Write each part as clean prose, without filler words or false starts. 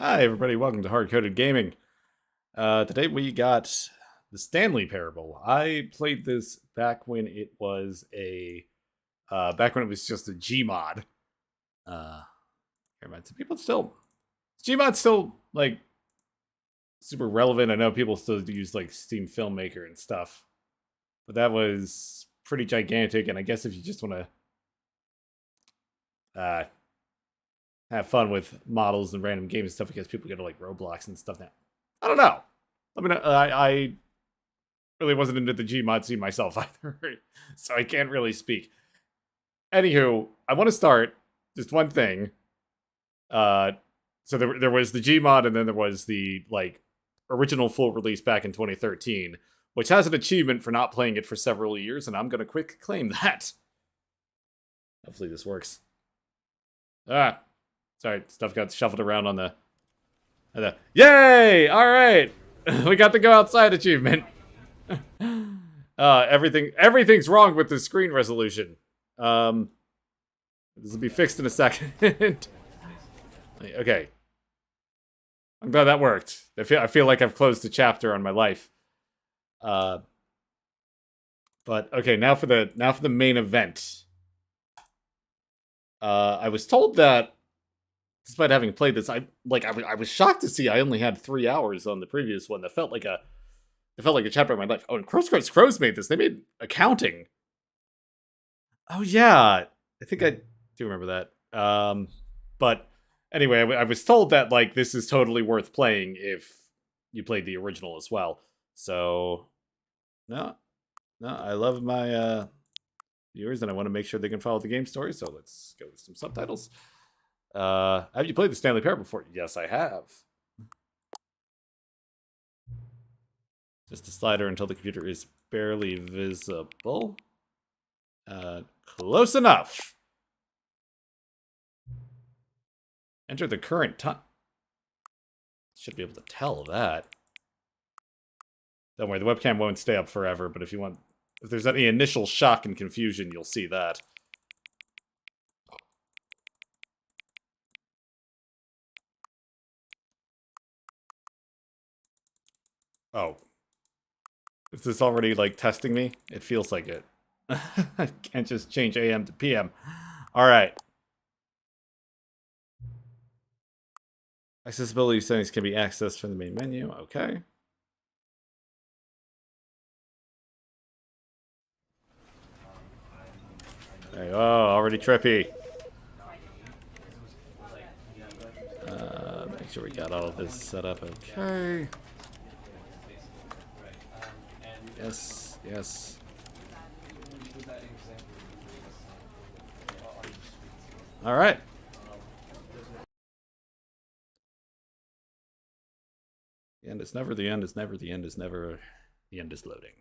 Hi, everybody. Welcome to HardCoded Gaming. Today we got the Stanley Parable. I played this back when it was just a Gmod. Here, man, Gmod's still like super relevant. I know people still use like Steam Filmmaker and stuff, but that was pretty gigantic. And I guess if you just want to have fun with models and random games and stuff, because people go to like Roblox and stuff now. I don't know. I mean, I really wasn't into the Gmod scene myself either, so I can't really speak. Anywho, I want to start just one thing. So there was the Gmod, and then there was the like original full release back in 2013, which has an achievement for not playing it for several years, and I'm gonna quick claim that. Hopefully this works. Sorry, stuff got shuffled around on the Yay! Alright! We got the go outside achievement. Everything's wrong with the screen resolution. This will be fixed in a second. Okay. I'm glad that worked. I feel like I've closed a chapter on my life. But okay, now for the main event. I was told that despite having played this, I was shocked to see I only had 3 hours on the previous one. It felt like a chapter of my life. Oh, and Crows made this. They made accounting. Oh yeah, I think I do remember that. But anyway, I was told that like this is totally worth playing if you played the original as well. So no, I love my viewers, and I want to make sure they can follow the game story. So let's go with some subtitles. Have you played the Stanley Parable before? Yes, I have. Just a slider until the computer is barely visible. Close enough. Enter the current time. Should be able to tell that. Don't worry, the webcam won't stay up forever, but if there's any initial shock and confusion, you'll see that. Oh. Is this already, like, testing me? It feels like it. I can't just change AM to PM. Alright. Accessibility settings can be accessed from the main menu. Okay. Oh, already trippy. Make sure we got all of this set up okay. Yes. All right. The end is never the end is never the end is never the end is loading.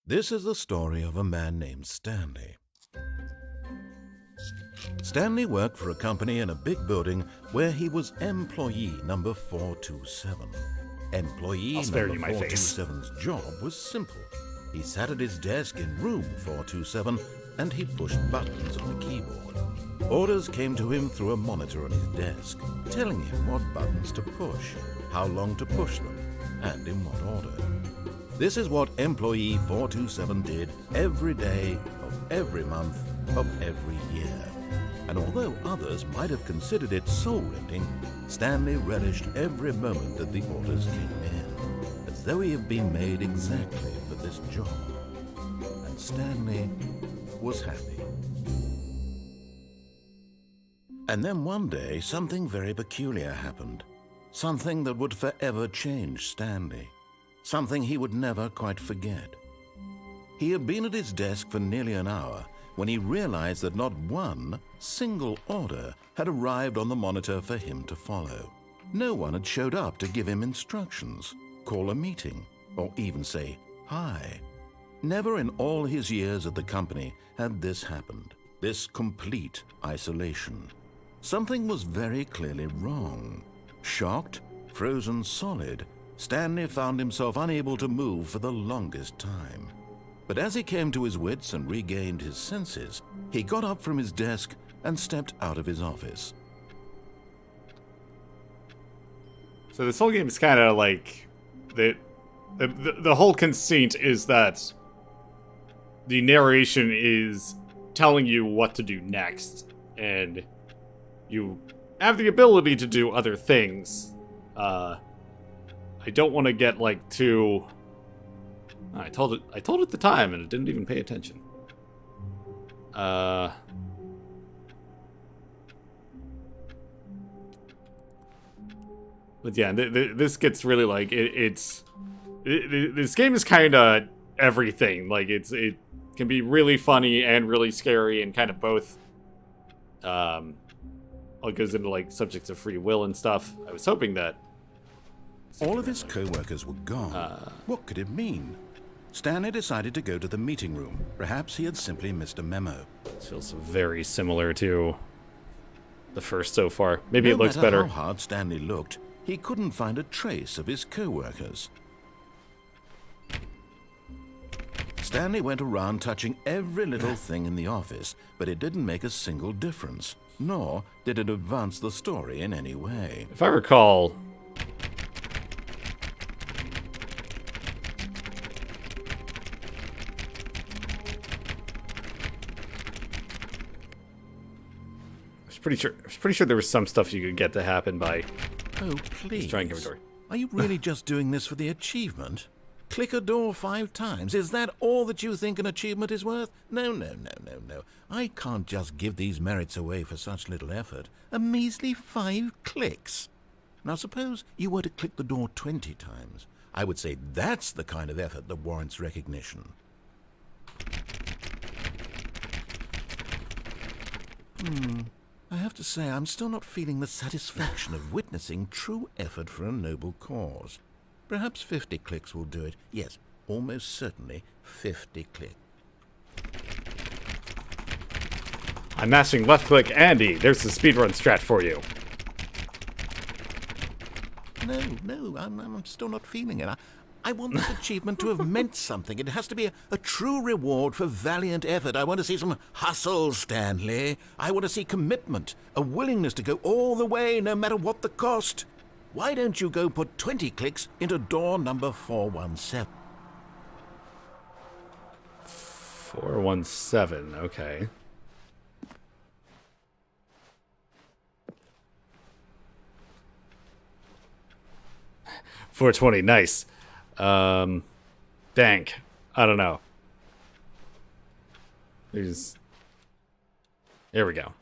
This is the story of a man named Stanley. Stanley worked for a company in a big building where he was employee number 427. Employee number 427's job was simple. He sat at his desk in room 427 and he pushed buttons on the keyboard. Orders came to him through a monitor on his desk, telling him what buttons to push, how long to push them, and in what order. This is what employee 427 did every day of every month of every year. And although others might have considered it soul-rending, Stanley relished every moment that the orders came in, as though he had been made exactly for this job. And Stanley was happy. And then one day, something very peculiar happened. Something that would forever change Stanley. Something he would never quite forget. He had been at his desk for nearly an hour when he realized that not one single order had arrived on the monitor for him to follow. No one had showed up to give him instructions, call a meeting, or even say hi. Never in all his years at the company had this happened, this complete isolation. Something was very clearly wrong. Shocked, frozen solid, Stanley found himself unable to move for the longest time. But as he came to his wits and regained his senses, he got up from his desk and stepped out of his office. So this whole game is kind of like the whole conceit is that the narration is telling you what to do next, and you have the ability to do other things. I don't want to get like too. I told it the time, and it didn't even pay attention. But yeah, this gets really like this game is kind of everything. Like it can be really funny and really scary, and kind of both. All goes into like subjects of free will and stuff. I was hoping that all of his co-workers were gone. What could it mean? Stanley decided to go to the meeting room. Perhaps he had simply missed a memo. This feels very similar to the first so far. Maybe it looks better. better. How hard Stanley looked, he couldn't find a trace of his co-workers. Stanley went around touching every little thing in the office, but it didn't make a single difference, nor did it advance the story in any way. If I recall, I was pretty sure there was some stuff you could get to happen by please. trying every door. Are you really just doing this for the achievement? Click a door 5 times. Is that all that you think an achievement is worth? No. I can't just give these merits away for such little effort. A measly 5 clicks. Now suppose you were to click the door 20 times. I would say that's the kind of effort that warrants recognition. I have to say, I'm still not feeling the satisfaction of witnessing true effort for a noble cause. Perhaps 50 clicks will do it. Yes, almost certainly 50 clicks. I'm mashing left click Andy. There's the speedrun strat for you. No, I'm still not feeling it. I want this achievement to have meant something. It has to be a true reward for valiant effort. I want to see some hustle, Stanley. I want to see commitment, a willingness to go all the way, no matter what the cost. Why don't you go put 20 clicks into door number 417? 417, okay. $420, nice. Dank. I don't know. There we go.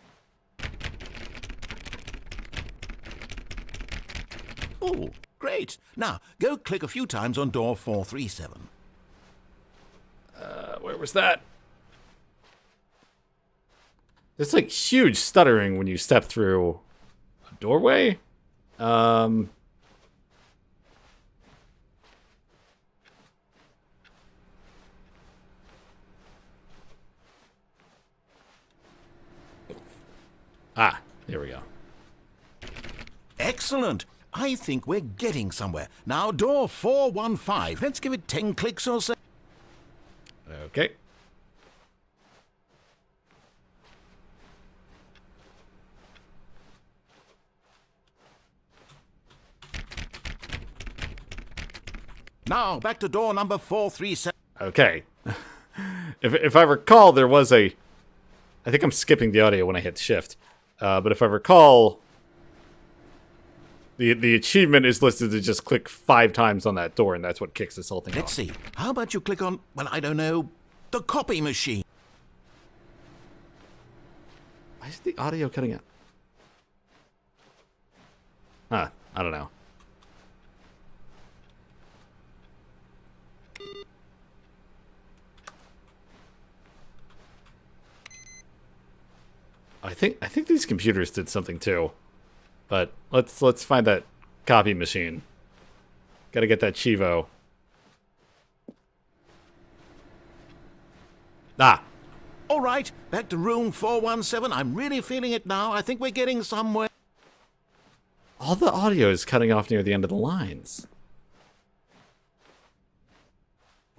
Oh, great. Now, go click a few times on door 437. Where was that? There's like huge stuttering when you step through a doorway. There we go. Excellent. I think we're getting somewhere. Now, door 415. Let's give it 10 clicks or so. Okay. Now, back to door number 437. Okay. If I recall, there was a... I think I'm skipping the audio when I hit shift. But if I recall, the achievement is listed to just click 5 times on that door, and that's what kicks this whole thing off. Let's see. How about you click on, well, I don't know, the copy machine? Why is the audio cutting out? I don't know. I think these computers did something too. But let's find that copy machine. Gotta get that Chivo. All right, back to room 417. I'm really feeling it now. I think we're getting somewhere. All the audio is cutting off near the end of the lines.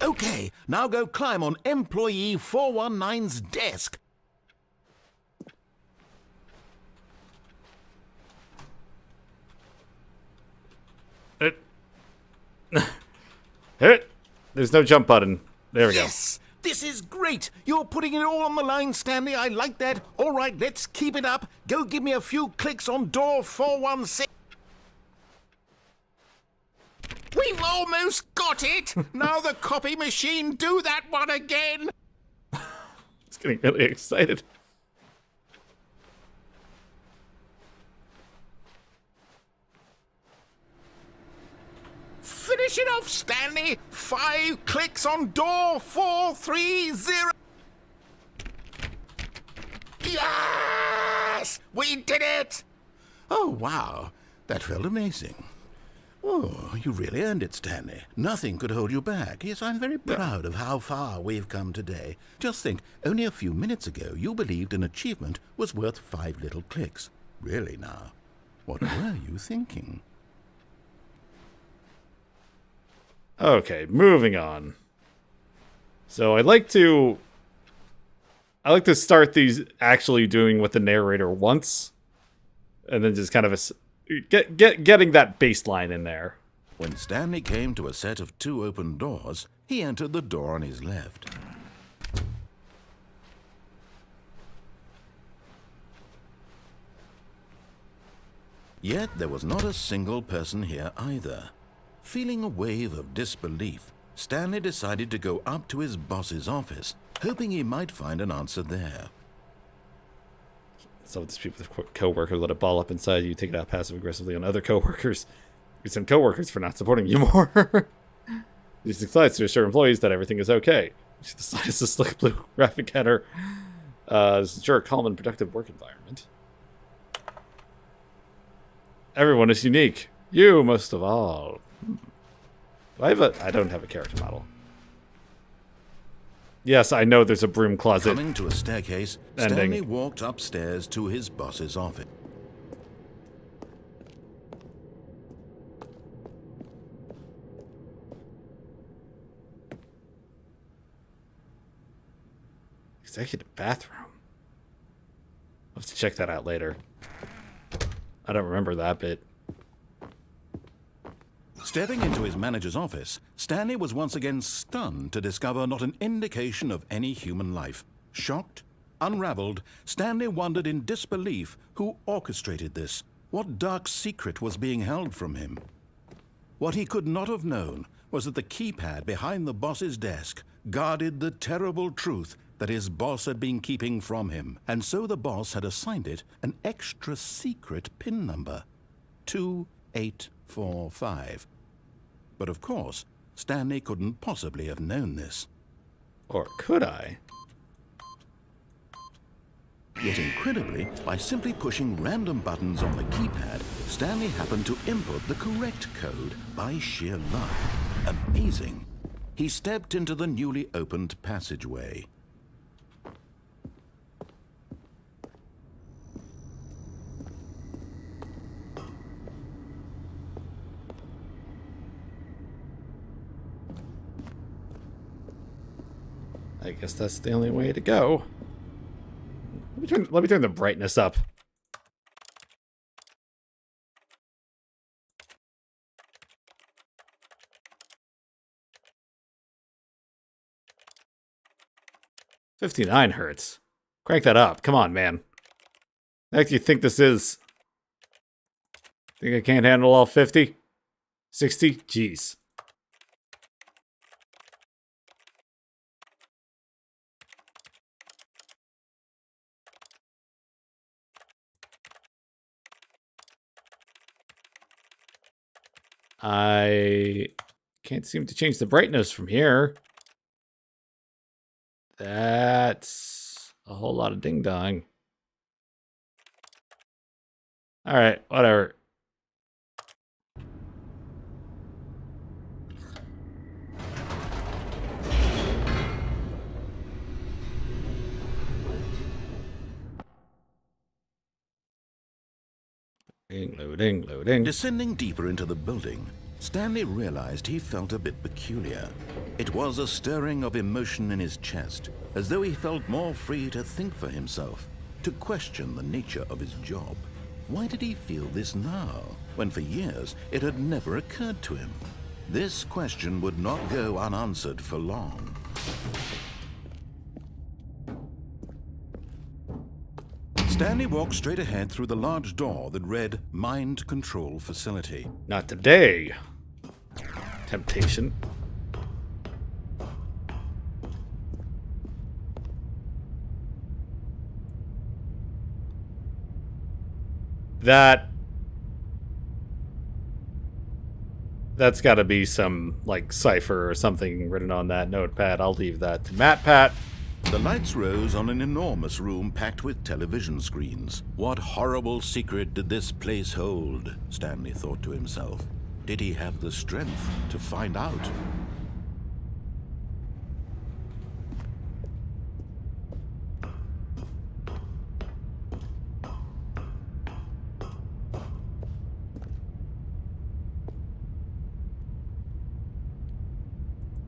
Okay, now go climb on employee 419's desk. Hit! There's no jump button. There we go. Yes! This is great! You're putting it all on the line, Stanley. I like that. All right, let's keep it up. Go give me a few clicks on door 416. We've almost got it! Now the copy machine, do that one again! It's getting really excited. Finish it off, Stanley! 5 clicks on door 430! Yes! We did it! Oh, wow. That felt amazing. Oh, you really earned it, Stanley. Nothing could hold you back. Yes, I'm very proud of how far we've come today. Just think, only a few minutes ago, you believed an achievement was worth 5 little clicks. Really now? What were you thinking? Okay, moving on. So I like to start these actually doing what the narrator wants, and then just kind of getting that baseline in there. When Stanley came to a set of 2 open doors, he entered the door on his left. Yet there was not a single person here either. Feeling a wave of disbelief, Stanley decided to go up to his boss's office, hoping he might find an answer there. Some of these people with co-workers let a ball up inside you, take it out passive-aggressively on other co-workers. You send co-workers for not supporting you more. These decides to assure employees that everything is okay. You see the side is a slick blue graphic header. Ensure a calm and productive work environment. Everyone is unique. You most of all. I don't have a character model. Yes, I know there's a broom closet. Coming to a staircase, Stanley walked upstairs to his boss's office. Executive bathroom. I'll have to check that out later. I don't remember that bit. Stepping into his manager's office, Stanley was once again stunned to discover not an indication of any human life. Shocked, unraveled, Stanley wondered in disbelief who orchestrated this. What dark secret was being held from him? What he could not have known was that the keypad behind the boss's desk guarded the terrible truth that his boss had been keeping from him, and so the boss had assigned it an extra secret PIN number, 2845. But of course, Stanley couldn't possibly have known this. Or could I? Yet incredibly, by simply pushing random buttons on the keypad, Stanley happened to input the correct code by sheer luck. Amazing. He stepped into the newly opened passageway. I guess that's the only way to go. Let me turn the brightness up. $59 hertz. Crank that up. Come on, man. Heck, you think this is? Think I can't handle all 50? 60? Jeez. I can't seem to change the brightness from here. That's a whole lot of ding-dong. Alright, whatever. Loading. Descending deeper into the building, Stanley realized he felt a bit peculiar. It was a stirring of emotion in his chest, as though he felt more free to think for himself, to question the nature of his job. Why did he feel this now, when for years it had never occurred to him? This question would not go unanswered for long. Stanley walked straight ahead through the large door that read Mind Control Facility. Not today. Temptation. That's got to be some, like, cipher or something written on that notepad. I'll leave that to MatPat. The lights rose on an enormous room packed with television screens. What horrible secret did this place hold? Stanley thought to himself. Did he have the strength to find out?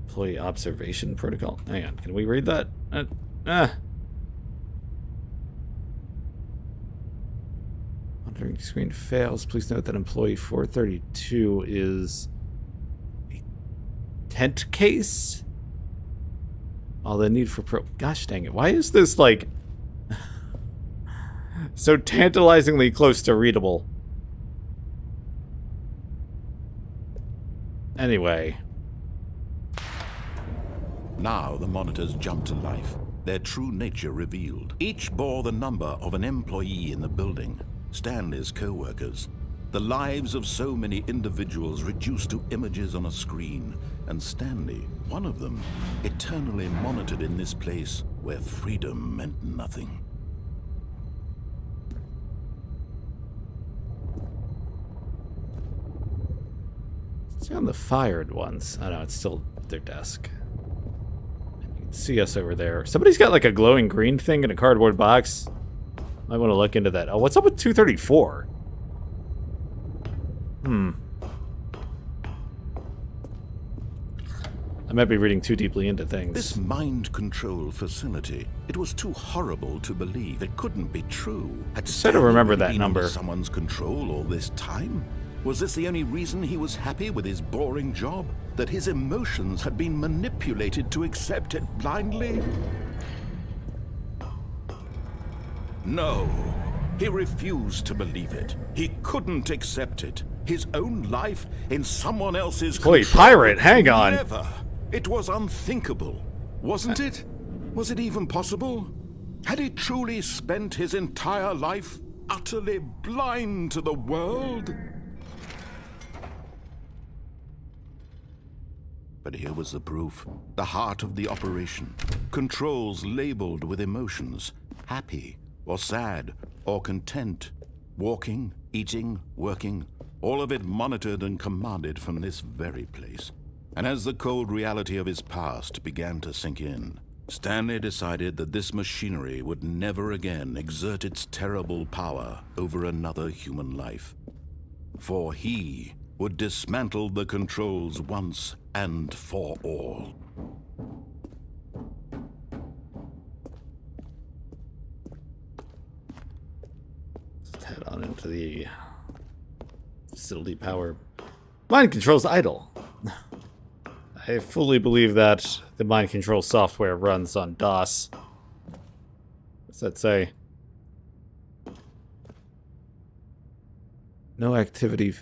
Employee observation protocol. Hang on, can we read that? Monitoring screen fails. Please note that employee 432 is a tent case. All the need for gosh dang it. Why is this, like, so tantalizingly close to readable? Anyway. Now the monitors jumped to life, their true nature revealed. Each bore the number of an employee in the building, Stanley's co-workers. The lives of so many individuals reduced to images on a screen, and Stanley, one of them, eternally monitored in this place where freedom meant nothing. See on the fired ones. Oh no, it's still their desk. See us over there. Somebody's got like a glowing green thing in a cardboard box. Might want to look into that. Oh, what's up with 234? I might be reading too deeply into things. This mind control facility, it was too horrible to believe. It couldn't be true. Had Try to remember that been number. Under someone's control all this time? Was this the only reason he was happy with his boring job? That his emotions had been manipulated to accept it blindly? No, he refused to believe it. He couldn't accept it. His own life in someone else's control. Wait, pirate, hang on. Never. It was unthinkable, wasn't it? Was it even possible? Had he truly spent his entire life utterly blind to the world? But here was the proof. The heart of the operation. Controls labeled with emotions. Happy, or sad, or content. Walking, eating, working. All of it monitored and commanded from this very place. And as the cold reality of his past began to sink in, Stanley decided that this machinery would never again exert its terrible power over another human life. For he would dismantle the controls once and for all. Let's head on into the facility power. Mind control's idle. I fully believe that the mind control software runs on DOS. What's that say? No activity.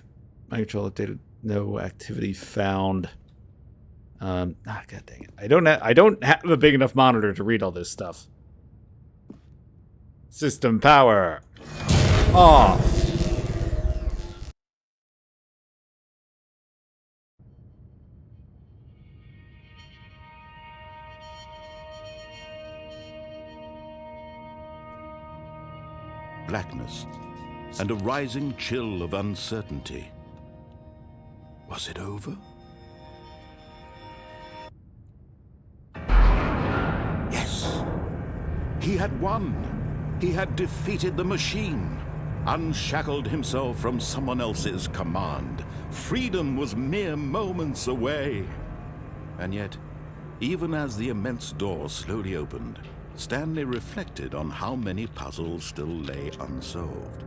Mind control updated. No activity found. God dang it! I don't have a big enough monitor to read all this stuff. System power off. Blackness and a rising chill of uncertainty. Was it over? Yes. He had won. He had defeated the machine, unshackled himself from someone else's command. Freedom was mere moments away. And yet, even as the immense door slowly opened, Stanley reflected on how many puzzles still lay unsolved.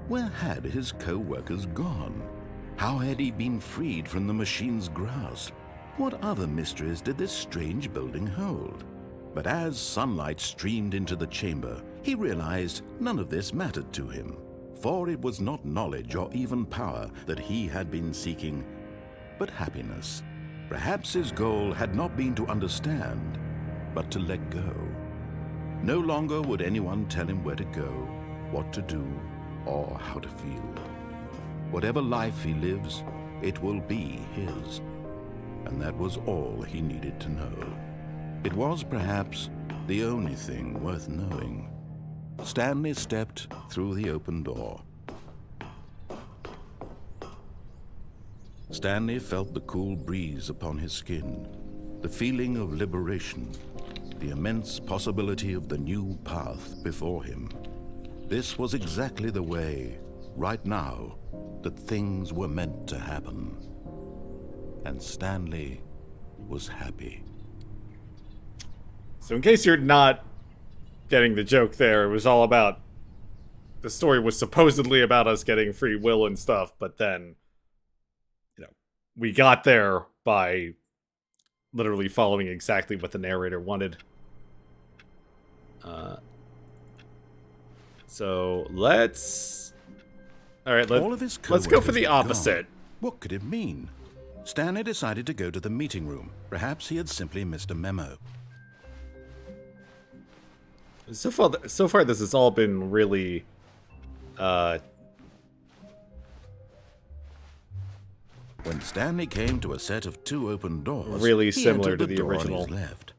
Where had his co-workers gone? How had he been freed from the machine's grasp? What other mysteries did this strange building hold? But as sunlight streamed into the chamber, he realized none of this mattered to him, for it was not knowledge or even power that he had been seeking, but happiness. Perhaps his goal had not been to understand, but to let go. No longer would anyone tell him where to go, what to do, or how to feel. Whatever life he lives, it will be his. And that was all he needed to know. It was perhaps the only thing worth knowing. Stanley stepped through the open door. Stanley felt the cool breeze upon his skin, the feeling of liberation, the immense possibility of the new path before him. This was exactly the way, right now, that things were meant to happen. And Stanley was happy. So in case you're not getting the joke there, it was all about... The story was supposedly about us getting free will and stuff, but then, you know, we got there by literally following exactly what the narrator wanted. So let's... Alright, let's go for the opposite. What could it mean? Stanley decided to go to the meeting room. Perhaps he had simply missed a memo. So far this has all been really... When Stanley came to a set of 2 open doors, really he similar to entered the door on original. his left.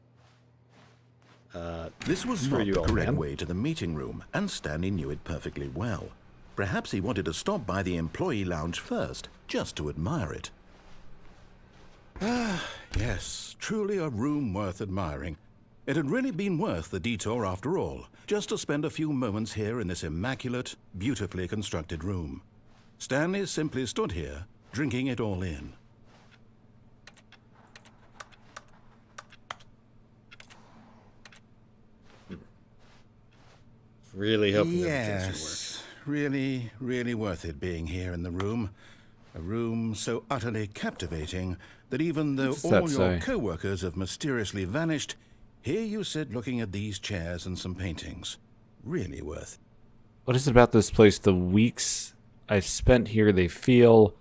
This was not the correct way to the meeting room, and Stanley knew it perfectly well. Perhaps he wanted to stop by the employee lounge first, just to admire it. Ah, yes, truly a room worth admiring. It had really been worth the detour after all, just to spend a few moments here in this immaculate, beautifully constructed room. Stanley simply stood here, drinking it all in. Really hoping yes, really worth it being here in the room. A room so utterly captivating that even though all your co-workers have mysteriously vanished, here you sit looking at these chairs and some paintings. Really worth it. What is it about this place? The weeks I've spent here, they feel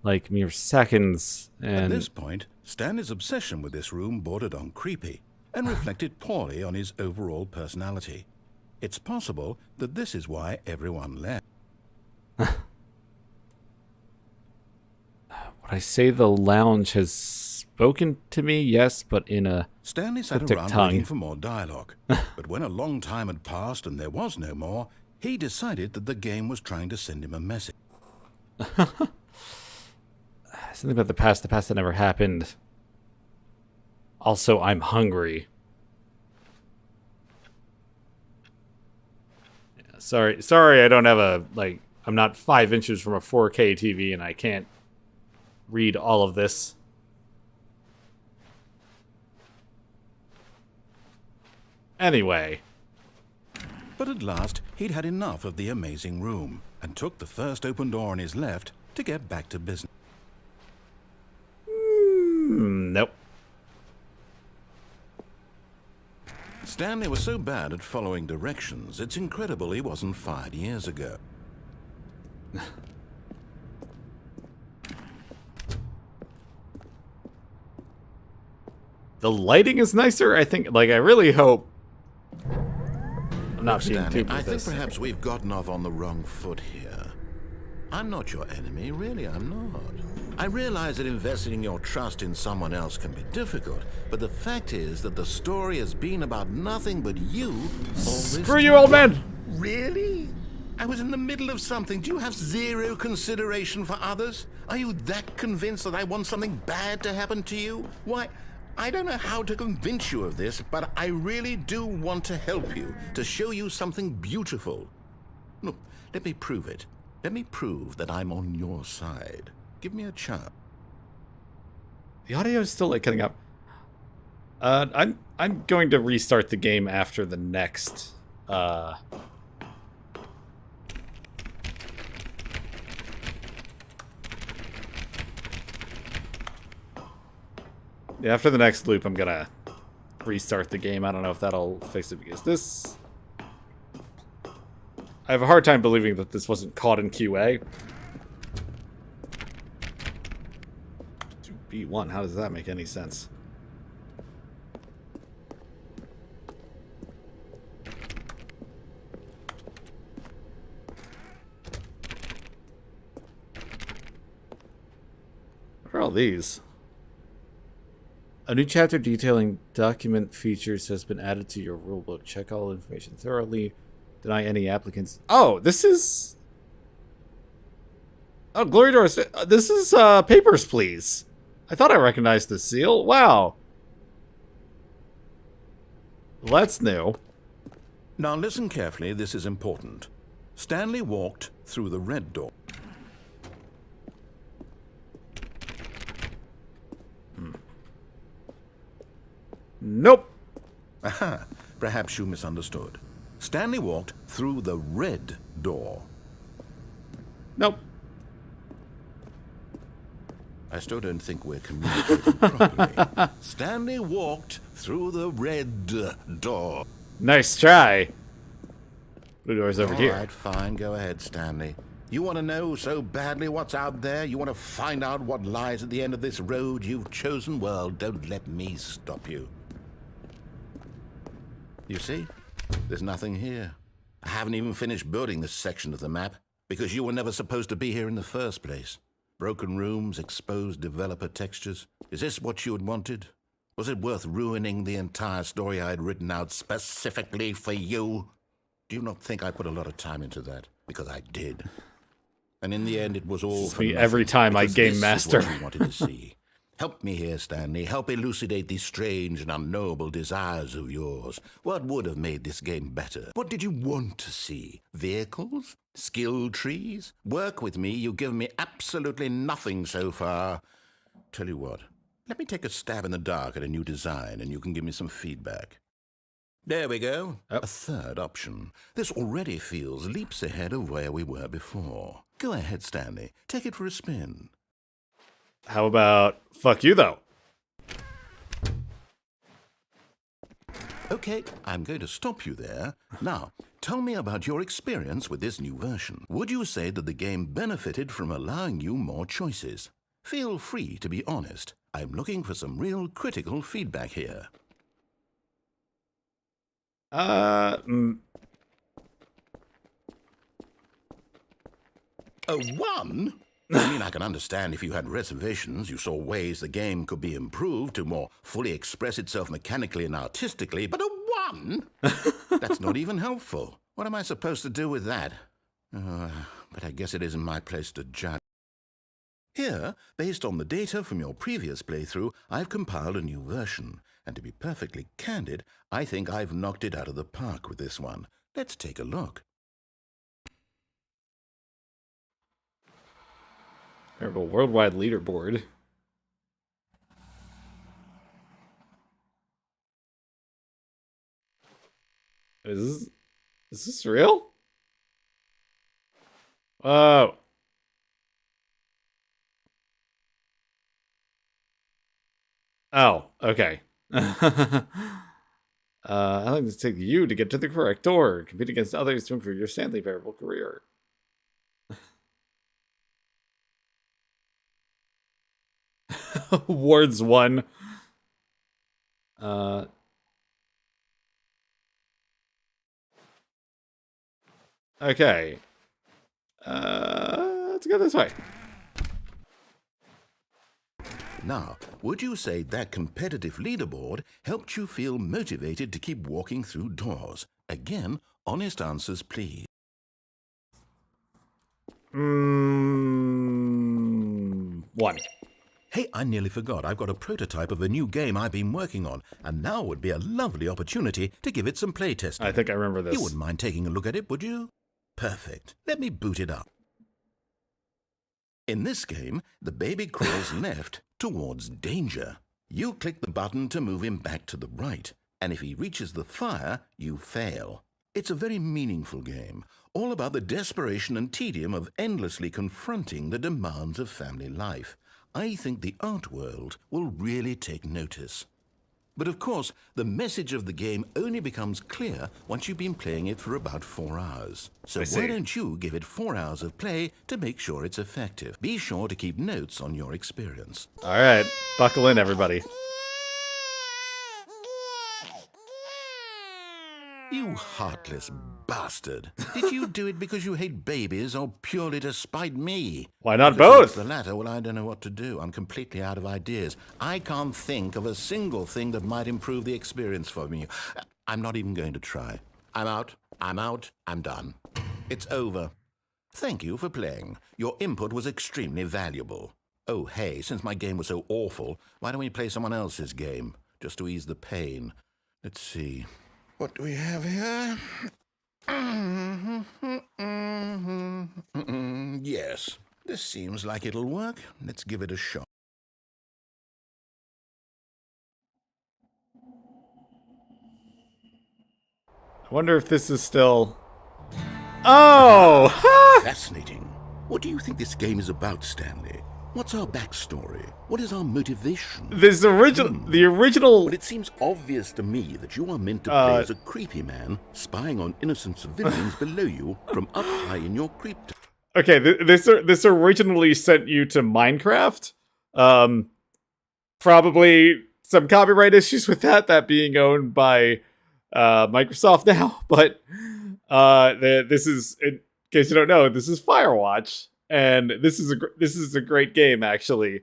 like mere seconds, and... At this point, Stanley's obsession with this room bordered on creepy and reflected poorly on his overall personality. It's possible that this is why everyone left. Would I say the lounge has spoken to me? Yes, but in a Stanley sat around waiting for more dialogue. But when a long time had passed and there was no more, he decided that the game was trying to send him a message. Something about the past that never happened. Also, I'm hungry. Yeah, sorry, I don't have a, like, I'm not 5 inches from a 4K TV and I can't read all of this. Anyway. But at last, he'd had enough of the amazing room and took the first open door on his left to get back to business. Nope. Stanley was so bad at following directions, it's incredible he wasn't fired years ago. The lighting is nicer, I think. Like, I really hope I'm not being Stanley, too I think perhaps we've gotten off on the wrong foot here. I'm not your enemy, really, I'm not. I realize that investing your trust in someone else can be difficult, but the fact is that the story has been about nothing but you all this Screw you, old man! Really? I was in the middle of something. Do you have zero consideration for others? Are you that convinced that I want something bad to happen to you? Why, I don't know how to convince you of this, but I really do want to help you, to show you something beautiful. Look, let me prove it. Let me prove that I'm on your side. Give me a chance. The audio is still like cutting up. I'm going to restart the game after the next Yeah, after the next loop, I'm gonna restart the game. I don't know if that'll fix it, because this... I have a hard time believing that this wasn't caught in QA. 2B1, how does that make any sense? What are all these? A new chapter detailing document features has been added to your rulebook. Check all information thoroughly. Deny any applicants. Oh, this is... Oh, Glory Doors. This is Papers, Please. I thought I recognized the seal. Wow. Well, that's new. Now listen carefully, this is important. Stanley walked through the red door. Nope. Aha, perhaps you misunderstood. Stanley walked through the red door. Nope. I still don't think we're communicating properly. Stanley walked through the red door. Nice try. Blue door's over here. All right, fine. Go ahead, Stanley. You want to know so badly what's out there? You want to find out what lies at the end of this road you've chosen? Well, don't let me stop you. You see? There's nothing here. I haven't even finished building this section of the map because you were never supposed to be here in the first place. Broken rooms, exposed developer textures. Is this what you had wanted? Was it worth ruining the entire story I had written out specifically for you? Do you not think I put a lot of time into that? Because I did. And in the end, it was all for me nothing, every time I because game this master. is what you wanted to see. Help me here, Stanley. Help elucidate these strange and unknowable desires of yours. What would have made this game better? What did you want to see? Vehicles? Skill trees? Work with me. You've given me absolutely nothing so far. Tell you what, let me take a stab in the dark at a new design and you can give me some feedback. There we go. Oh. A third option. This already feels leaps ahead of where we were before. Go ahead, Stanley. Take it for a spin. How about fuck you, though? Okay, I'm going to stop you there. Now, tell me about your experience with this new version. Would you say that the game benefited from allowing you more choices? Feel free to be honest. I'm looking for some real critical feedback here. A 1? I mean, I can understand if you had reservations, you saw ways the game could be improved to more fully express itself mechanically and artistically, but a 1? That's not even helpful. What am I supposed to do with that? But I guess it isn't my place to judge. Here, based on the data from your previous playthrough, I've compiled a new version. And to be perfectly candid, I think I've knocked it out of the park with this one. Let's take a look. I have a worldwide leaderboard. Is this real? Oh. Oh, okay. I'd like to take you to get to the correct door. Compete against others to improve your Stanley Parable career. Wards 1. Okay. Let's go this way. Now, would you say that competitive leaderboard helped you feel motivated to keep walking through doors? Again, honest answers, please. 1. Hey, I nearly forgot. I've got a prototype of a new game I've been working on, and now would be a lovely opportunity to give it some playtesting. I think I remember this. You wouldn't mind taking a look at it, would you? Perfect. Let me boot it up. In this game, the baby crawls left towards danger. You click the button to move him back to the right, and if he reaches the fire, you fail. It's a very meaningful game, all about the desperation and tedium of endlessly confronting the demands of family life. I think the art world will really take notice. But of course, the message of the game only becomes clear once you've been playing it for about 4 hours. So why don't you give it 4 hours of play to make sure it's effective? Be sure to keep notes on your experience. All right, buckle in, everybody. You heartless bastard. Did you do it because you hate babies or purely to spite me? Why not If both? it's the latter, well, I don't know what to do. I'm completely out of ideas. I can't think of a single thing that might improve the experience for me. I'm not even going to try. I'm out. I'm done. It's over. Thank you for playing. Your input was extremely valuable. Oh, hey, since my game was so awful, why don't we play someone else's game? Just to ease the pain. Let's see. What do we have here? Yes, this seems like it'll work. Let's give it a shot. I wonder if this is still... Oh! Fascinating. What do you think this game is about, Stanley? What's our backstory? What is our motivation? The original... But it seems obvious to me that you are meant to play as a creepy man spying on innocent civilians below you from up high in your creep tower. Okay, this originally sent you to Minecraft. Probably some copyright issues with that being owned by Microsoft now. But this is, in case you don't know, this is Firewatch. And this is a great game, actually.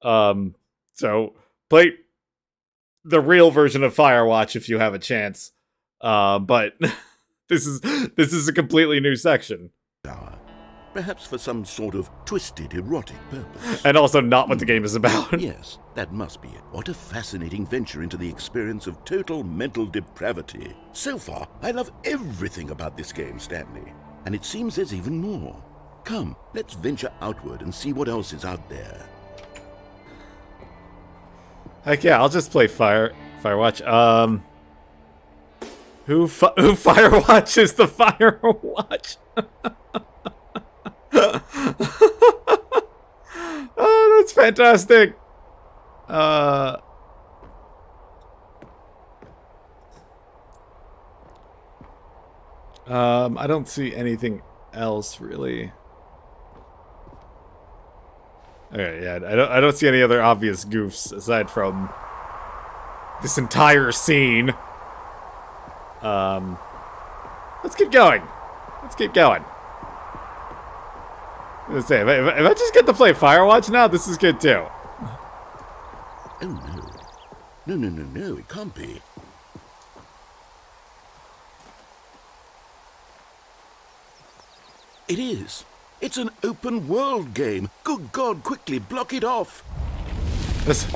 So play the real version of Firewatch if you have a chance. But this is a completely new section, Perhaps for some sort of twisted erotic purpose. and also not what the game is about. Yes, that must be it. What a fascinating venture into the experience of total mental depravity. So far, I love everything about this game, Stanley. And it seems there's even more. Come, let's venture outward and see what else is out there. Heck yeah, I'll just play Firewatch. Who Firewatches the Firewatch? Oh, that's fantastic. I don't see anything else really. Okay, yeah, I don't see any other obvious goofs aside from this entire scene. Let's keep going. Let's say, if I just get to play Firewatch now, this is good too. Oh no, it can't be. It is. It's an open world game. Good God, quickly block it off. This...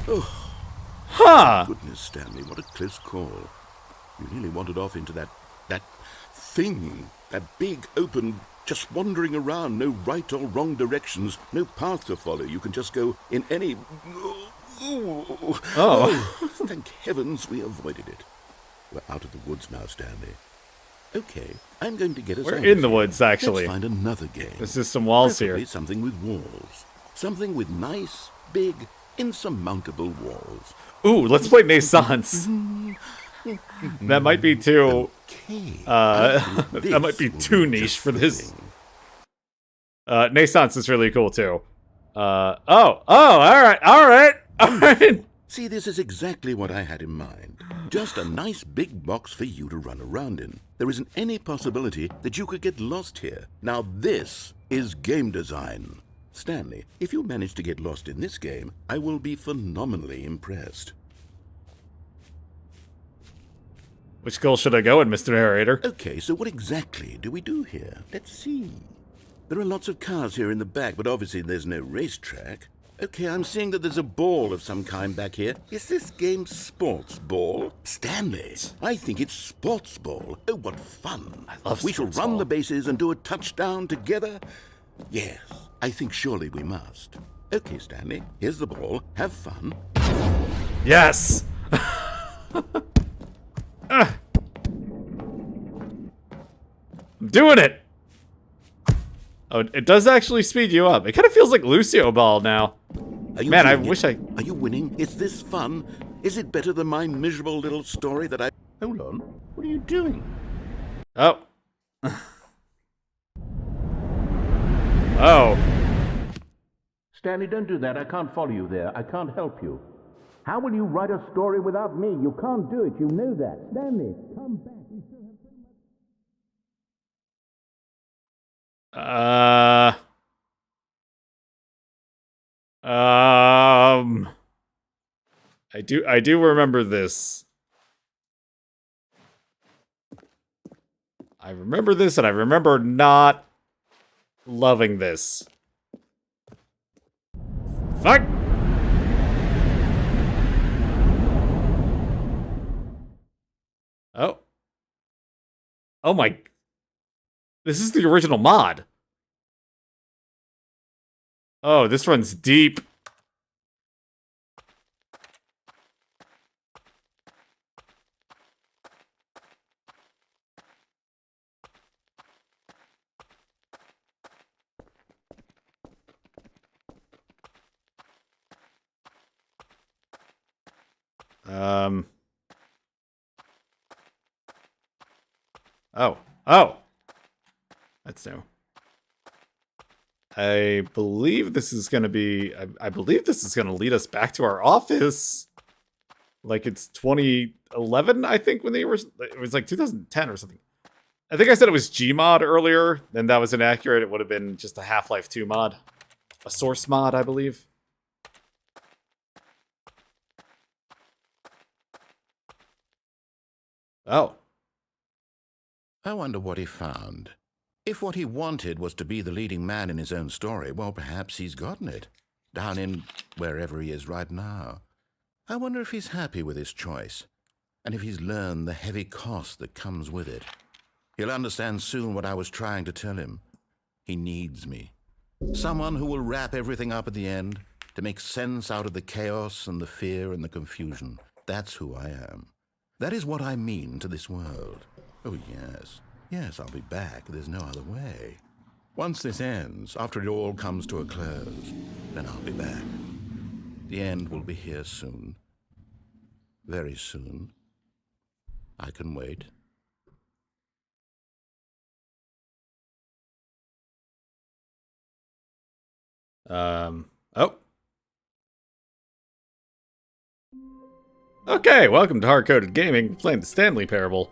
Oh. Huh. Goodness, Stanley, what a close call. You nearly wandered off into that thing. That big, open, just wandering around, no right or wrong directions, no path to follow. You can just go in any... Oh. Thank heavens we avoided it. We're out of the woods now, Stanley. Okay, I'm going to get us We're out in of the here. woods, actually. Let's find another game. There's just some walls Preferably here. something with walls. Something with nice, big, insurmountable walls. Ooh, let's play Naissance. That might be too... Okay. that might be too niche for this. Naissance is really cool too. All right. See, this is exactly what I had in mind. Just a nice big box for you to run around in. There isn't any possibility that you could get lost here. Now this is game design. Stanley, if you manage to get lost in this game, I will be phenomenally impressed. Which goal should I go in, Mr. Narrator? Okay, so what exactly do we do here? Let's see. There are lots of cars here in the back, but obviously there's no racetrack. Okay, I'm seeing that there's a ball of some kind back here. Is this game sports ball? Stanley, I think it's sports ball. Oh, what fun. I love We shall sports run ball. the bases and do a touchdown together? Yes, I think surely we must. Okay, Stanley, here's the ball. Have fun. Yes! I'm doing it! Oh, it does actually speed you up. It kind of feels like Lucio Ball now. Man, I wish I... Are you winning? Is this fun? Is it better than my miserable little story that I... Hold on. What are you doing? Oh. Oh. Stanley, don't do that. I can't follow you there. I can't help you. How will you write a story without me? You can't do it. You know that. Stanley, come back. We still have so much... I do remember this. I remember this, and I remember not loving this. Fuck! Oh. Oh my... This is the original mod. Oh, this runs deep. Oh. Oh! That's new. I believe this is gonna be... I believe this is gonna lead us back to our office. Like it's 2011, I think, when they were... It was like 2010 or something. I think I said it was Gmod earlier, and that was inaccurate. It would have been just a Half-Life 2 mod. A source mod, I believe. Oh. I wonder what he found. If what he wanted was to be the leading man in his own story, well, perhaps he's gotten it. Down in wherever he is right now. I wonder if he's happy with his choice, and if he's learned the heavy cost that comes with it. He'll understand soon what I was trying to tell him. He needs me. Someone who will wrap everything up at the end, to make sense out of the chaos and the fear and the confusion. That's who I am. That is what I mean to this world. Oh, yes. Yes, I'll be back. There's no other way. Once this ends, after it all comes to a close, then I'll be back. The end will be here soon. Very soon. I can wait. Oh. Okay, welcome to HardCoded Gaming, playing the Stanley Parable.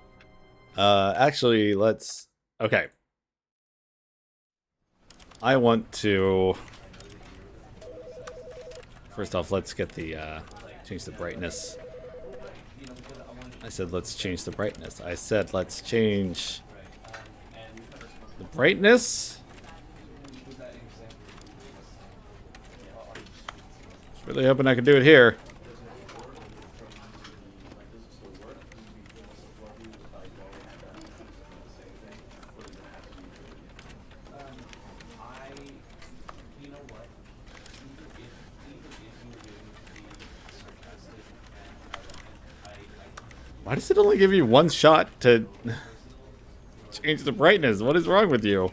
Actually, let's... Okay. I want to... First off, let's get the, change the brightness. I said let's change the brightness. I said let's change the brightness. Really hoping I can do it here. Why does it only give you one shot to change the brightness? What is wrong with you?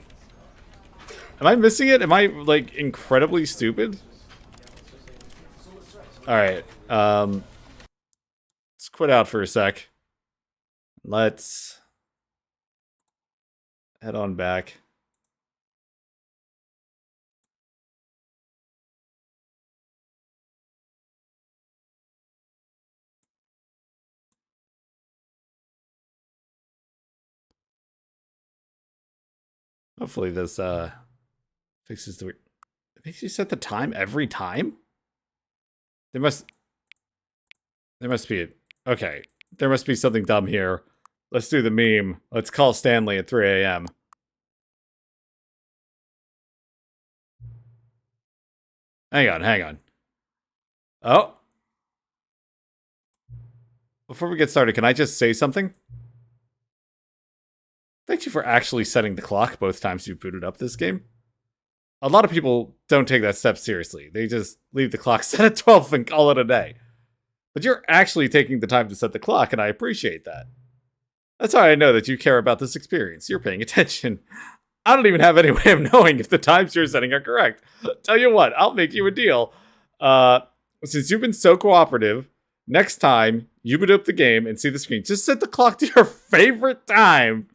Am I missing it? Am I, like, incredibly stupid? Alright, let's quit out for a sec. Let's head on back. Hopefully this, fixes the... It makes you set the time every time? There must be... Okay. There must be something dumb here. Let's do the meme. Let's call Stanley at 3 a.m. Hang on. Oh. Before we get started, can I just say something? Thank you for actually setting the clock both times you booted up this game. A lot of people don't take that step seriously. They just leave the clock set at 12 and call it a day. But you're actually taking the time to set the clock, and I appreciate that. That's how I know that you care about this experience. You're paying attention. I don't even have any way of knowing if the times you're setting are correct. Tell you what, I'll make you a deal. Since you've been so cooperative, next time you boot up the game and see the screen, just set the clock to your favorite time.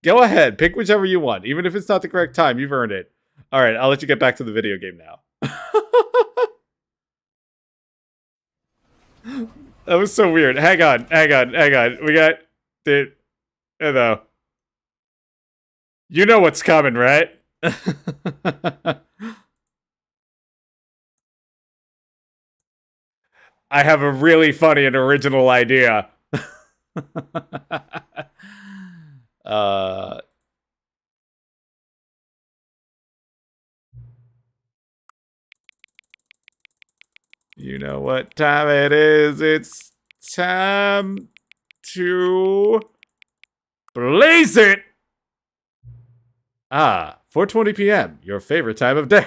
Go ahead, pick whichever you want. Even if it's not the correct time, you've earned it. All right, I'll let you get back to the video game now. That was so weird. Hang on. We got the... Hello. You know what's coming, right? I have a really funny and original idea. You know what time it is. It's time to blaze it. 4:20 p.m. Your favorite time of day.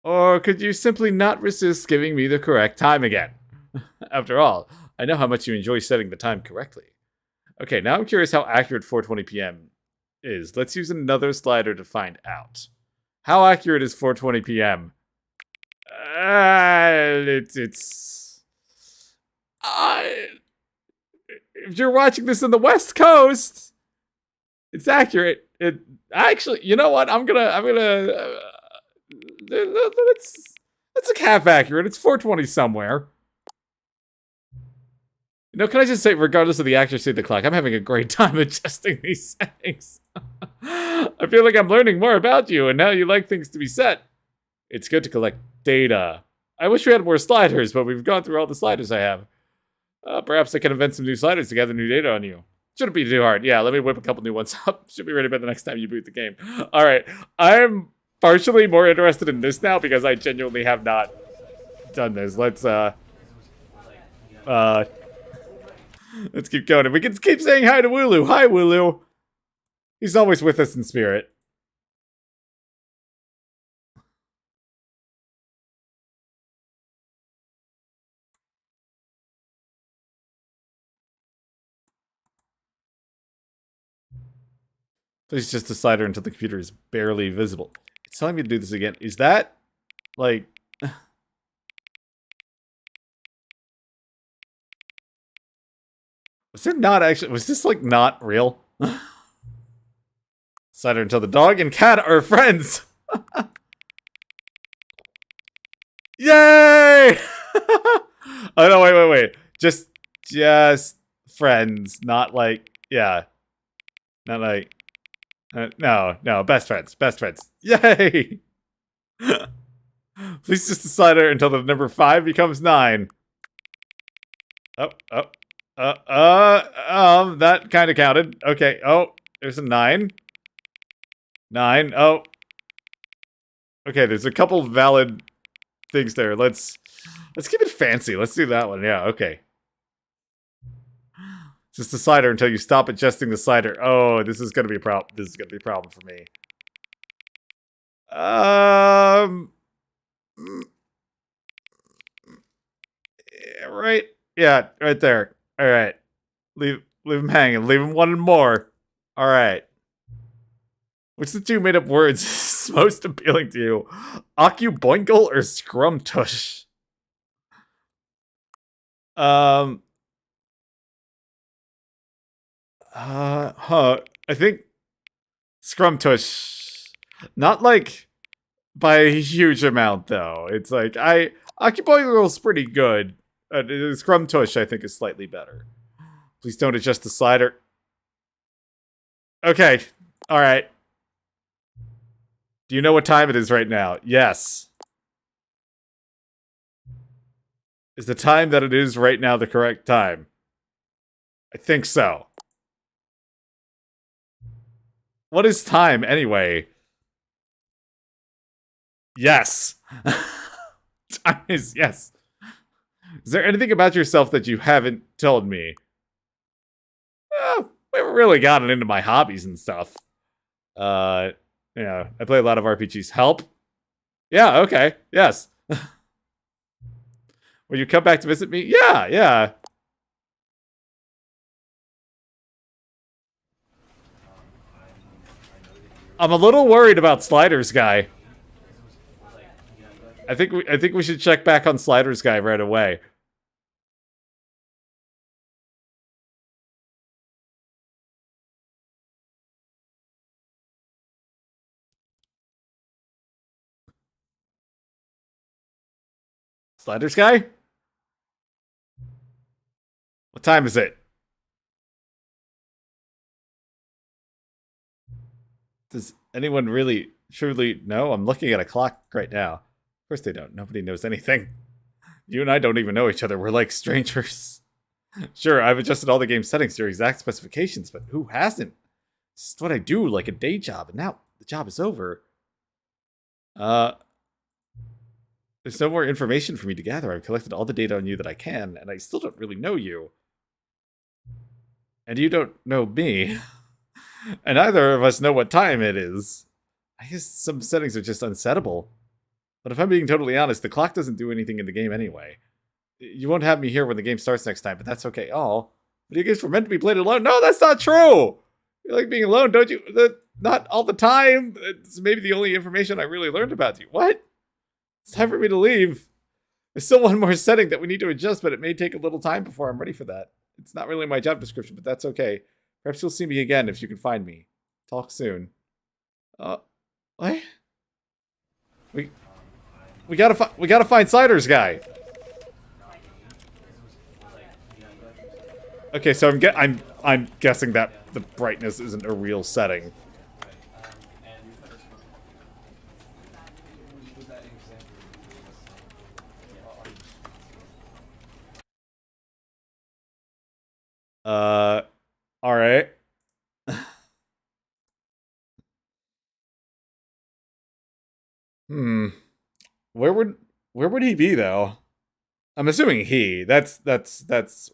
Or could you simply not resist giving me the correct time again? After all, I know how much you enjoy setting the time correctly. Okay, now I'm curious how accurate 4:20 p.m. is. Let's use another slider to find out. How accurate is 4:20 p.m.? If you're watching this in the West Coast, it's accurate. It actually, you know what? It's like half accurate. It's 4:20 somewhere. You know, can I just say, regardless of the accuracy of the clock, I'm having a great time adjusting these settings. I feel like I'm learning more about you, and now you like things to be set. It's good to collect data. I wish we had more sliders, but we've gone through all the sliders I have. Perhaps I can invent some new sliders to gather new data on you. Shouldn't be too hard. Yeah, let me whip a couple new ones up. Should be ready by the next time you boot the game. All right, I'm partially more interested in this now because I genuinely have not done this. Let's keep going. And we can keep saying hi to Wooloo. Hi, Wooloo. He's always with us in spirit. Please just a slider until the computer is barely visible. It's telling me to do this again. Is that, like... Was it not actually... Was this, like, not real? Slider until the dog and cat are friends! Yay! Oh, no, wait. Just friends. Not, like... Yeah. Not, like... No, best friends. Yay! Please just a slider until the number 5 becomes 9. That kind of counted. Okay, there's a 9. 9, Okay, there's a couple valid things there. Let's keep it fancy. Let's do that one. Yeah, okay. Just a slider until you stop adjusting the slider. Oh, this is gonna be a problem. This is gonna be a problem for me. Right. Yeah, right there. All right. Leave him hanging. Leave him wanting more. All right. Which of the two made-up words is most appealing to you? Occuboinkle or Scrumtush? I think Scrumtush. Not like by a huge amount though. It's like Occuboinkle's pretty good. Scrumtush I think is slightly better. Please don't adjust the slider. Okay. Alright. Do you know what time it is right now? Yes. Is the time that it is right now the correct time? I think so. What is time, anyway? Yes. Time is yes. Is there anything about yourself that you haven't told me? We haven't really gotten into my hobbies and stuff. Yeah, I play a lot of RPGs. Help? Yeah, okay. Yes. Will you come back to visit me? Yeah. I'm a little worried about Sliders guy. I think we should check back on Sliders guy right away. Sliders guy? What time is it? Does anyone really truly know? I'm looking at a clock right now. Of course they don't. Nobody knows anything. You and I don't even know each other. We're like strangers. Sure, I've adjusted all the game settings to your exact specifications, but who hasn't? It's what I do, like a day job, and now the job is over. There's no more information for me to gather. I've collected all the data on you that I can, and I still don't really know you. And you don't know me. And neither of us know what time it is. I guess some settings are just unsettable. But if I'm being totally honest, the clock doesn't do anything in the game anyway. You won't have me here when the game starts next time, but that's okay. Oh, video games were meant to be played alone. No, that's not true! You like being alone, don't you? Not all the time. It's maybe the only information I really learned about you. What? It's time for me to leave. There's still one more setting that we need to adjust, but it may take a little time before I'm ready for that. It's not really my job description, but that's okay. Perhaps you'll see me again if you can find me. Talk soon. What? We gotta find Sliders guy. Okay, so I'm guessing that the brightness isn't a real setting. All right. Where would he be though? I'm assuming he. That's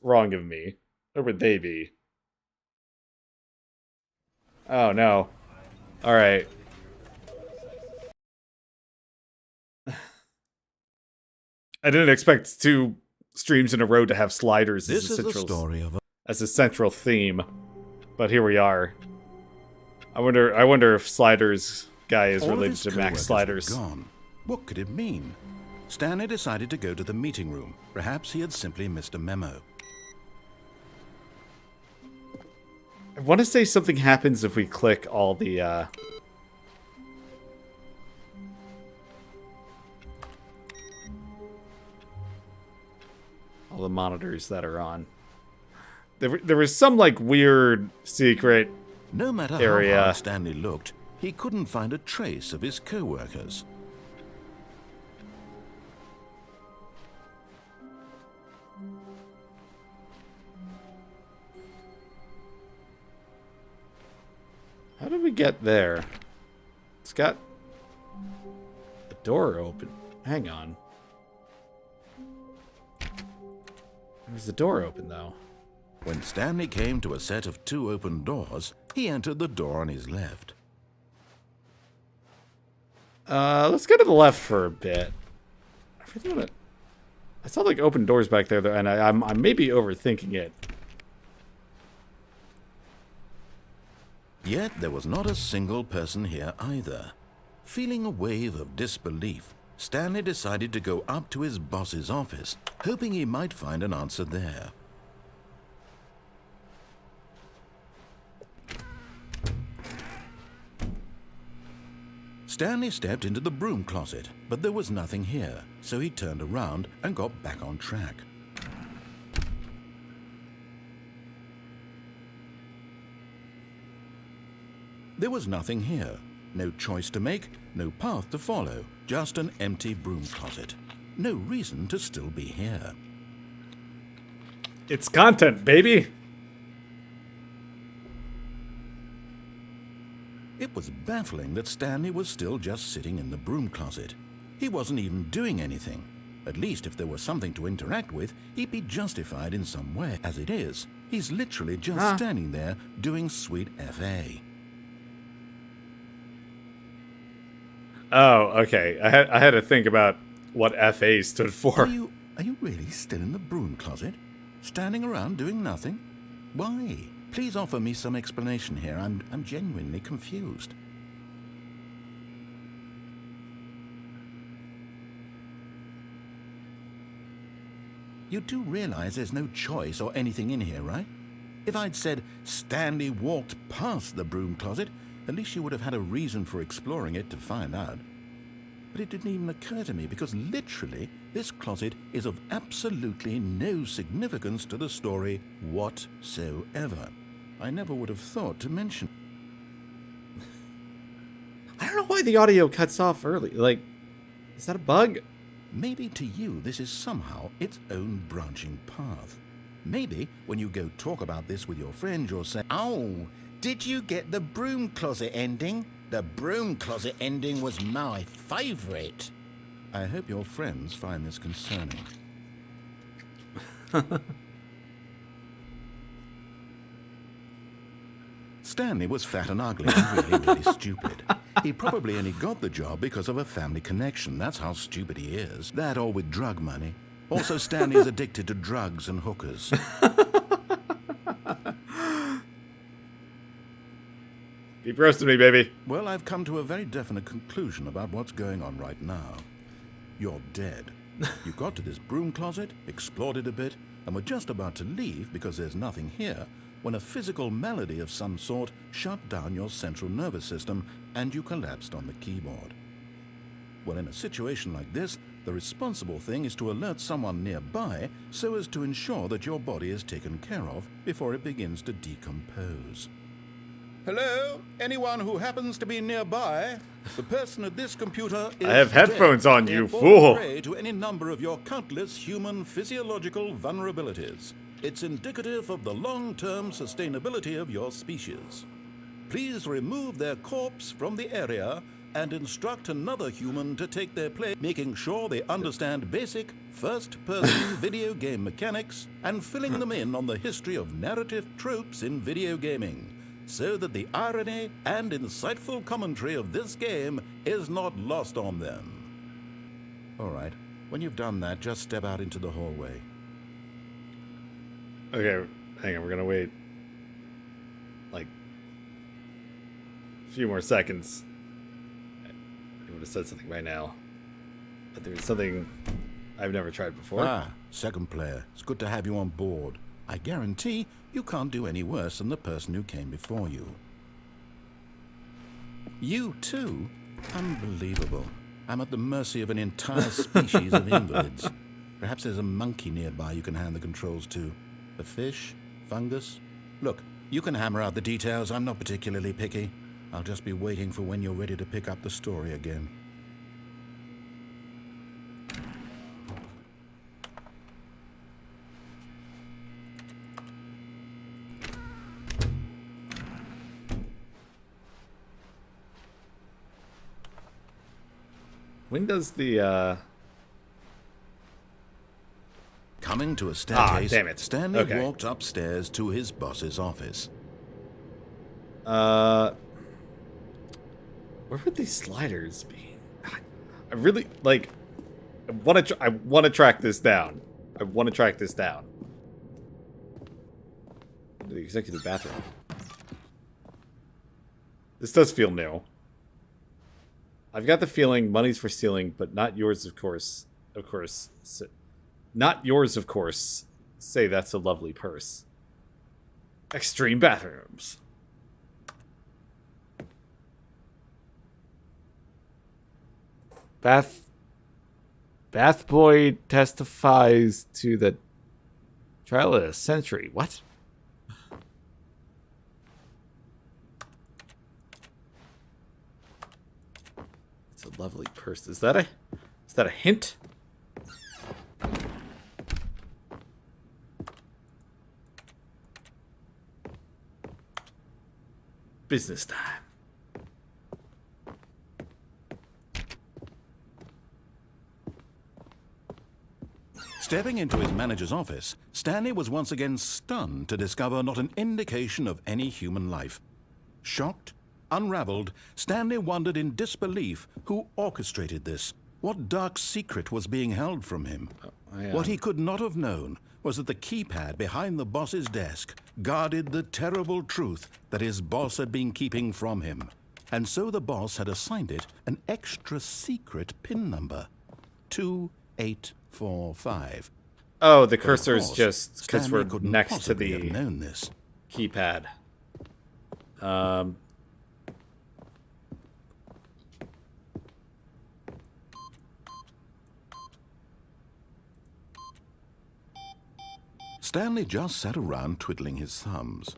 wrong of me. Where would they be? Oh no. All right. I didn't expect 2 streams in a row to have Sliders as a central theme, but here we are. I wonder if Sliders guy is related to Max Sliders. Gone. What could it mean? Stanley decided to go to the meeting room. Perhaps he had simply missed a memo. I want to say something happens if we click all the monitors that are on. There was some like weird secret No matter area. how hard Stanley looked, he couldn't find a trace of his co-workers. How did we get there? It's got a door open. Hang on. There's the door open though. When Stanley came to a set of 2 open doors, he entered the door on his left. Let's go to the left for a bit. I saw like open doors back there, though, and I may be overthinking it. Yet there was not a single person here either. Feeling a wave of disbelief, Stanley decided to go up to his boss's office, hoping he might find an answer there. Stanley stepped into the broom closet, but there was nothing here, so he turned around and got back on track. There was nothing here. No choice to make, no path to follow, just an empty broom closet. No reason to still be here. It's content, baby! It was baffling that Stanley was still just sitting in the broom closet. He wasn't even doing anything. At least if there was something to interact with, he'd be justified in some way. As it is, he's literally just standing there doing sweet FA. Oh, okay. I had to think about what FA stood for. Are you really still in the broom closet? Standing around doing nothing? Why? Please offer me some explanation here. I'm genuinely confused. You do realize there's no choice or anything in here, right? If I'd said Stanley walked past the broom closet, at least you would have had a reason for exploring it to find out. But it didn't even occur to me because literally this closet is of absolutely no significance to the story whatsoever. I never would have thought to mention. I don't know why the audio cuts off early. Like, is that a bug? Maybe to you this is somehow its own branching path. Maybe when you go talk about this with your friend, you'll say, "Oh, did you get the broom closet ending? The broom closet ending was my favorite." I hope your friends find this concerning. Stanley was fat and ugly and really stupid. He probably only got the job because of a family connection. That's how stupid he is. That or with drug money. Also, Stanley is addicted to drugs and hookers. Keep roasting me, baby. Well, I've come to a very definite conclusion about what's going on right now. You're dead. You got to this broom closet, explored it a bit, and were just about to leave because there's nothing here, when a physical malady of some sort shut down your central nervous system and you collapsed on the keyboard. Well, in a situation like this, the responsible thing is to alert someone nearby so as to ensure that your body is taken care of before it begins to decompose. Hello? Anyone who happens to be nearby? The person at this computer is I have headphones dead, on, you therefore fool. prey to any number of your countless human physiological vulnerabilities. It's indicative of the long-term sustainability of your species. Please remove their corpse from the area and instruct another human to take their place, making sure they understand basic first-person video game mechanics and filling them in on the history of narrative tropes in video gaming, so that the irony and insightful commentary of this game is not lost on them. All right, when you've done that, just step out into the hallway. Okay, hang on. We're gonna wait like a few more seconds. I would have said something by now, but there's something I've never tried before. Ah, second player. It's good to have you on board. I guarantee you can't do any worse than the person who came before you. You too? Unbelievable. I'm at the mercy of an entire species of invalids. Perhaps there's a monkey nearby you can hand the controls to. A fish? Fungus? Look, you can hammer out the details. I'm not particularly picky. I'll just be waiting for when you're ready to pick up the story again. When does the, Coming to a staircase, damn it. Stanley Okay. walked upstairs to his boss's office. where would these sliders be? I really like. I want to track this down. I want to track this down. The executive bathroom. This does feel new. I've got the feeling money's for stealing, but not yours, of course. Of course. Not yours, of course. Say that's a lovely purse. Extreme bathrooms. Bath boy testifies to the trial of a century. What? It's a lovely purse. Is that a hint? Business time. Stepping into his manager's office, Stanley was once again stunned to discover not an indication of any human life. Shocked, unraveled, Stanley wondered in disbelief who orchestrated this. What dark secret was being held from him? What he could not have known was that the keypad behind the boss's desk guarded the terrible truth that his boss had been keeping from him. And so the boss had assigned it an extra secret PIN number. 2845. Oh, the But of cursor is course, just because Stanley we're couldn't next to possibly have the known this. keypad. Stanley just sat around twiddling his thumbs.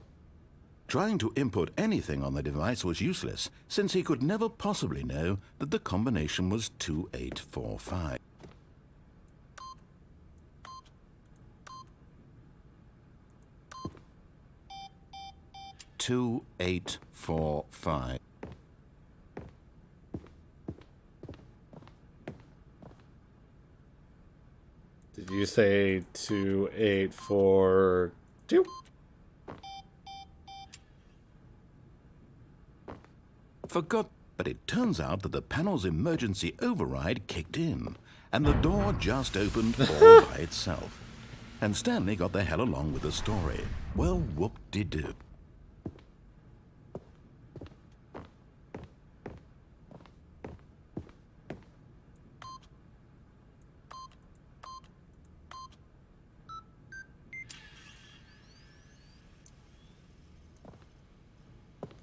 Trying to input anything on the device was useless, since he could never possibly know that the combination was 2845. Two, 8, 4, 5. Did you say 2842? Forgot, but it turns out that the panel's emergency override kicked in, and the door just opened all by itself. And Stanley got the hell along with the story. Well, whoop-de-doo.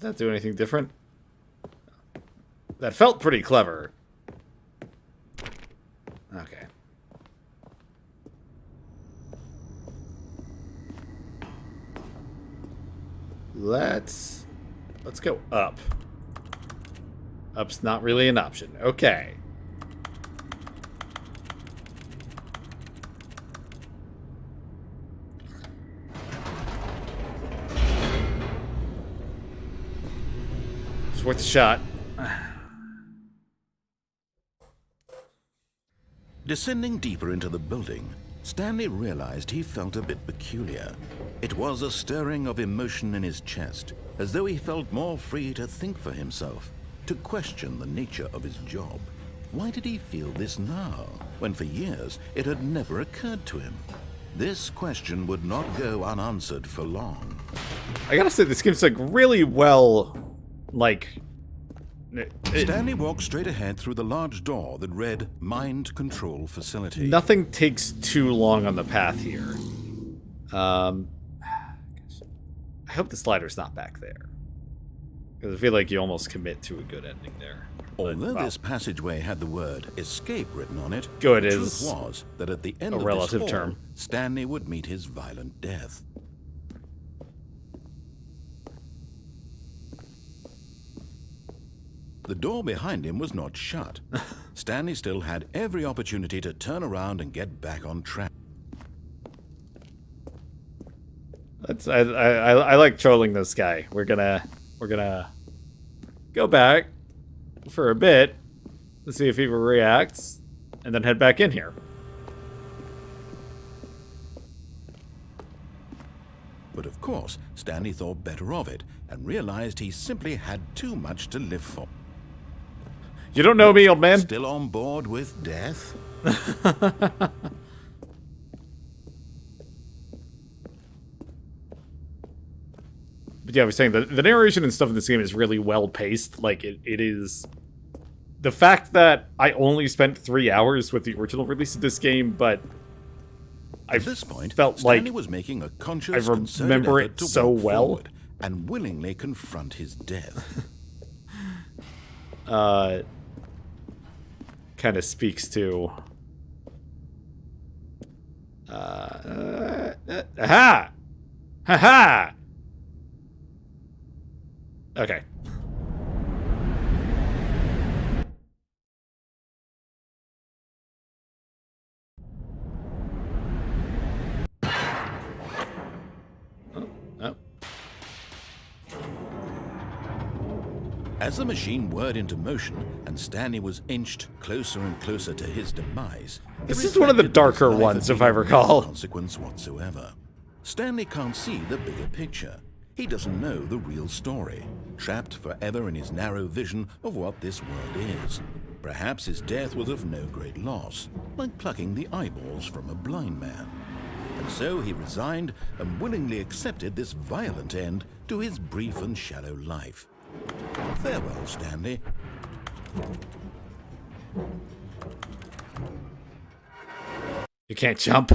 Did that do anything different? That felt pretty clever. Okay. Let's go up. Up's not really an option. Okay. It's worth a shot. Descending deeper into the building, Stanley realized he felt a bit peculiar. It was a stirring of emotion in his chest, as though he felt more free to think for himself, to question the nature of his job. Why did he feel this now, when for years it had never occurred to him? This question would not go unanswered for long. I gotta say, this game's like really well, like... Stanley walked straight ahead through the large door that read Mind Control Facility. Nothing takes too long on the path here. I hope the slider's not back there, because I feel like you almost commit to a good ending there. Although this passageway had the word escape written on it, good the is truth was that at the end a of relative this hall, term. Stanley would meet his violent death. The door behind him was not shut. Stanley still had every opportunity to turn around and get back on track. I like trolling this guy. We're gonna go back for a bit to see if he reacts, and then head back in here. But of course, Stanley thought better of it and realized he simply had too much to live for. You don't know me, old man. Still on board with death? But yeah, I was saying the narration and stuff in this game is really well paced. Like it is. The fact that I only spent 3 hours with the original release of this game, but at this point, felt Stanley like was making a conscious, I remember it so well and willingly confront his death. Kind of speaks to aha! Ha-ha! Okay. Oh. As the machine whirred into motion and Stanley was inched closer and closer to his demise, this is one of the darker ones, if I recall. No consequence whatsoever. Stanley can't see the bigger picture. He doesn't know the real story, trapped forever in his narrow vision of what this world is. Perhaps his death was of no great loss, like plucking the eyeballs from a blind man. And so he resigned and willingly accepted this violent end to his brief and shallow life. Farewell, Stanley. You can't jump.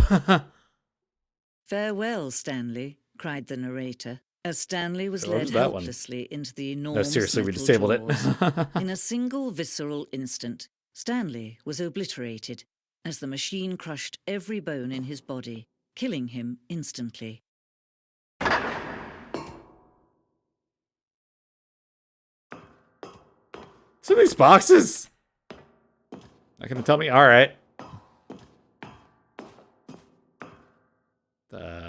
Farewell, Stanley, cried the narrator, as Stanley was So what led was that one? helplessly into the No, enormous seriously, we metal disabled jaws. it. In a single visceral instant, Stanley was obliterated as the machine crushed every bone in his body, killing him instantly. So these boxes? Not gonna tell me? Alright.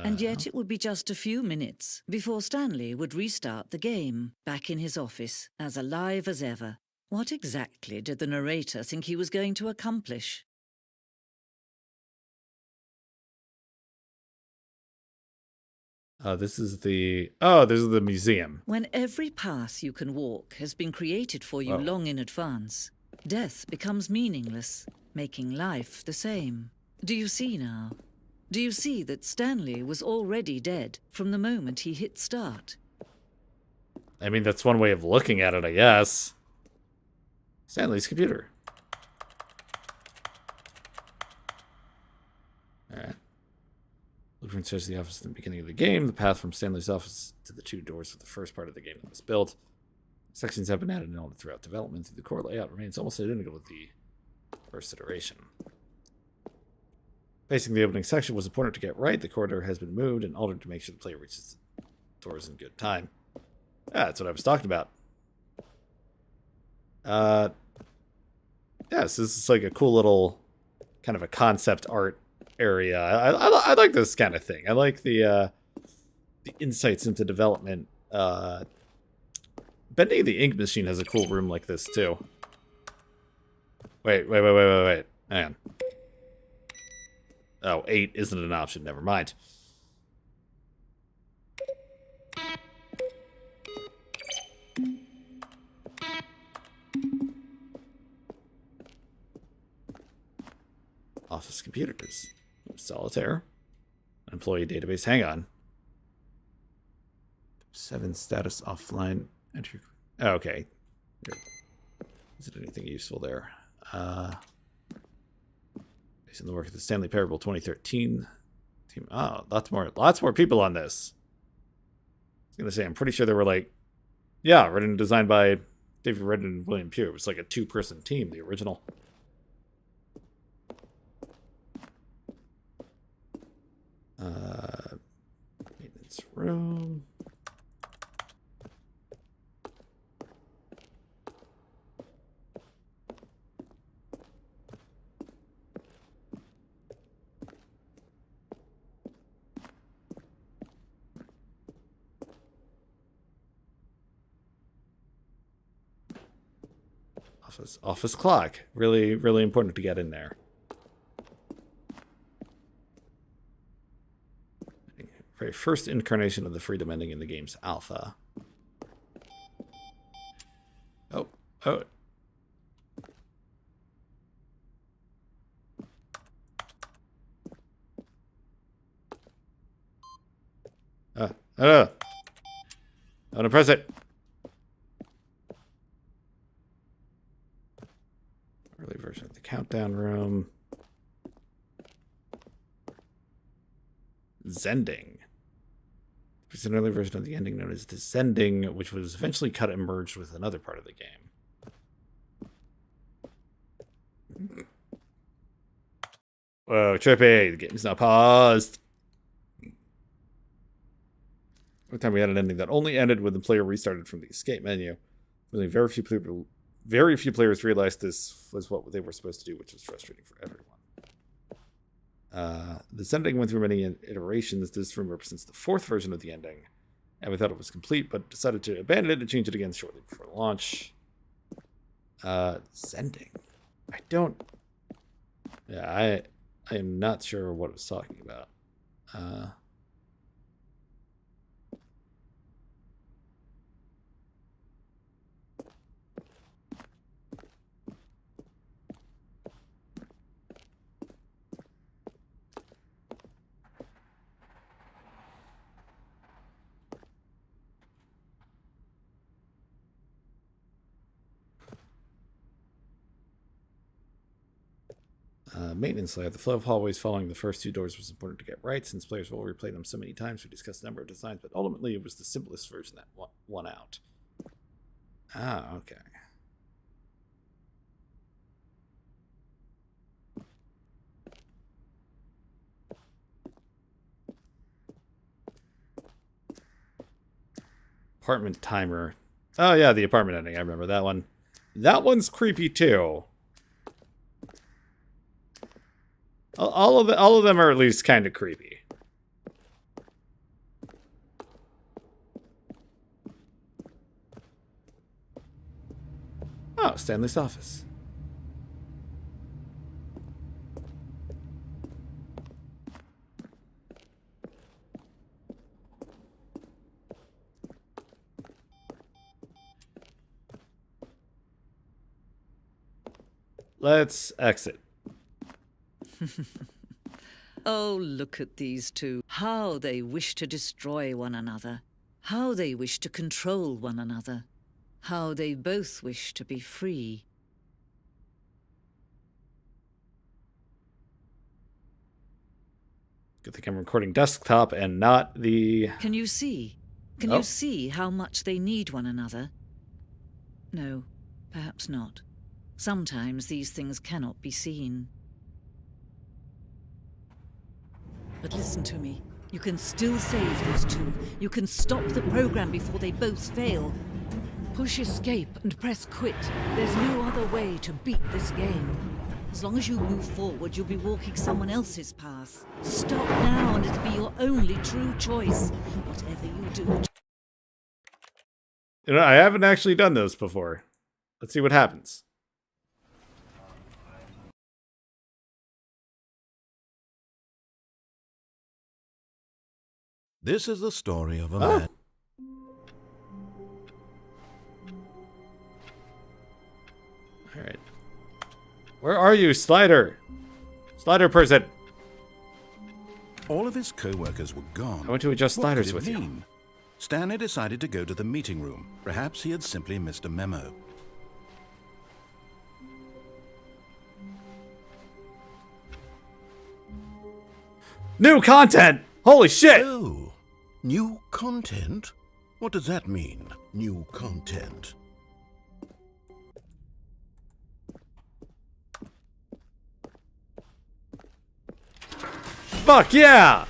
And yet it would be just a few minutes before Stanley would restart the game, back in his office, as alive as ever. What exactly did the narrator think he was going to accomplish? This is the museum. When every path you can walk has been created for you long in advance, death becomes meaningless, making life the same. Do you see now? Do you see that Stanley was already dead from the moment he hit start? I mean, that's one way of looking at it, I guess. Stanley's computer. Alright. Blueprint says the office at the beginning of the game. The path from Stanley's office to the two doors of the first part of the game that was built. Sections have been added and altered throughout development. The core layout remains almost identical with the first iteration. Facing the opening section was important to get right. The corridor has been moved and altered to make sure the player reaches the doors in good time. Yeah, that's what I was talking about. Yes, this is like a cool little kind of a concept art area. I like this kind of thing. I like the insights into development. Bending the Ink Machine has a cool room like this too. Wait. Hang on. Oh, 8 isn't an option. Never mind. Office computers. Solitaire. Employee database. Hang on. 7 status offline. Enter. Oh, okay. Is it anything useful there? Based on the work of the Stanley Parable 2013 team. Oh, lots more people on this. I was gonna say, I'm pretty sure they were like, yeah, written and designed by David Redden and William Pugh. It was like a 2-person team, the original. Maintenance room. Office clock. Really, really important to get in there. Very first incarnation of the freedom ending in the game's alpha. Oh. I want to press it. Early version of the countdown room. Zending. There's an early version of the ending known as the Zending, which was eventually cut and merged with another part of the game. Whoa, trippy. The game's now paused. One time we had an ending that only ended when the player restarted from the escape menu. Really, very few players realized this was what they were supposed to do, which was frustrating for everyone. The ending went through many iterations. This room represents the 4th version of the ending, and we thought it was complete, but decided to abandon it and change it again shortly before launch. Zending. I don't... Yeah, I am not sure what it was talking about. Maintenance layout. The flow of hallways following the first two doors was important to get right, since players will replay them so many times. We discussed a number of designs, but ultimately it was the simplest version that won out. Ah, okay. Apartment timer. Oh yeah, the apartment ending. I remember that one. That one's creepy too. All of them are at least kind of creepy. Oh, Stanley's office. Let's exit. Oh, look at these two. How they wish to destroy one another. How they wish to control one another. How they both wish to be free. Good thing I'm recording desktop and not the... Can you see? Can you see how much they need one another? No, perhaps not. Sometimes these things cannot be seen. But listen to me. You can still save those two. You can stop the program before they both fail. Push escape and press quit. There's no other way to beat this game. As long as you move forward, you'll be walking someone else's path. Stop now and it'll be your only true choice. Whatever you do... You know, I haven't actually done those before. Let's see what happens. This is the story of a man. Alright. Where are you, Slider? Slider person. All of his co-workers were gone. I want to adjust sliders What could with it you. mean? Stanley decided to go to the meeting room. Perhaps he had simply missed a memo. New content! Holy shit! Oh, new content? What does that mean, new content? Fuck yeah!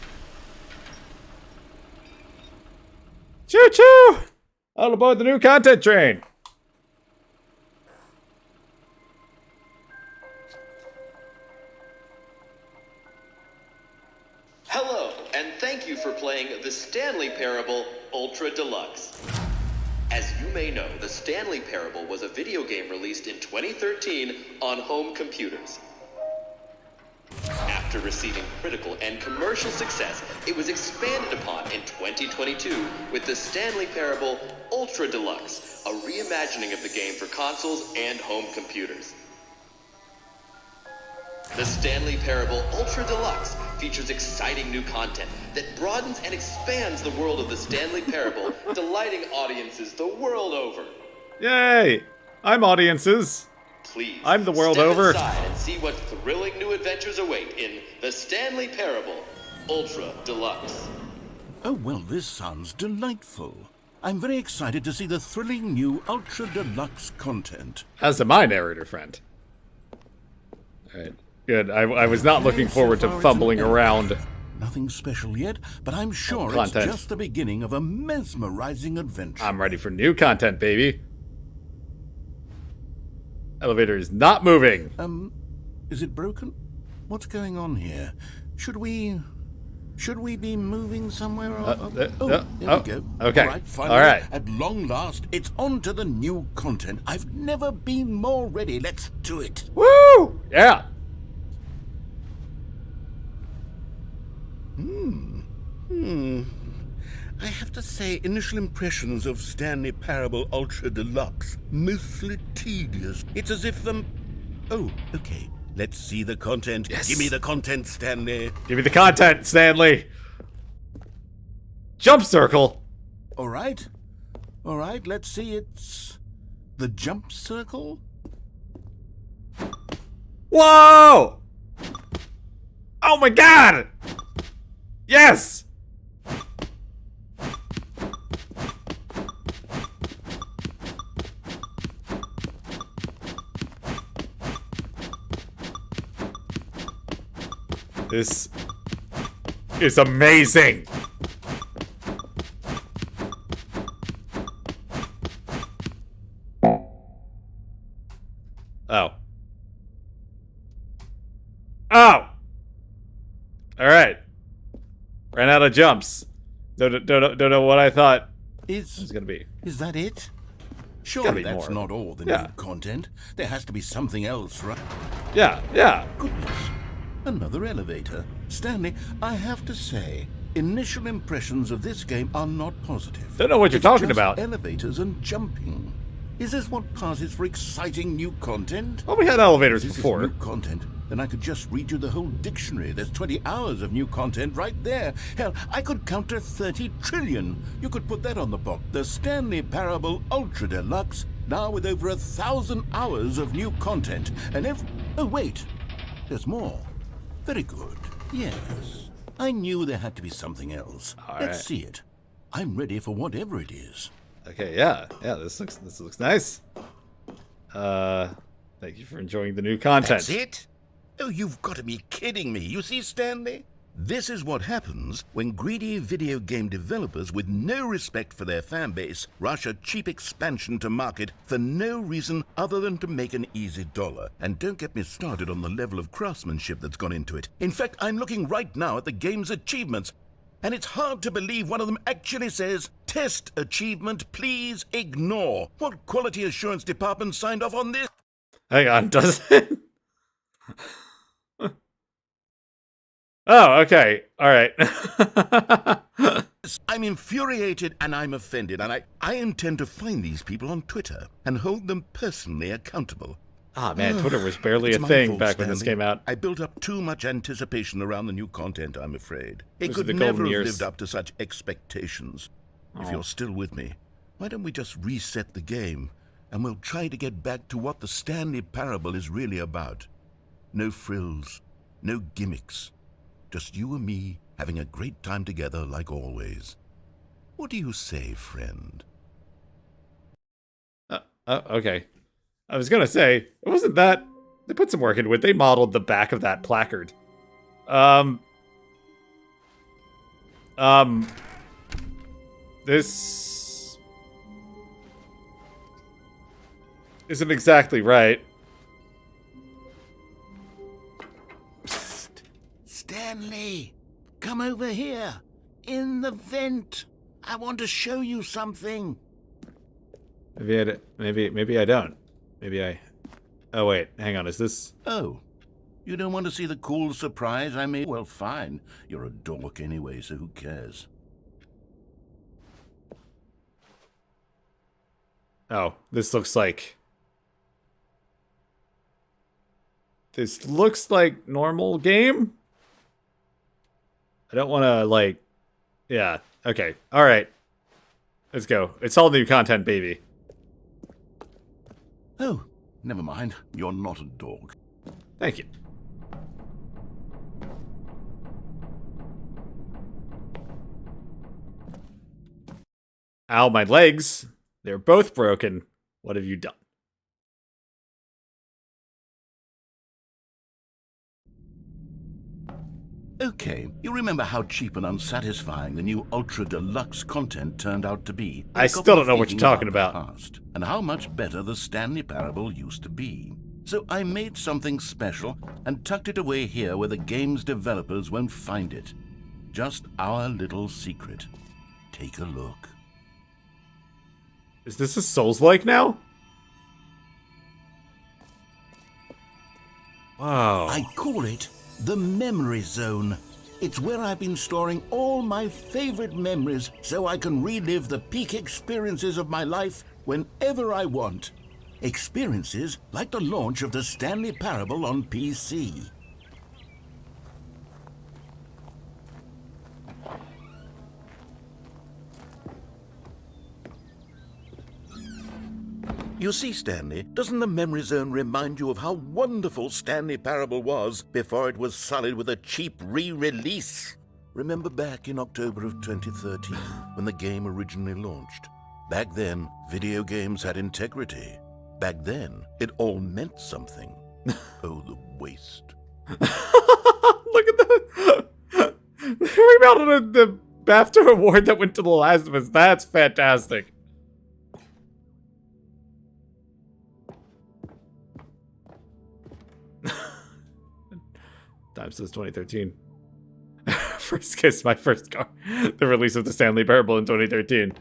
Choo choo! All aboard the new content train! Hello, and thank you for playing the Stanley Parable Ultra Deluxe. As you may know, the Stanley Parable was a video game released in 2013 on home computers. After receiving critical and commercial success, it was expanded upon in 2022 with the Stanley Parable Ultra Deluxe, a reimagining of the game for consoles and home computers. The Stanley Parable Ultra Deluxe features exciting new content that broadens and expands the world of the Stanley Parable, delighting audiences the world over. Yay! I'm audiences. Please, I'm the world step over. inside and see what thrilling new adventures await in the Stanley Parable Ultra Deluxe. Oh, well, this sounds delightful. I'm very excited to see the thrilling new Ultra Deluxe content. As am I, narrator friend. Alright, good. I was not looking forward to fumbling around. Nothing special yet, but I'm sure it's Content. just the beginning of a mesmerizing adventure. I'm ready for new content, baby. Elevator is not moving. Is it broken? What's going on here? Should we be moving somewhere? There we go. Okay. All right, finally, All right. at long last, it's on to the new content. I've never been more ready. Let's do it. Woo! Yeah. I have to say, initial impressions of Stanley Parable Ultra Deluxe, mostly tedious. It's as if Oh, okay. Let's see the content. Yes. Give me the content, Stanley. Give me the content, Stanley. Jump circle. All right, let's see. It's the jump circle. Whoa! Oh my god! Yes! This is amazing! Oh. Oh! Alright. Ran out of jumps. Don't know what I thought it was gonna be. Is that it? Gotta Surely be that's more. not all the Yeah. new content. There has to be something else, right? Yeah. Goodness. Another elevator. Stanley, I have to say, initial impressions of this game are not positive. Don't know what you're It's talking just about. Elevators and jumping. Is this what passes for exciting new content? Well, we had elevators If this before. is new content, then I could just read you the whole dictionary. There's 20 hours of new content right there. Hell, I could count to 30 trillion. You could put that on the box. The Stanley Parable Ultra Deluxe, now with over 1,000 hours of new content. And oh, wait. There's more. Very good. Yes. I knew there had to be something else. All Let's right. see it. I'm ready for whatever it is. Okay, yeah. This looks nice. Thank you for enjoying the new content. That's it? Oh, you've got to be kidding me. You see, Stanley? This is what happens when greedy video game developers with no respect for their fan base rush a cheap expansion to market for no reason other than to make an easy dollar. And don't get me started on the level of craftsmanship that's gone into it. In fact, I'm looking right now at the game's achievements, and it's hard to believe one of them actually says, "Test achievement, please ignore." What quality assurance department signed off on this? Hang on, does it? Oh, okay. All right. I'm infuriated and I'm offended, and I intend to find these people on Twitter and hold them personally accountable. Ah, man, Twitter was barely It's a my thing fault, back when this Stanley. came out. I built up too much anticipation around the new content, I'm afraid. It Those are could the never golden have years. lived up to such expectations. If Oh. you're still with me, why don't we just reset the game, and we'll try to get back to what the Stanley Parable is really about. No frills, no gimmicks. Just you and me having a great time together like always. What do you say, friend? Okay. I was gonna say, it wasn't that... They put some work into it. They modeled the back of that placard. This... isn't exactly right. Psst. Stanley, come over here. In the vent. I want to show you something. Maybe I don't. Maybe I... Oh, wait. Hang on. Is this... Oh, you don't want to see the cool surprise I made? Well, fine. You're a dork anyway, so who cares? Oh, this looks like... This looks like normal game? I don't want to, like... Yeah. Okay. All right. Let's go. It's all new content, baby. Oh, never mind. You're not a dog. Thank you. Ow, my legs. They're both broken. What have you done? Okay, you remember how cheap and unsatisfying the new Ultra Deluxe content turned out to be? I It got still me don't know what you're thinking talking the about. Past, and how much better the Stanley Parable used to be. So I made something special and tucked it away here where the game's developers won't find it. Just our little secret. Take a look. Is this a Souls-like now? Wow. I call it the Memory Zone. It's where I've been storing all my favorite memories so I can relive the peak experiences of my life whenever I want. Experiences like the launch of the Stanley Parable on PC. You see, Stanley, doesn't the memory zone remind you of how wonderful Stanley Parable was before it was sullied with a cheap re-release? Remember back in October of 2013, when the game originally launched? Back then, video games had integrity. Back then, it all meant something. Oh, the waste. Look at the... we mounted the BAFTA award that went to The Last of Us. That's fantastic. Time says 2013. First kiss, my first car. The release of the Stanley Parable in 2013.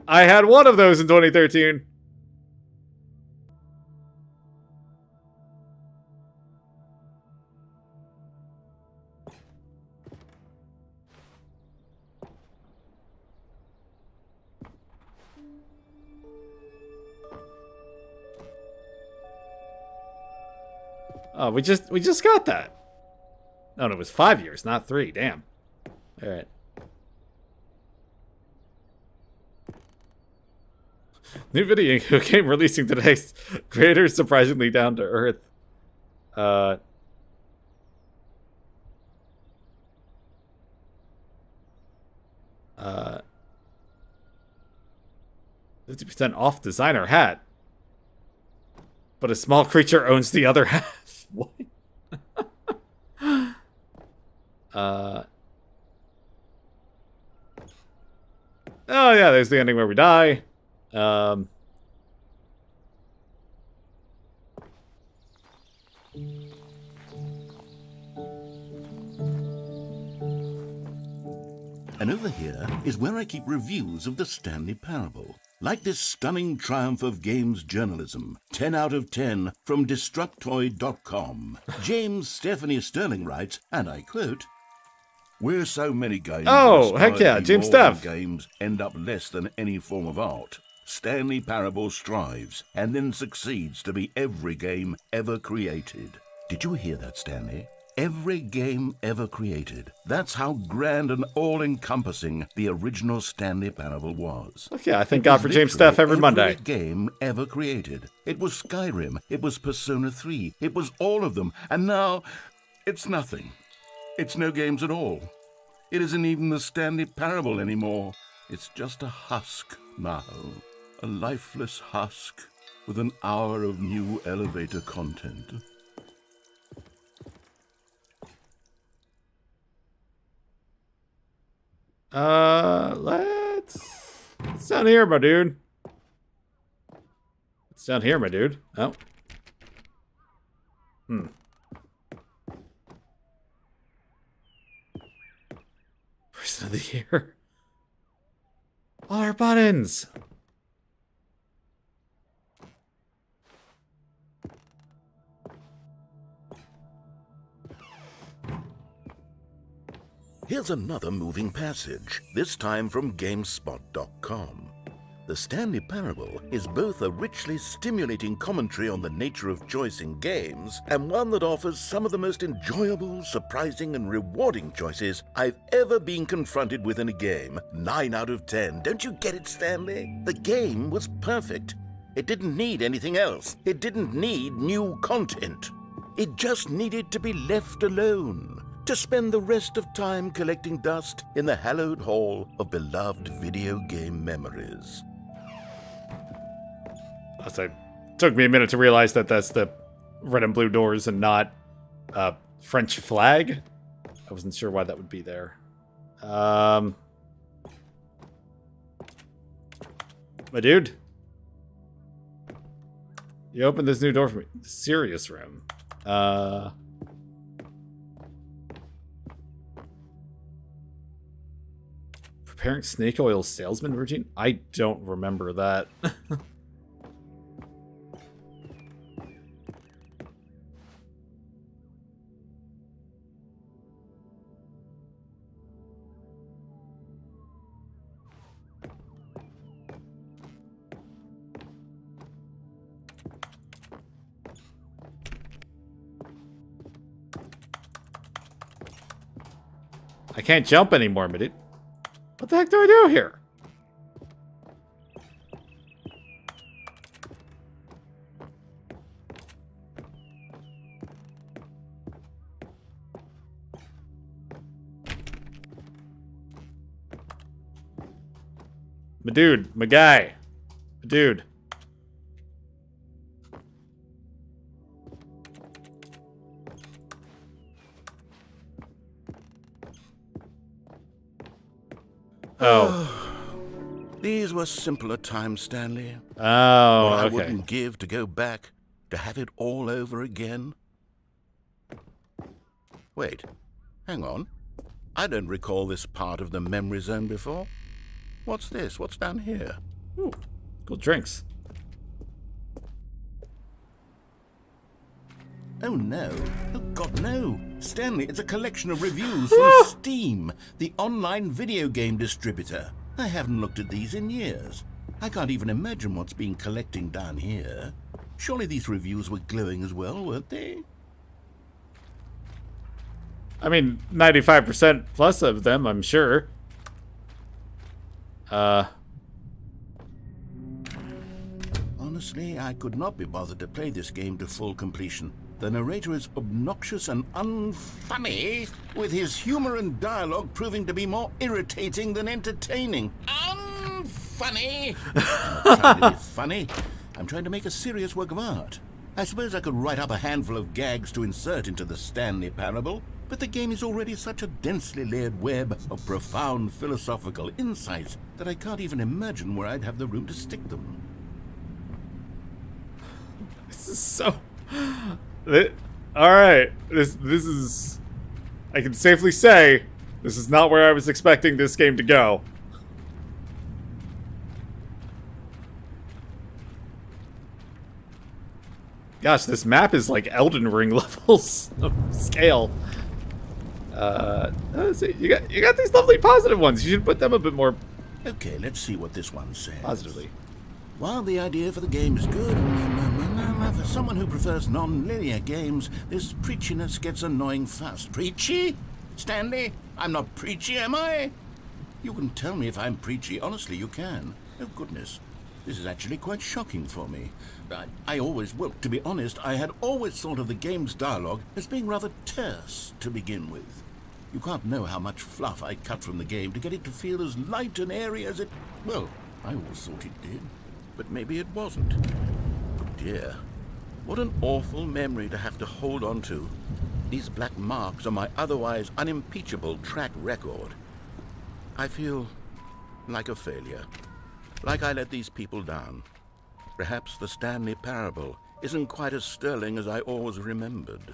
I had one of those in 2013. Oh, we just got that. Oh, no, it was 5 years, not 3. Damn. All right. New video game releasing today. Creators surprisingly down to earth. 50% off designer hat. But a small creature owns the other half. What? Oh yeah, there's the ending where we die. And over here is where I keep reviews of the Stanley Parable. Like this stunning triumph of games journalism, 10 out of 10 from Destructoid.com. James Stephanie Sterling writes, and I quote, "Where so many games, oh heck yeah, James Steph, games end up less than any form of art, Stanley Parable strives and then succeeds to be every game ever created." Did you hear that, Stanley? Every game ever created. That's how grand and all-encompassing the original Stanley Parable was. Okay, I thank God for James Steph every Monday. Every game ever created. It was Skyrim. It was Persona 3. It was all of them. And now, it's nothing. It's no games at all. It isn't even the Stanley Parable anymore. It's just a husk now. A lifeless husk with an hour of new elevator content. It's down here, my dude. It's down here, my dude. Oh. Person of the year. All our buttons. Here's another moving passage, this time from GameSpot.com. The Stanley Parable is both a richly stimulating commentary on the nature of choice in games, and one that offers some of the most enjoyable, surprising, and rewarding choices I've ever been confronted with in a game. 9 out of 10. Don't you get it, Stanley? The game was perfect. It didn't need anything else. It didn't need new content. It just needed to be left alone, to spend the rest of time collecting dust in the hallowed hall of beloved video game memories. It took me a minute to realize that that's the red and blue doors and not French flag. I wasn't sure why that would be there. My dude, you opened this new door for me. The serious room. Preparing snake oil salesman routine? I don't remember that. I can't jump anymore, but what the heck do I do here? My dude. My guy. My dude. Oh. These were simpler times, Stanley. Oh, I okay. wouldn't give to go back, to have it all over again. Wait, hang on. I don't recall this part of the memory zone before. What's this? What's down here? Ooh, cool drinks. Oh no. Oh God, no. Stanley, it's a collection of reviews from Steam, the online video game distributor. I haven't looked at these in years. I can't even imagine what's been collecting down here. Surely these reviews were glowing as well, weren't they? I mean, 95% plus of them, I'm sure. Honestly, I could not be bothered to play this game to full completion. The narrator is obnoxious and unfunny, with his humor and dialogue proving to be more irritating than entertaining. Unfunny! I'm not trying to be funny. I'm trying to make a serious work of art. I suppose I could write up a handful of gags to insert into the Stanley Parable, but the game is already such a densely layered web of profound philosophical insights that I can't even imagine where I'd have the room to stick them. This is so... Alright, this is... I can safely say, this is not where I was expecting this game to go. Gosh, this map is like Elden Ring levels of scale. You got these lovely positive ones. You should put them a bit more Okay, let's see what this one says. positively. While the idea for the game is good, for someone who prefers non-linear games, this preachiness gets annoying fast. Preachy? Stanley, I'm not preachy, am I? You can tell me if I'm preachy. Honestly, you can. Oh, goodness. This is actually quite shocking for me. Well, to be honest, I had always thought of the game's dialogue as being rather terse to begin with. You can't know how much fluff I cut from the game to get it to feel as light and airy as it... Well, I always thought it did. But maybe it wasn't. Oh dear. What an awful memory to have to hold on to. These black marks on my otherwise unimpeachable track record. I feel like a failure. Like I let these people down. Perhaps the Stanley Parable isn't quite as sterling as I always remembered.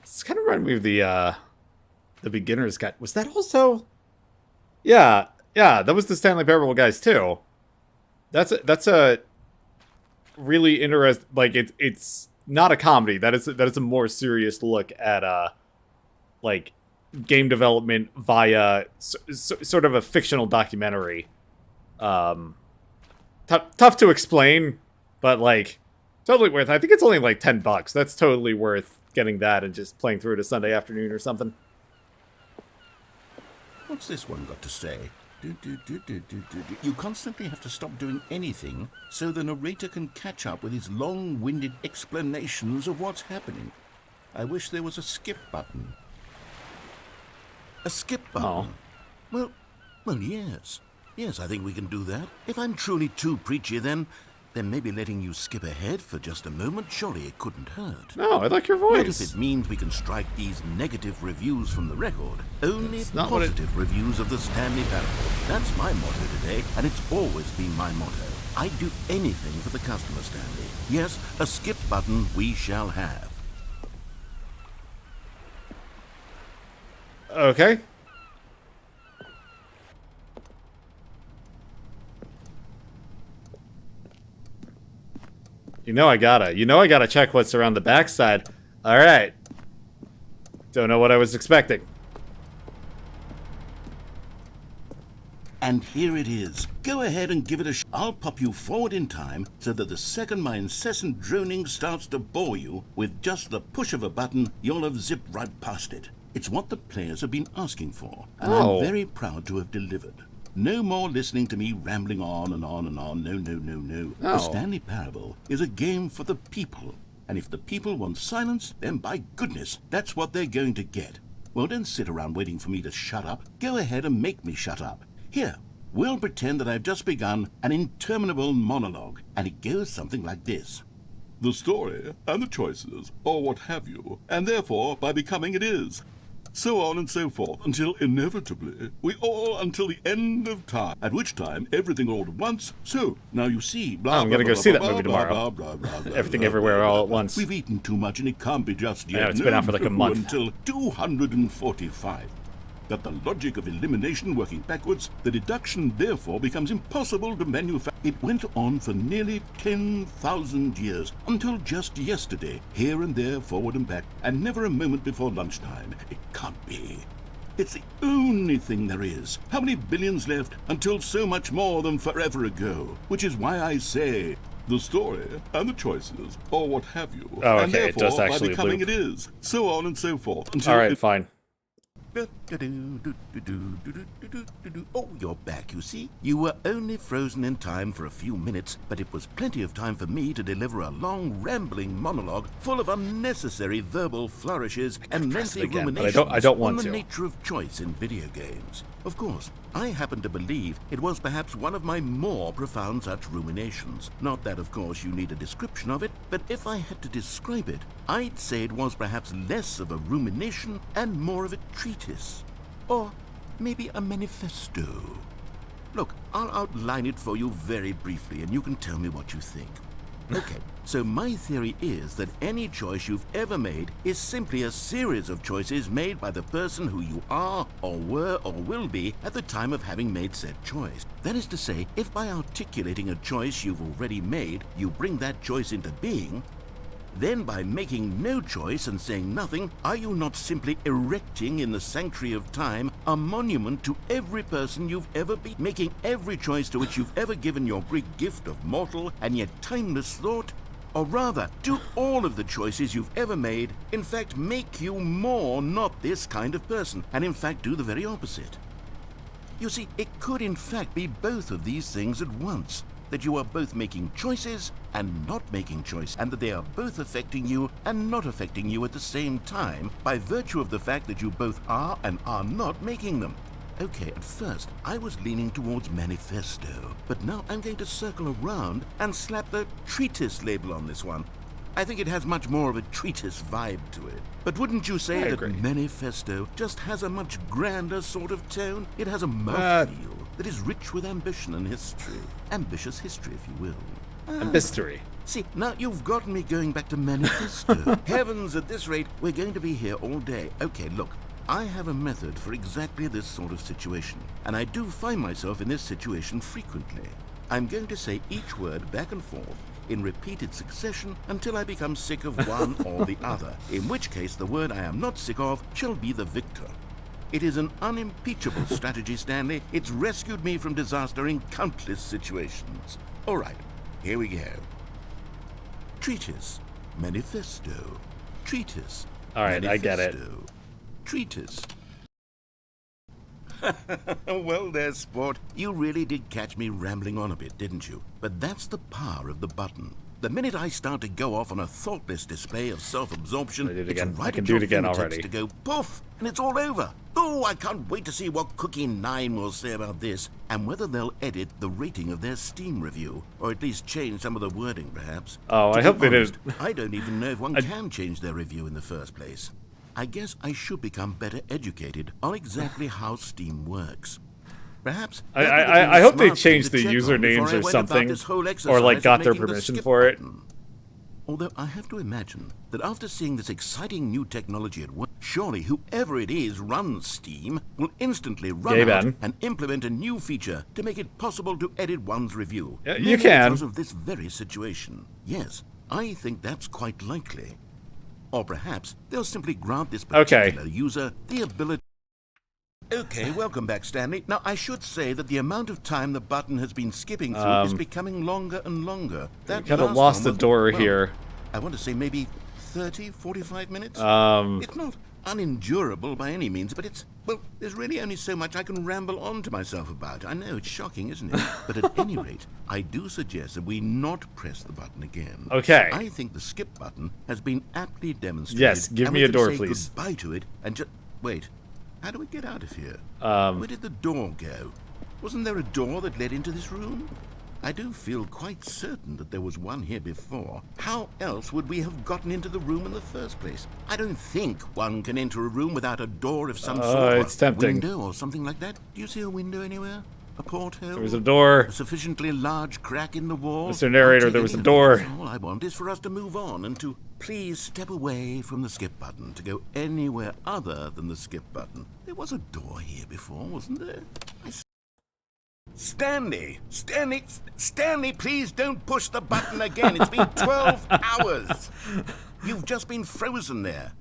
It's kind of reminded me of the beginner's guide. Was that also? Yeah, that was the Stanley Parable guys too. That's a really interesting. Like it's not a comedy. That is a more serious look at like game development via sort of a fictional documentary. Tough to explain, but like totally worth. I think it's only like $10. That's totally worth getting that and just playing through it a Sunday afternoon or something. What's this one got to say? You constantly have to stop doing anything so the narrator can catch up with his long-winded explanations of what's happening. I wish there was a skip button. A skip button? Oh. Well, yes. Yes, I think we can do that. If I'm truly too preachy, then maybe letting you skip ahead for just a moment, surely it couldn't hurt. No, I like your What if voice. it means we can strike these negative reviews from the record? Only That's not what positive reviews of the Stanley Parable. That's my motto today, and it's always been my motto. I'd do anything for the customer, Stanley. Yes, a skip button we shall have. Okay. You know I gotta check what's around the backside. Alright. Don't know what I was expecting. And here it is. Go ahead and give it a I'll pop you forward in time so that the second my incessant droning starts to bore you, with just the push of a button, you'll have zipped right past it. It's what the players have been asking for, and I'm very proud to have delivered. No more listening to me rambling on and on and on. No. The Stanley Parable is a game for the people. And if the people want silence, then by goodness, that's what they're going to get. Well, don't sit around waiting for me to shut up. Go ahead and make me shut up. Here, We'll pretend that I've just begun an interminable monologue, and it goes something like this. The story and the choices, or what have you, and therefore, by becoming it is. So on and so forth, until inevitably, we all until the end of time, at which time everything all at once. So, now you see, blah, I'm blah, gonna blah, go see blah, that movie blah, tomorrow. blah, blah, blah, Everything blah, Everywhere blah, All blah, at blah. Once. We've eaten too much and it can't be just yet. Yeah, it's been out for like a month. Until 245. That the logic of elimination working backwards, the deduction therefore becomes impossible to manufacture. It went on for nearly 10,000 years, until just yesterday, here and there, forward and back, and never a moment before lunchtime. It can't be. It's the only thing there is. How many billions left until so much more than forever ago? Which is why I say the story and the choices, or what have you. Oh, okay, and therefore, it does actually by becoming loop. it is. So on and so forth. Until All right, fine. Oh, you're back, you see. You were only frozen in time for a few minutes, but it was plenty of time for me to deliver a long, rambling monologue full of unnecessary verbal flourishes and lengthy again, but ruminations I don't want on the to. nature of choice in video games. Of course, I happen to believe it was perhaps one of my more profound such ruminations. Not that, of course, you need a description of it, but if I had to describe it, I'd say it was perhaps less of a rumination and more of a treatise. Or maybe a manifesto. Look, I'll outline it for you very briefly, and you can tell me what you think. Okay, so my theory is that any choice you've ever made is simply a series of choices made by the person who you are, or were, or will be at the time of having made said choice. That is to say, if by articulating a choice you've already made, you bring that choice into being, then by making no choice and saying nothing, are you not simply erecting in the sanctuary of time a monument to every person you've ever been, making every choice to which you've ever given your great gift of mortal and yet timeless thought? Or rather, do all of the choices you've ever made, in fact, make you more not this kind of person, and in fact do the very opposite? You see, it could in fact be both of these things at once. That you are both making choices and not making choice, and that they are both affecting you and not affecting you at the same time by virtue of the fact that you both are and are not making them. Okay, at first I was leaning towards manifesto, but now I'm going to circle around and slap the treatise label on this one. I think it has much more of a treatise vibe to it. But wouldn't you say that manifesto just has a much grander sort of tone? It has a mouthfeel that is rich with ambition and history. Ambitious history, if you will. History. See, now you've gotten me going back to manifesto. Heavens, at this rate, we're going to be here all day. Okay, look, I have a method for exactly this sort of situation, and I do find myself in this situation frequently. I'm going to say each word back and forth in repeated succession until I become sick of one or the other, in which case the word I am not sick of shall be the victor. It is an unimpeachable strategy, Stanley. It's rescued me from disaster in countless situations. All right, here we go. Treatise, manifesto, treatise. All right, I get it. Treatise. Well there, sport. You really did catch me rambling on a bit, didn't you? But that's the power of the button. The minute I start to go off on a thoughtless display of self-absorption, it's right I can at do your it again fingertips already. to go poof, and it's all over. Oh, I can't wait to see what Cookie 9 will say about this, and whether they'll edit the rating of their Steam review, or at least change some of the wording, perhaps. Oh, To I be hope they honest, didn't. I don't even know if one can change their review in the first place. I guess I should become better educated on exactly how Steam works. Perhaps I hope they changed the usernames or something, or like got their permission for it. Although I have to imagine that after seeing this exciting new technology at work, surely whoever it is runs Steam will instantly run out and implement a new feature to make it possible to edit one's review. You can. Because of this very situation. Yes, I think that's quite likely. Or perhaps they'll simply grant this particular user the ability. Okay, welcome back, Stanley. Now, I should say that the amount of time the button has been skipping through is becoming longer and longer. That kind of lost the door here. I want to say maybe 30, 45 minutes? It's not unendurable by any means, but it's, well, there's really only so much I can ramble on to myself about. I know, it's shocking, isn't it? But at any rate, I do suggest that we not press the button again. Okay. I think the skip button has been aptly demonstrated. Yes, give me a door, please. And we can say goodbye to it and just... Wait. How do we get out of here? Where did the door go? Wasn't there a door that led into this room? I do feel quite certain that there was one here before. How else would we have gotten into the room in the first place? I don't think one can enter a room without a door of some sort. It's tempting. Window or something like that. Do you see a window anywhere? A porthole? There was a door. A sufficiently large crack in the wall? Mr. Narrator, there was a door. All I want is for us to move on and to please step away from the skip button, to go anywhere other than the skip button. There was a door here before, wasn't there? Stanley, please don't push the button again. It's been 12 hours. You've just been frozen there.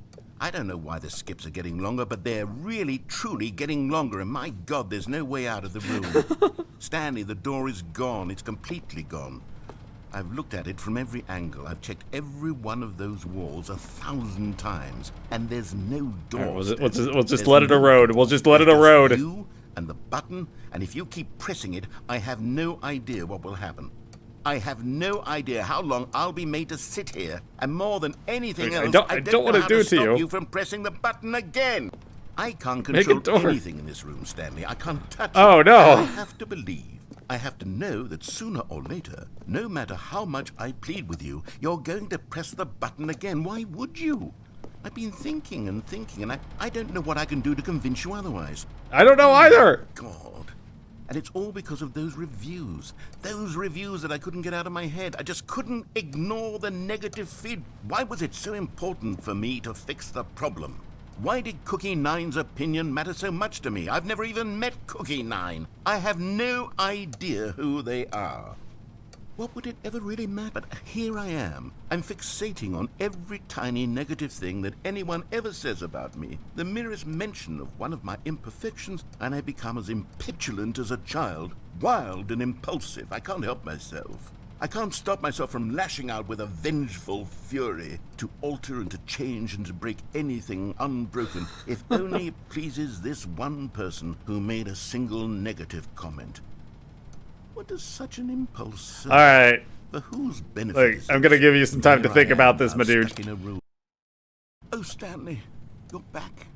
I don't know why the skips are getting longer, but they're really, truly getting longer, and my God, there's no way out of the room. Stanley, the door is gone. It's completely gone. I've looked at it from every angle. I've checked every one of those walls 1,000 times, and there's no door. Right, we'll just let it erode. We'll just let it erode. You and the button, and if you keep pressing it, I have no idea what will happen. I have no idea how long I'll be made to sit here, and more than anything else, I don't want to do it to stop you from pressing the button again. I can't control anything in this room, Stanley. I can't touch it. Oh, no. I have to believe. I have to know that sooner or later, no matter how much I plead with you, you're going to press the button again. Why would you? I've been thinking and thinking, and I don't know what I can do to convince you otherwise. I don't know either. God. And it's all because of those reviews. Those reviews that I couldn't get out of my head. I just couldn't ignore the negative feed. Why was it so important for me to fix the problem? Why did Cookie Nine's opinion matter so much to me? I've never even met Cookie Nine. I have no idea who they are. What would it ever really matter? But here I am. I'm fixating on every tiny negative thing that anyone ever says about me. The merest mention of one of my imperfections, and I become as impetulant as a child. Wild and impulsive. I can't help myself. I can't stop myself from lashing out with a vengeful fury to alter and to change and to break anything unbroken, if only it pleases this one person who made a single negative comment. What does such an impulse say? All right. For whose benefit Look, is I'm going to give you some time to Here think I am about this, now, my dude. stuck in a room. Oh, Stanley, you're back.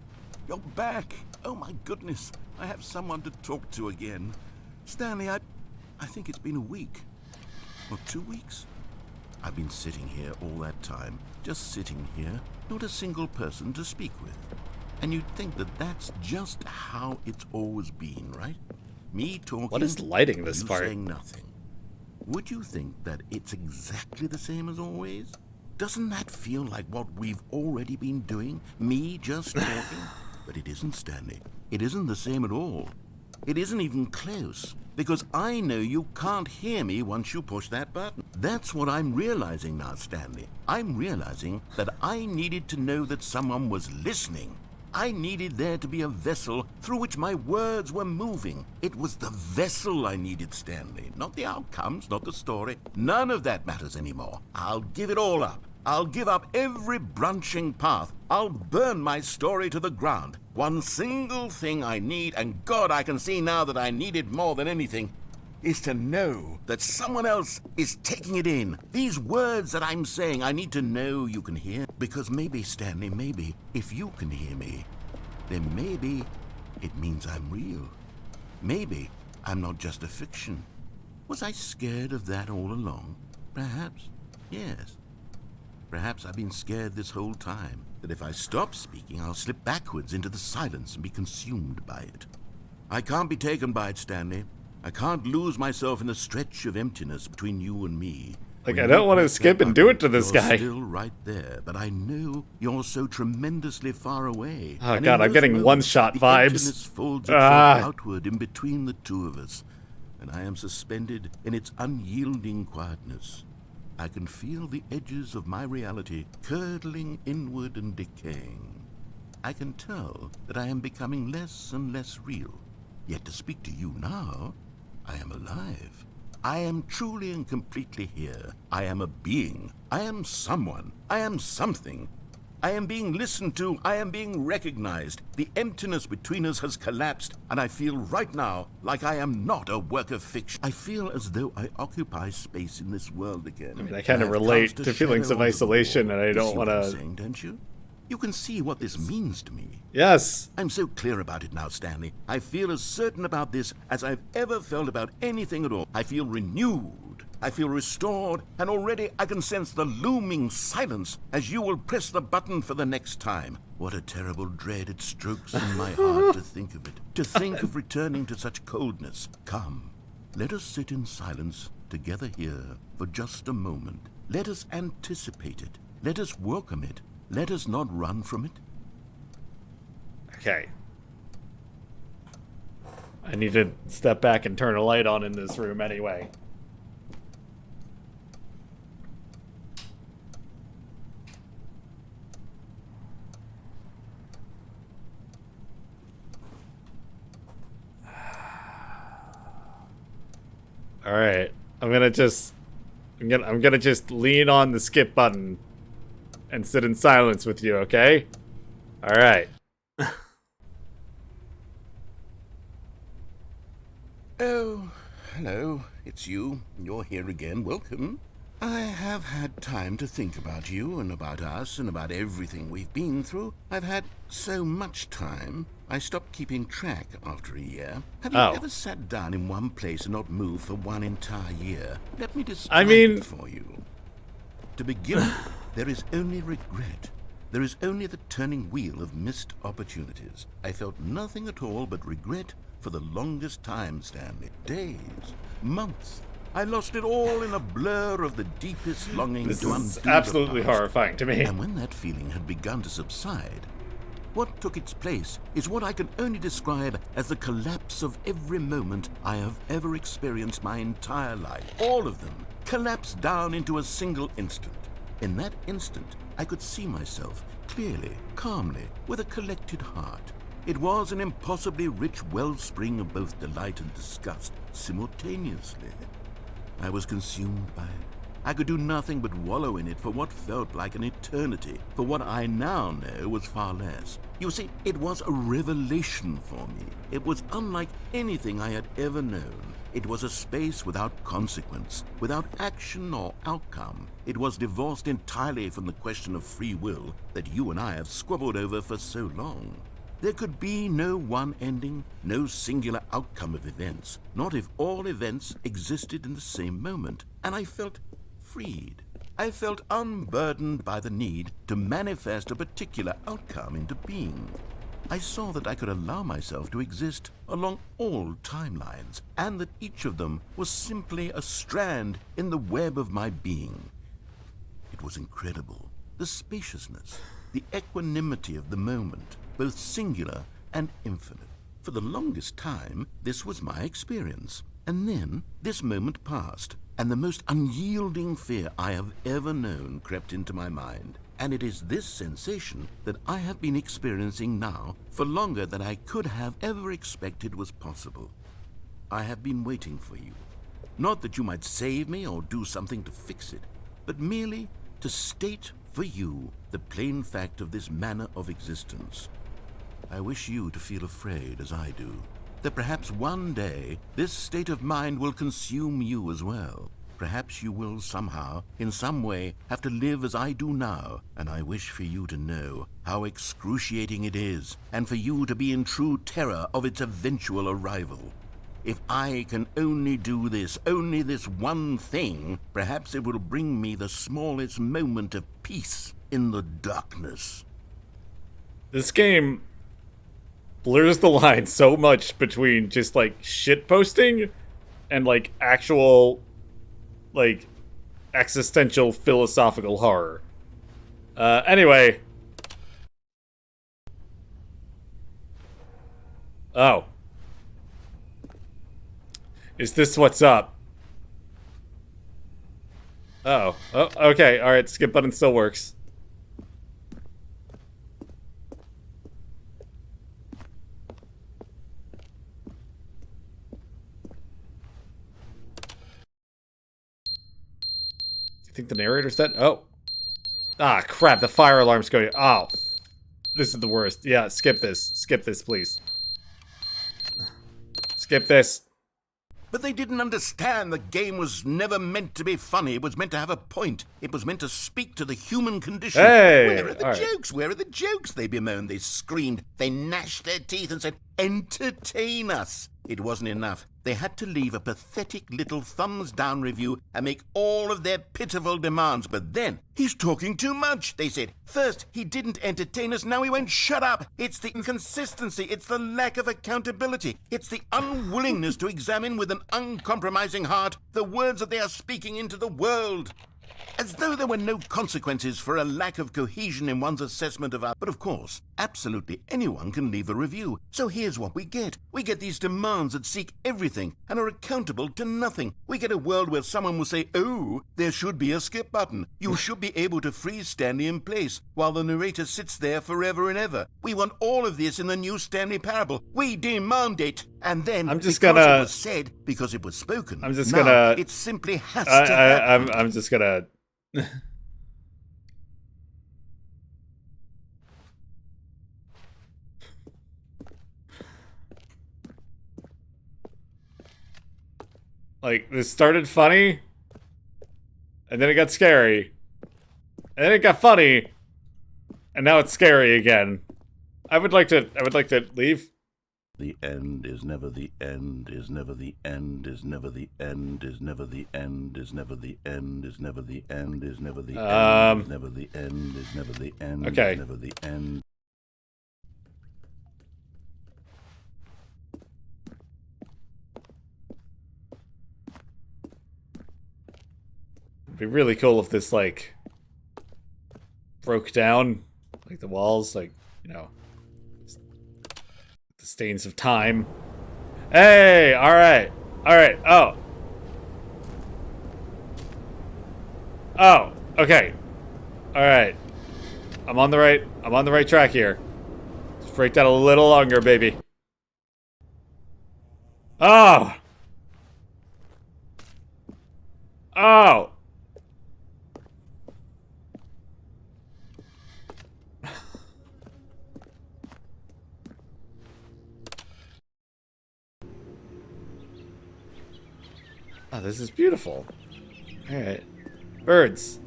You're back. Oh, my goodness. I have someone to talk to again. Stanley, I think it's been a week. Or 2 weeks. I've been sitting here all that time. Just sitting here. Not a single person to speak with. And you'd think that that's just how it's always been, right? Me talking. What is lighting this you part? saying nothing. Would you think that it's exactly the same as always? Doesn't that feel like what we've already been doing? Me just talking? But it isn't, Stanley. It isn't the same at all. It isn't even close. Because I know you can't hear me once you push that button. That's what I'm realizing now, Stanley. I'm realizing that I needed to know that someone was listening. I needed there to be a vessel through which my words were moving. It was the vessel I needed, Stanley. Not the outcomes, not the story. None of that matters anymore. I'll give it all up. I'll give up every branching path. I'll burn my story to the ground. One single thing I need, and God, I can see now that I need it more than anything, is to know that someone else is taking it in. These words that I'm saying, I need to know you can hear. Because maybe, Stanley, maybe, if you can hear me, then maybe it means I'm real. Maybe I'm not just a fiction. Was I scared of that all along? Perhaps, yes. Perhaps I've been scared this whole time, that if I stop speaking, I'll slip backwards into the silence and be consumed by it. I can't be taken by it, Stanley. I can't lose myself in the stretch of emptiness between you and me. Like, When I don't you want to push skip that and do it to button, this you're guy. still right there, but I know you're so tremendously far away. Oh, And God, in I'm those getting moments, one-shot the vibes. emptiness folds itself outward in between the two of us, and I am suspended in its unyielding quietness. I can feel the edges of my reality curdling inward and decaying. I can tell that I am becoming less and less real. Yet to speak to you now, I am alive. I am truly and completely here. I am a being. I am someone. I am something. I am being listened to. I am being recognized. The emptiness between us has collapsed, and I feel right now like I am not a work of fiction. I feel as though I occupy space in this world again. I mean, I kind of relate to feelings of isolation, and I don't want to... Don't you? You can see what this means to me. Yes. I'm so clear about it now, Stanley. I feel as certain about this as I've ever felt about anything at all. I feel renewed. I feel restored, and already I can sense the looming silence as you will press the button for the next time. What a terrible dread it strokes in my heart to think of it. To think of returning to such coldness. Come, let us sit in silence together here for just a moment. Let us anticipate it. Let us welcome it. Let us not run from it. Okay. I need to step back and turn a light on in this room anyway. All right. I'm gonna just lean on the skip button and sit in silence with you, okay? All right. Oh, hello. It's you. You're here again. Welcome. I have had time to think about you and about us and about everything we've been through. I've had so much time. I stopped keeping track after a year. Have you ever sat down in one place and not moved for one entire year? Let me describe it for you. To begin with, there is only regret. There is only the turning wheel of missed opportunities. I felt nothing at all but regret for the longest time, Stanley. Days, months. I lost it all in a blur of the deepest longing to undo This is absolutely horrifying to me. And when that feeling had begun to subside, what took its place is what I can only describe as the collapse of every moment I have ever experienced my entire life. All of them collapsed down into a single instant. In that instant, I could see myself clearly, calmly, with a collected heart. It was an impossibly rich wellspring of both delight and disgust simultaneously. I was consumed by it. I could do nothing but wallow in it for what felt like an eternity, for what I now know was far less. You see, it was a revelation for me. It was unlike anything I had ever known. It was a space without consequence, without action or outcome. It was divorced entirely from the question of free will that you and I have squabbled over for so long. There could be no one ending, no singular outcome of events, not if all events existed in the same moment, and I felt freed. I felt unburdened by the need to manifest a particular outcome into being. I saw that I could allow myself to exist along all timelines, and that each of them was simply a strand in the web of my being. It was incredible. The spaciousness, the equanimity of the moment, both singular and infinite. For the longest time, this was my experience. And then, this moment passed, and the most unyielding fear I have ever known crept into my mind. And it is this sensation that I have been experiencing now for longer than I could have ever expected was possible. I have been waiting for you. Not that you might save me or do something to fix it, but merely to state for you the plain fact of this manner of existence. I wish you to feel afraid, as I do, that perhaps one day this state of mind will consume you as well. Perhaps you will somehow, in some way, have to live as I do now, and I wish for you to know how excruciating it is, and for you to be in true terror of its eventual arrival. If I can only do this, only this one thing, perhaps it will bring me the smallest moment of peace in the darkness. This game blurs the line so much between just, like, shitposting and, like, actual, like, existential philosophical horror. Anyway. Oh. Is this what's up? Oh. Oh, okay. Alright, skip button still works. I think the narrator's dead. Oh. Ah, crap. The fire alarm's going. Oh. This is the worst. Yeah, skip this. Skip this, please. Skip this. But they didn't understand the game was never meant to be funny. It was meant to have a point. It was meant to speak to the human condition. Hey! Where are the All right. jokes? Where are the jokes? They bemoaned, they screamed, they gnashed their teeth and said, entertain us. It wasn't enough. They had to leave a pathetic little thumbs-down review and make all of their pitiful demands. But then, he's talking too much, they said. First, he didn't entertain us, now he won't shut up. It's the inconsistency, it's the lack of accountability, it's the unwillingness to examine with an uncompromising heart the words that they are speaking into the world. As though there were no consequences for a lack of cohesion in one's assessment of our... But of course, absolutely anyone can leave a review. So here's what we get. We get these demands that seek everything and are accountable to nothing. We get a world where someone will say, oh, there should be a skip button. You should be able to freeze Stanley in place while the narrator sits there forever and ever. We want all of this in the new Stanley parable. We demand it. And then, I'm just because gonna... it was said, because it was spoken, I'm just now gonna... it simply has to happen. I'm just gonna... Like, this started funny, and then it got scary, and then it got funny, and now it's scary again. I would like to leave. The end is never the end, is never the end, is never the end, is never the end, is never the end, is never the end, is never the end, is never the end, is never the end, Okay. is never the end. It'd be really cool if this, like, broke down, like the walls, like, you know, the stains of time. Hey, all right, oh, okay, all right. I'm on the right track here. Just break that a little longer, baby. Oh, oh. Oh, this is beautiful. Alright. Birds.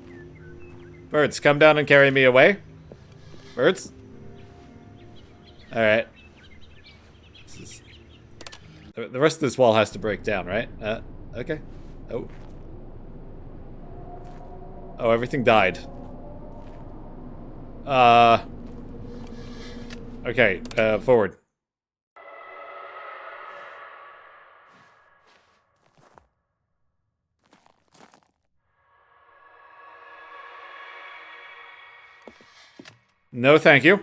Birds, come down and carry me away. Birds. Alright. The rest of this wall has to break down, right? Okay. Oh. Oh, everything died. Okay, forward. No, thank you.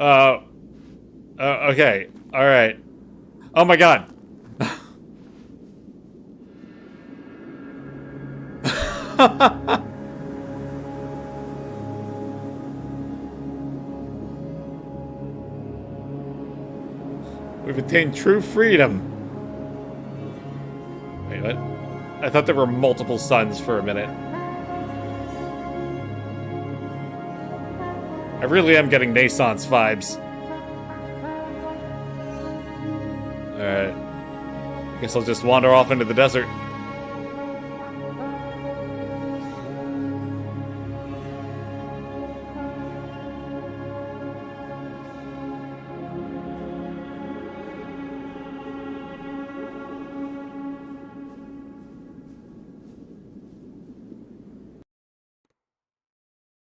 Okay. All right. Oh my god. We've attained true freedom. Wait, what? I thought there were multiple suns for a minute. I really am getting Naissance vibes. Alright. I guess I'll just wander off into the desert.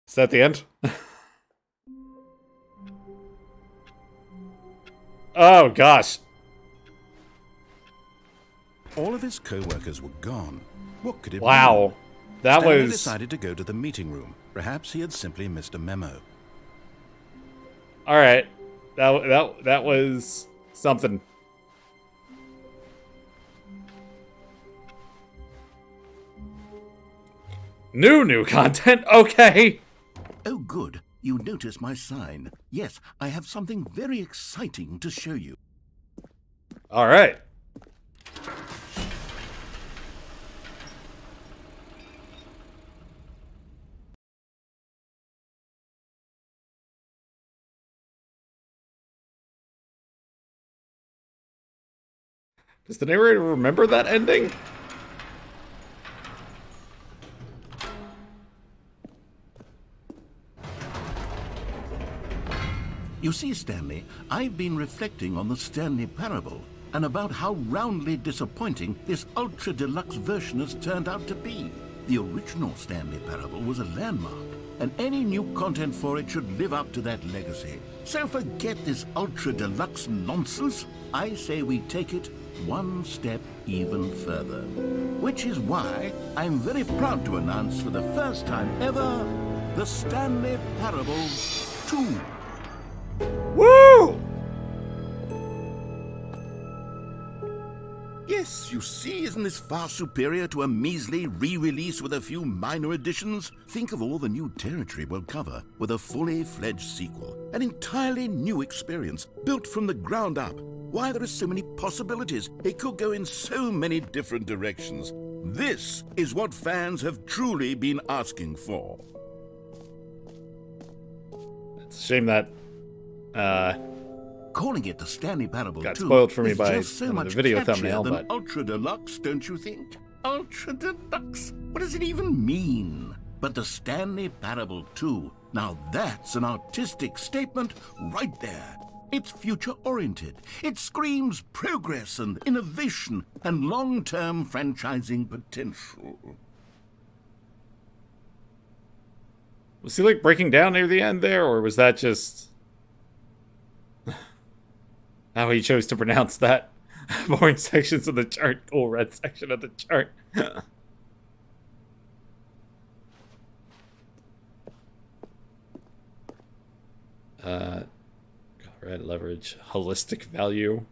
Is that the end? Oh, gosh. All of his co-workers were gone. What could it be? Wow. That Stanley was... decided to go to the meeting room. Perhaps he had simply missed a memo. Alright. That was something. New content? Okay. Oh, good. You notice my sign. Yes, I have something very exciting to show you. Alright. Does the narrator remember that ending? You see, Stanley, I've been reflecting on the Stanley Parable and about how roundly disappointing this ultra deluxe version has turned out to be. The original Stanley Parable was a landmark, and any new content for it should live up to that legacy. So forget this ultra deluxe nonsense. I say we take it one step even further. Which is why I'm very proud to announce for the first time ever, the Stanley Parable 2. Woo! Yes, you see, isn't this far superior to a measly re-release with a few minor additions? Think of all the new territory we'll cover with a fully fledged sequel. An entirely new experience, built from the ground up. Why, there are so many possibilities. It could go in so many different directions. This is what fans have truly been asking for. It's a shame that Calling it the Stanley Parable got 2 spoiled for me is by just so much the video catchier thumbnail, than but Ultra Deluxe, don't you think? Ultra Deluxe? What does it even mean? But the Stanley Parable 2, now that's an artistic statement right there. It's future-oriented. It screams progress and innovation and long-term franchising potential. was he like breaking down near the end there, or was that just how he chose to pronounce that boring sections of the chart, cool red section of the chart? Red leverage, holistic value,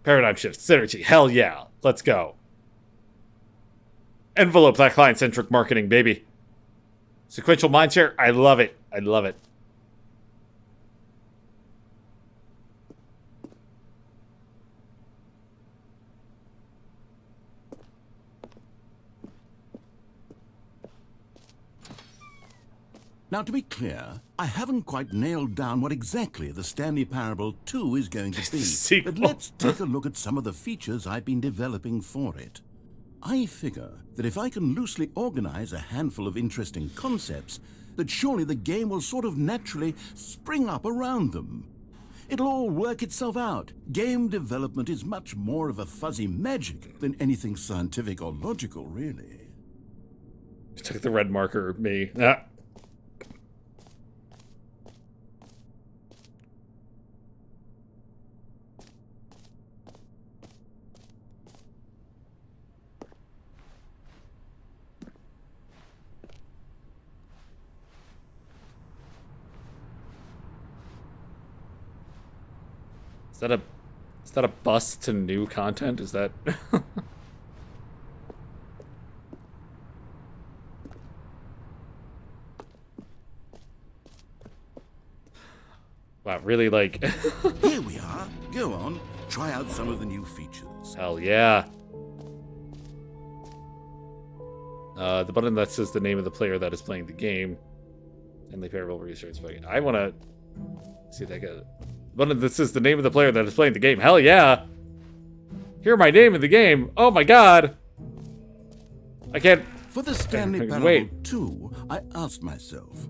paradigm shift, synergy. Hell yeah, let's go. Envelope that client-centric marketing, baby. Sequential mindshare, I love it. I love it. Now, to be clear, I haven't quite nailed down what exactly the Stanley Parable 2 is going to be. Sequel. But let's take a look at some of the features I've been developing for it. I figure that if I can loosely organize a handful of interesting concepts, that surely the game will sort of naturally spring up around them. It'll all work itself out. Game development is much more of a fuzzy magic than anything scientific or logical, really. Took the red marker, me. Ah. Is that a bus to new content? Is that wow, really like Here we are. Go on. Try out some of the new features. hell yeah. The button that says the name of the player that is playing the game. And the parable research. I wanna see that goes. Button that says the name of the player that is playing the game. Hell yeah. Hear my name in the game. Oh my god. I can't. For the Stanley Parable Wait. 2, I asked myself,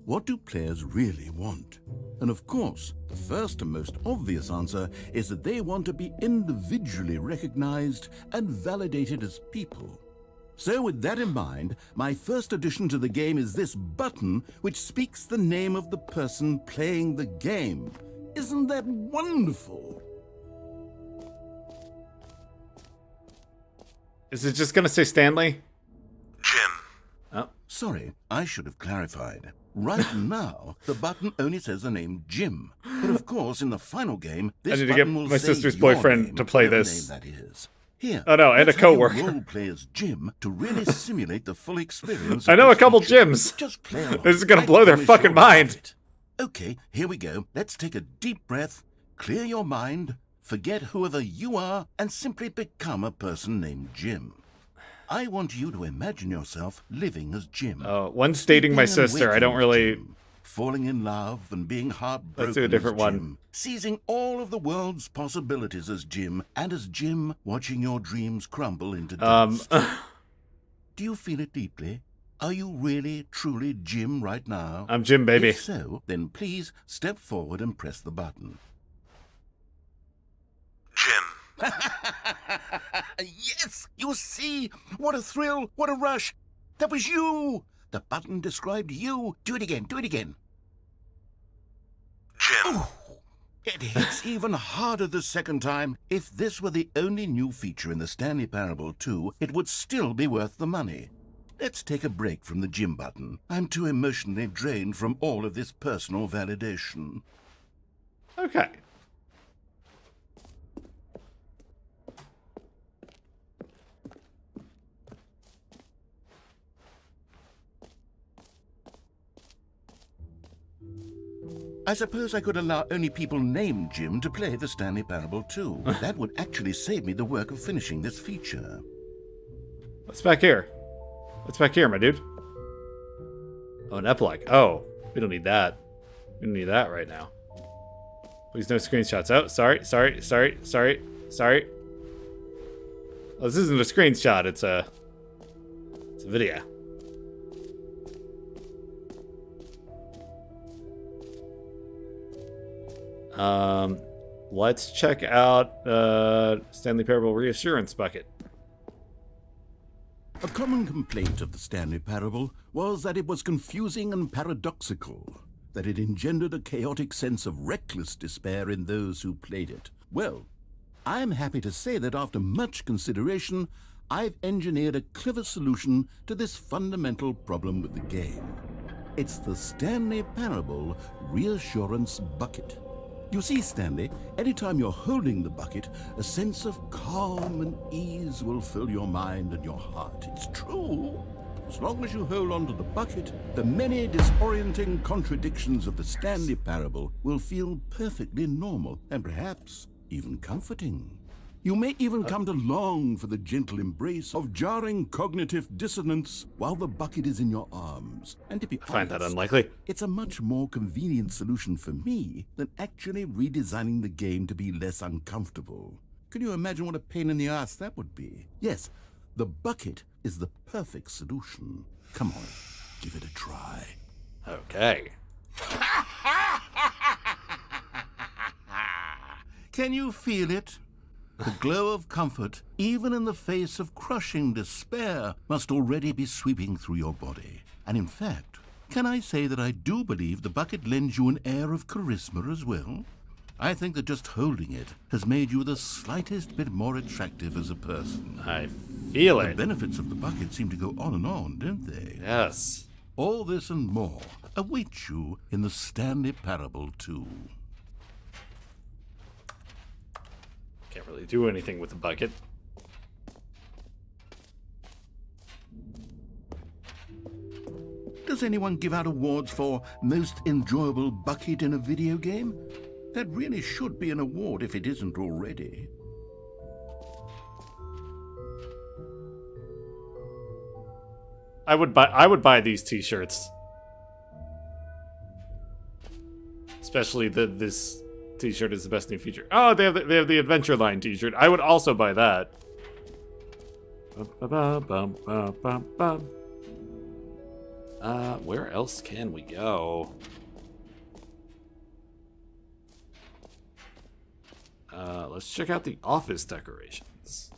what do players really want? And of course, the first and most obvious answer is that they want to be individually recognized and validated as people. So with that in mind, my first addition to the game is this button which speaks the name of the person playing the game. Isn't that wonderful? Is it just gonna say Stanley? Jim. Oh. Sorry, I should have clarified. Right now, the button only says the name Jim. But of course, in the final game, this I need to button get will my say sister's your boyfriend name, to play whatever this. name that is. Here, Oh no, and a let's have you coworker. role play as Jim to really simulate the full experience. I of know a this couple feature. Jims. Just play along. This is gonna I blow their promise fucking you'll love mind. it. Okay, here we go. Let's take a deep breath, clear your mind, forget whoever you are, and simply become a person named Jim. I want you to imagine yourself living as Jim. One's dating my Sleeping and sister. I don't waking as really Jim. falling in love and being heartbroken. Let's do a different as Jim, one. seizing all of the world's possibilities as Jim, and as Jim, watching your dreams crumble into dust. Do you feel it deeply? Are you really, truly Jim right now? I'm Jim, baby. If so, then please step forward and press the button. Jim. Yes! You see? What a thrill! What a rush! That was you! The button described you. Do it again. Do it again. Jim. Ooh, it hits even harder the second time. If this were the only new feature in the Stanley Parable 2, it would still be worth the money. Let's take a break from the Jim button. I'm too emotionally drained from all of this personal validation. Okay. I suppose I could allow only people named Jim to play the Stanley Parable 2. That would actually save me the work of finishing this feature. What's back here? What's back here, my dude? Oh, an epilogue. Oh, we don't need that. We don't need that right now. Please no screenshots. Oh, sorry. Oh, this isn't a screenshot. It's a video. Let's check out Stanley Parable Reassurance Bucket. A common complaint of the Stanley Parable was that it was confusing and paradoxical, that it engendered a chaotic sense of reckless despair in those who played it. Well, I'm happy to say that after much consideration, I've engineered a clever solution to this fundamental problem with the game. It's the Stanley Parable Reassurance Bucket. You see, Stanley, anytime you're holding the bucket, a sense of calm and ease will fill your mind and your heart. It's true. As long as you hold on to the bucket, the many disorienting contradictions of the Stanley Parable will feel perfectly normal and perhaps even comforting. You may even come to long for the gentle embrace of jarring cognitive dissonance while the bucket is in your arms. And to be honest, I find that unlikely. it's a much more convenient solution for me than actually redesigning the game to be less uncomfortable. Can you imagine what a pain in the ass that would be? Yes, the bucket is the perfect solution. Come on, give it a try. Okay. Can you feel it? The glow of comfort, even in the face of crushing despair, must already be sweeping through your body. And in fact, can I say that I do believe the bucket lends you an air of charisma as well? I think that just holding it has made you the slightest bit more attractive as a person. I feel The it. benefits of the bucket seem to go on and on, don't they? Yes. All this and more await you in the Stanley Parable 2. Can't really do anything with the bucket. Does anyone give out awards for most enjoyable bucket in a video game? That really should be an award if it isn't already. I would buy these t-shirts. Especially this t-shirt is the best new feature. Oh, they have the Adventure Line t-shirt. I would also buy that. Where else can we go? Let's check out the office decorations.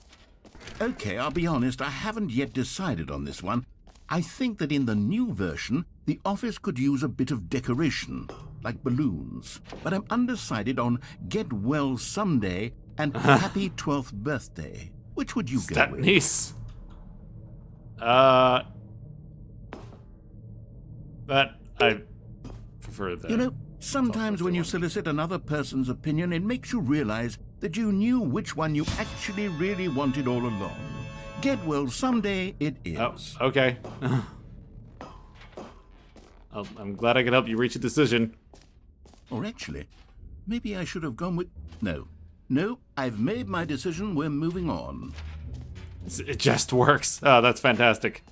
Okay, I'll be honest, I haven't yet decided on this one. I think that in the new version, the office could use a bit of decoration, like balloons. But I'm undecided on Get Well Someday and Happy 12th Birthday. Which would you go with? Nice. That I prefer that. You know, sometimes when you solicit another person's opinion, it makes you realize that you knew which one you actually really wanted all along. Get Well Someday it is. Oh, okay. I'm glad I could help you reach a decision. Or actually, maybe I should have gone with... No, I've made my decision. We're moving on. It just works. Oh, that's fantastic.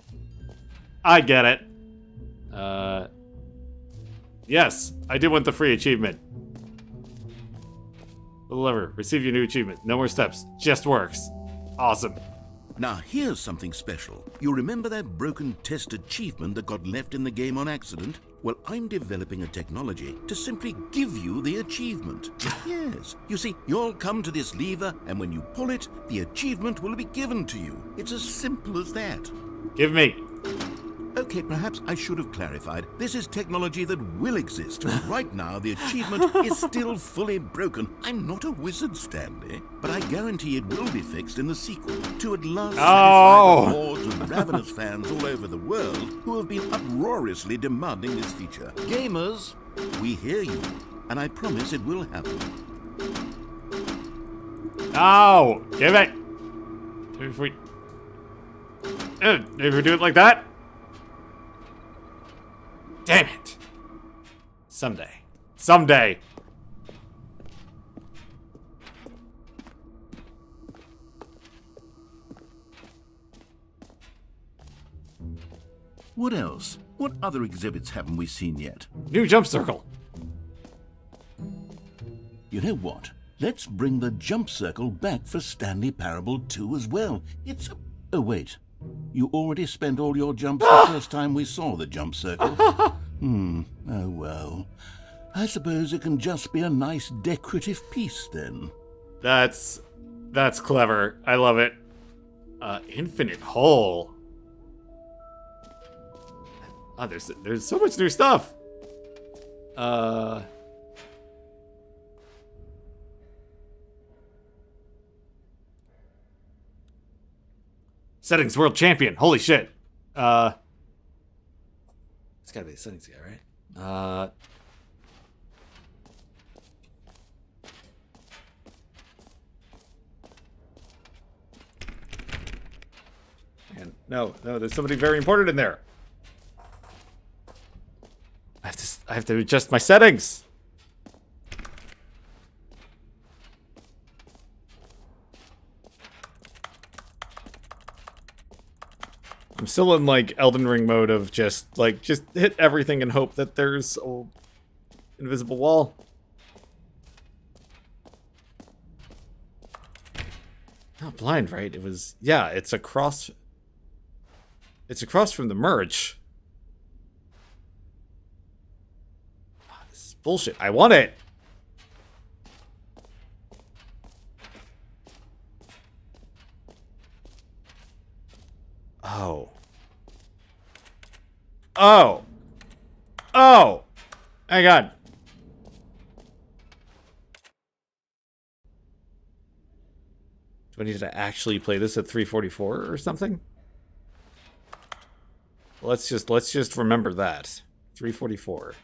I get it. Yes, I did want the free achievement. The lever. Receive your new achievement. No more steps. Just works. Awesome. Now here's something special. You remember that broken test achievement that got left in the game on accident? Well, I'm developing a technology to simply give you the achievement. Yes. You see, you'll come to this lever, and when you pull it, the achievement will be given to you. It's as simple as that. Give me. Okay, perhaps I should have clarified. This is technology that will exist. Right now, the achievement is still fully broken. I'm not a wizard, Stanley, but I guarantee it will be fixed in the sequel to at last satisfy the hordes of ravenous fans all over the world who have been uproariously demanding this feature. Gamers, we hear you, and I promise it will happen. No! Give it! If we do it like that? Damn it! Someday. Someday! What else? What other exhibits haven't we seen yet? New jump circle. You know what? Let's bring the jump circle back for Stanley Parable 2 as well. It's a... Oh, wait. You already spent all your jumps the first time we saw the jump circle. Oh well. I suppose it can just be a nice decorative piece then. That's clever. I love it. Infinite hole. Oh, there's so much new stuff. Settings world champion. Holy shit. It's gotta be the settings guy, right? Man, no, there's somebody very important in there. I have to adjust my settings. I'm still in like Elden Ring mode of just hit everything and hope that there's an invisible wall. Not blind, right? It was, yeah, it's across from the merge. Oh, this is bullshit. I want it. Oh! Hang on. Do I need to actually play this at 344 or something? Let's just remember that. 344.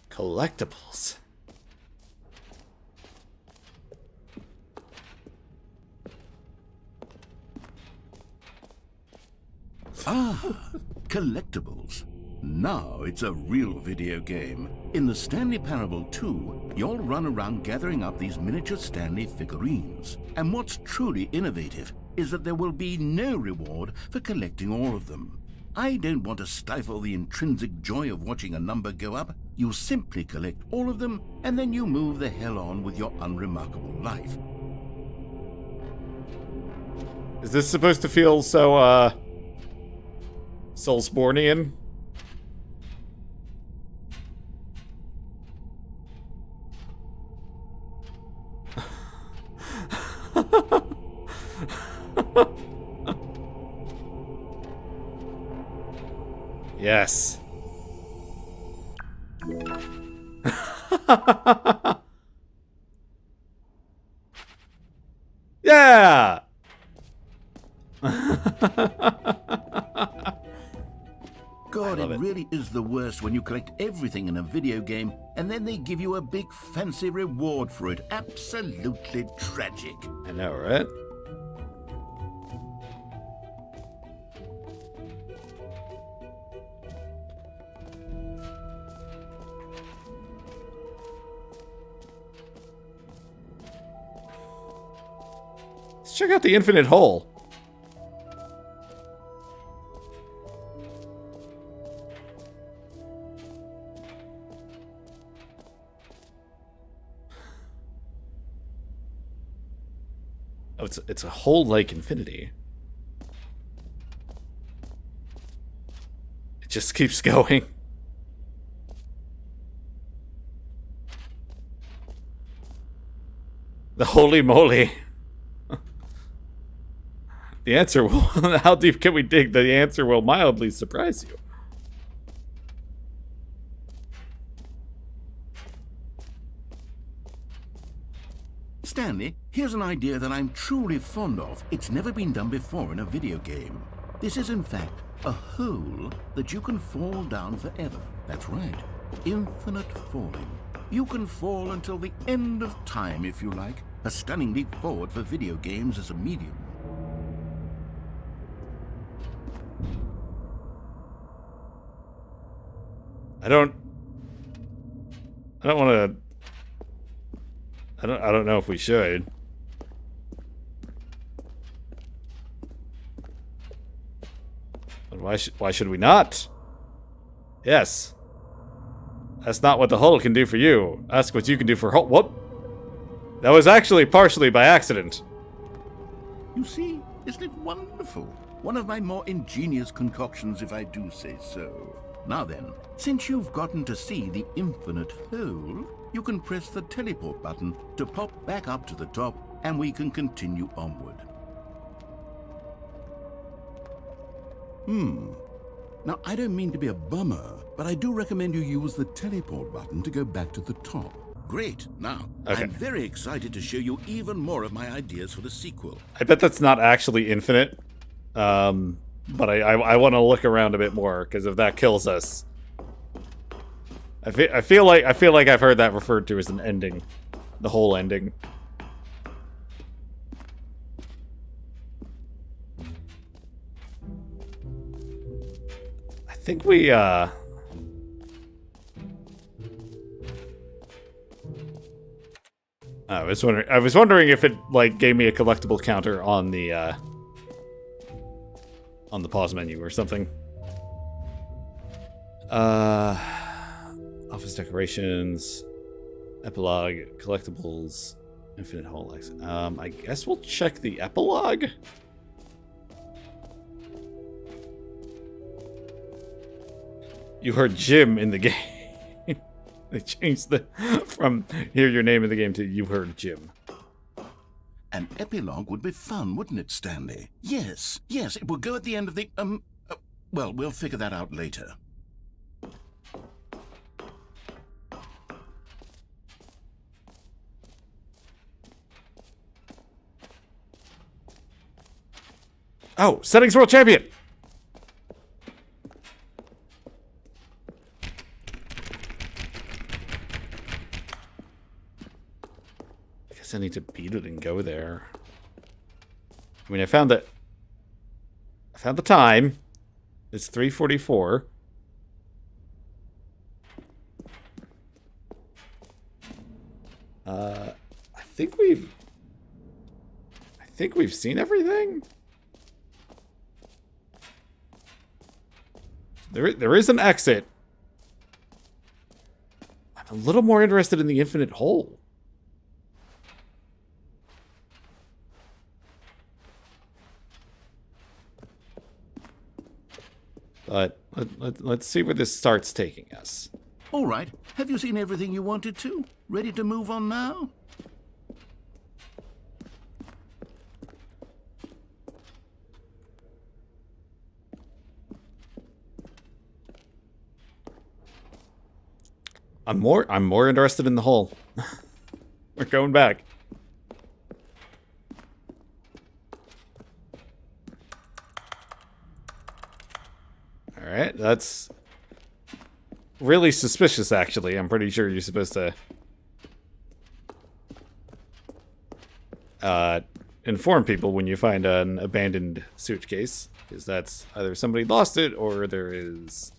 Collectibles. Collectibles. Now it's a real video game. In the Stanley Parable 2, you'll run around gathering up these miniature Stanley figurines. And what's truly innovative is that there will be no reward for collecting all of them. I don't want to stifle the intrinsic joy of watching a number go up. You simply collect all of them, and then you move the hell on with your unremarkable life. Is this supposed to feel so, Soulsbornian? Yes. Yeah. God, it really is the worst when you collect everything in a video game and then they give you a big fancy reward for it. Absolutely tragic. I know, right? check out the infinite hole. Oh, it's a hole like infinity. It just keeps going. The holy moly. The answer will... How deep can we dig? The answer will mildly surprise you. Stanley, here's an idea that I'm truly fond of. It's never been done before in a video game. This is, in fact, a hole that you can fall down forever. That's right. Infinite falling. You can fall until the end of time, if you like. A stunning leap forward for video games as a medium. I don't want to... I don't know if we should. But why should we not? Yes. That's not what the hull can do for you. Ask what you can do for hull. What? That was actually partially by accident. You see, isn't it wonderful? One of my more ingenious concoctions, if I do say so. Now then, since you've gotten to see the infinite hole, you can press the teleport button to pop back up to the top, and we can continue onward. Now, I don't mean to be a bummer, but I do recommend you use the teleport button to go back to the top. Great. Now, okay. I'm very excited to show you even more of my ideas for the sequel. I bet that's not actually infinite. But I want to look around a bit more, because if that kills us... I feel like I've heard that referred to as an ending. The whole ending. I think we, I was wondering if it, like, gave me a collectible counter on the pause menu or something. Office decorations, epilogue, collectibles, infinite hole exit. I guess we'll check the epilogue. You heard Jim in the game. They changed from hear your name in the game to you heard Jim. An epilogue would be fun, wouldn't it, Stanley? Yes, it will go at the end of the, well, we'll figure that out later. Oh, settings world champion! I guess I need to beat it and go there. I mean, I found the time. It's 3:44. I think we've seen everything. There is an exit. I'm a little more interested in the infinite hole. But let's see where this starts taking us. All right. Have you seen everything you wanted to? Ready to move on now? I'm more interested in the hole. We're going back. All right, that's really suspicious, actually. I'm pretty sure you're supposed to inform people when you find an abandoned suitcase, because that's either somebody lost it or there is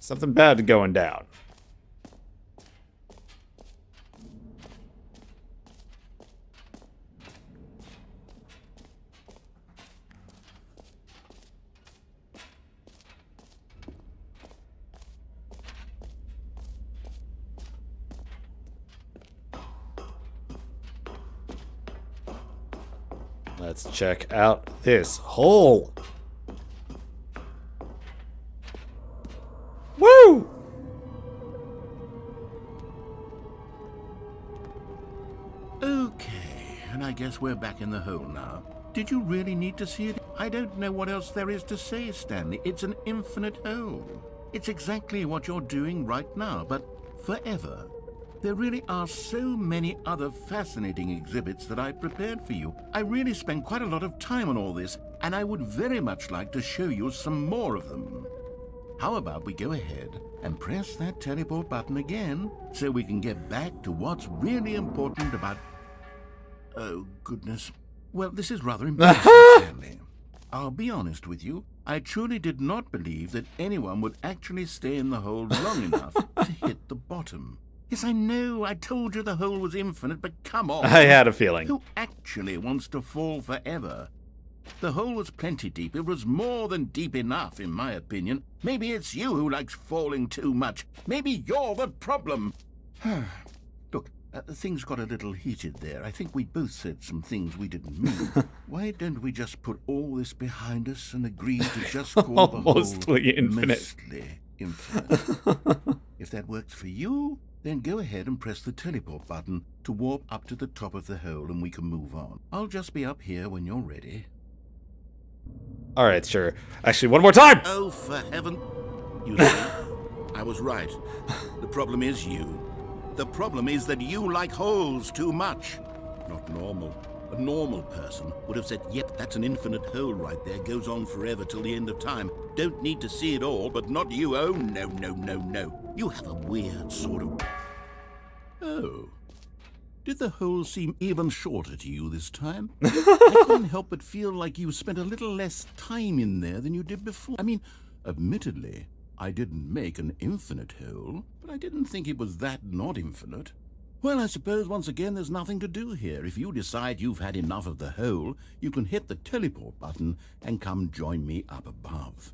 something bad going down. Let's check out this hole. Woo! Okay, and I guess we're back in the hole now. Did you really need to see it? I don't know what else there is to say, Stanley. It's an infinite hole. It's exactly what you're doing right now, but forever. There really are so many other fascinating exhibits that I prepared for you. I really spent quite a lot of time on all this, and I would very much like to show you some more of them. How about we go ahead and press that teleport button again so we can get back to what's really important about... Oh, goodness. Well, this is rather embarrassing, Stanley. I'll be honest with you. I truly did not believe that anyone would actually stay in the hole long enough to hit the bottom. Yes, I know. I told you the hole was infinite, but come on. I had a feeling. Who actually wants to fall forever? The hole was plenty deep. It was more than deep enough, in my opinion. Maybe it's you who likes falling too much. Maybe you're the problem. Look, things got a little heated there. I think we both said some things we didn't mean. Why don't we just put all this behind us and agree to just call the hole mostly infinite? Mostly infinite. If that works for you, then go ahead and press the teleport button to warp up to the top of the hole and we can move on. I'll just be up here when you're ready. All right, sure. Actually, one more time! Oh, for heaven... You see, I was right. The problem is you. The problem is that you like holes too much. Not normal. A normal person would have said, yep, that's an infinite hole right there. Goes on forever till the end of time. Don't need to see it all, but not you. Oh, no, no, no, no. You have a weird sort of... Oh. Did the hole seem even shorter to you this time? I couldn't help but feel like you spent a little less time in there than you did before. I mean, admittedly, I didn't make an infinite hole, but I didn't think it was that not infinite. Well, I suppose once again there's nothing to do here. If you decide you've had enough of the hole, you can hit the teleport button and come join me up above.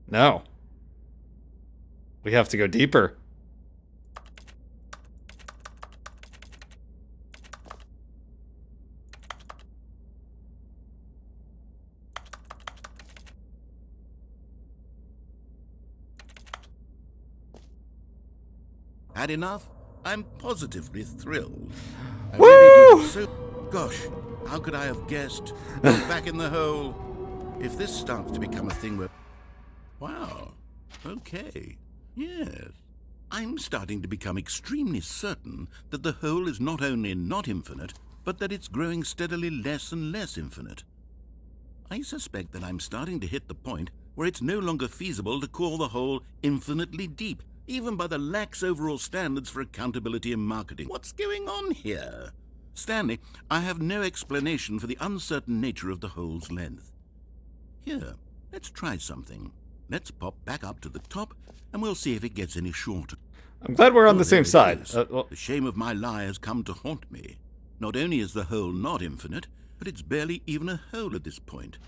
No. We have to go deeper. Had enough? I'm positively thrilled. I Woo! really do. So, gosh, how could I have guessed? Back in the hole. If this starts to become a thing where... Wow. Okay. Yes. I'm starting to become extremely certain that the hole is not only not infinite, but that it's growing steadily less and less infinite. I suspect that I'm starting to hit the point where it's no longer feasible to call the hole infinitely deep, even by the lax overall standards for accountability and marketing. What's going on here? Stanley, I have no explanation for the uncertain nature of the hole's length. Here, let's try something. Let's pop back up to the top, and we'll see if it gets any shorter. I'm glad we're on the same side. The shame of my lie has come to haunt me. Not only is the hole not infinite, but it's barely even a hole at this point.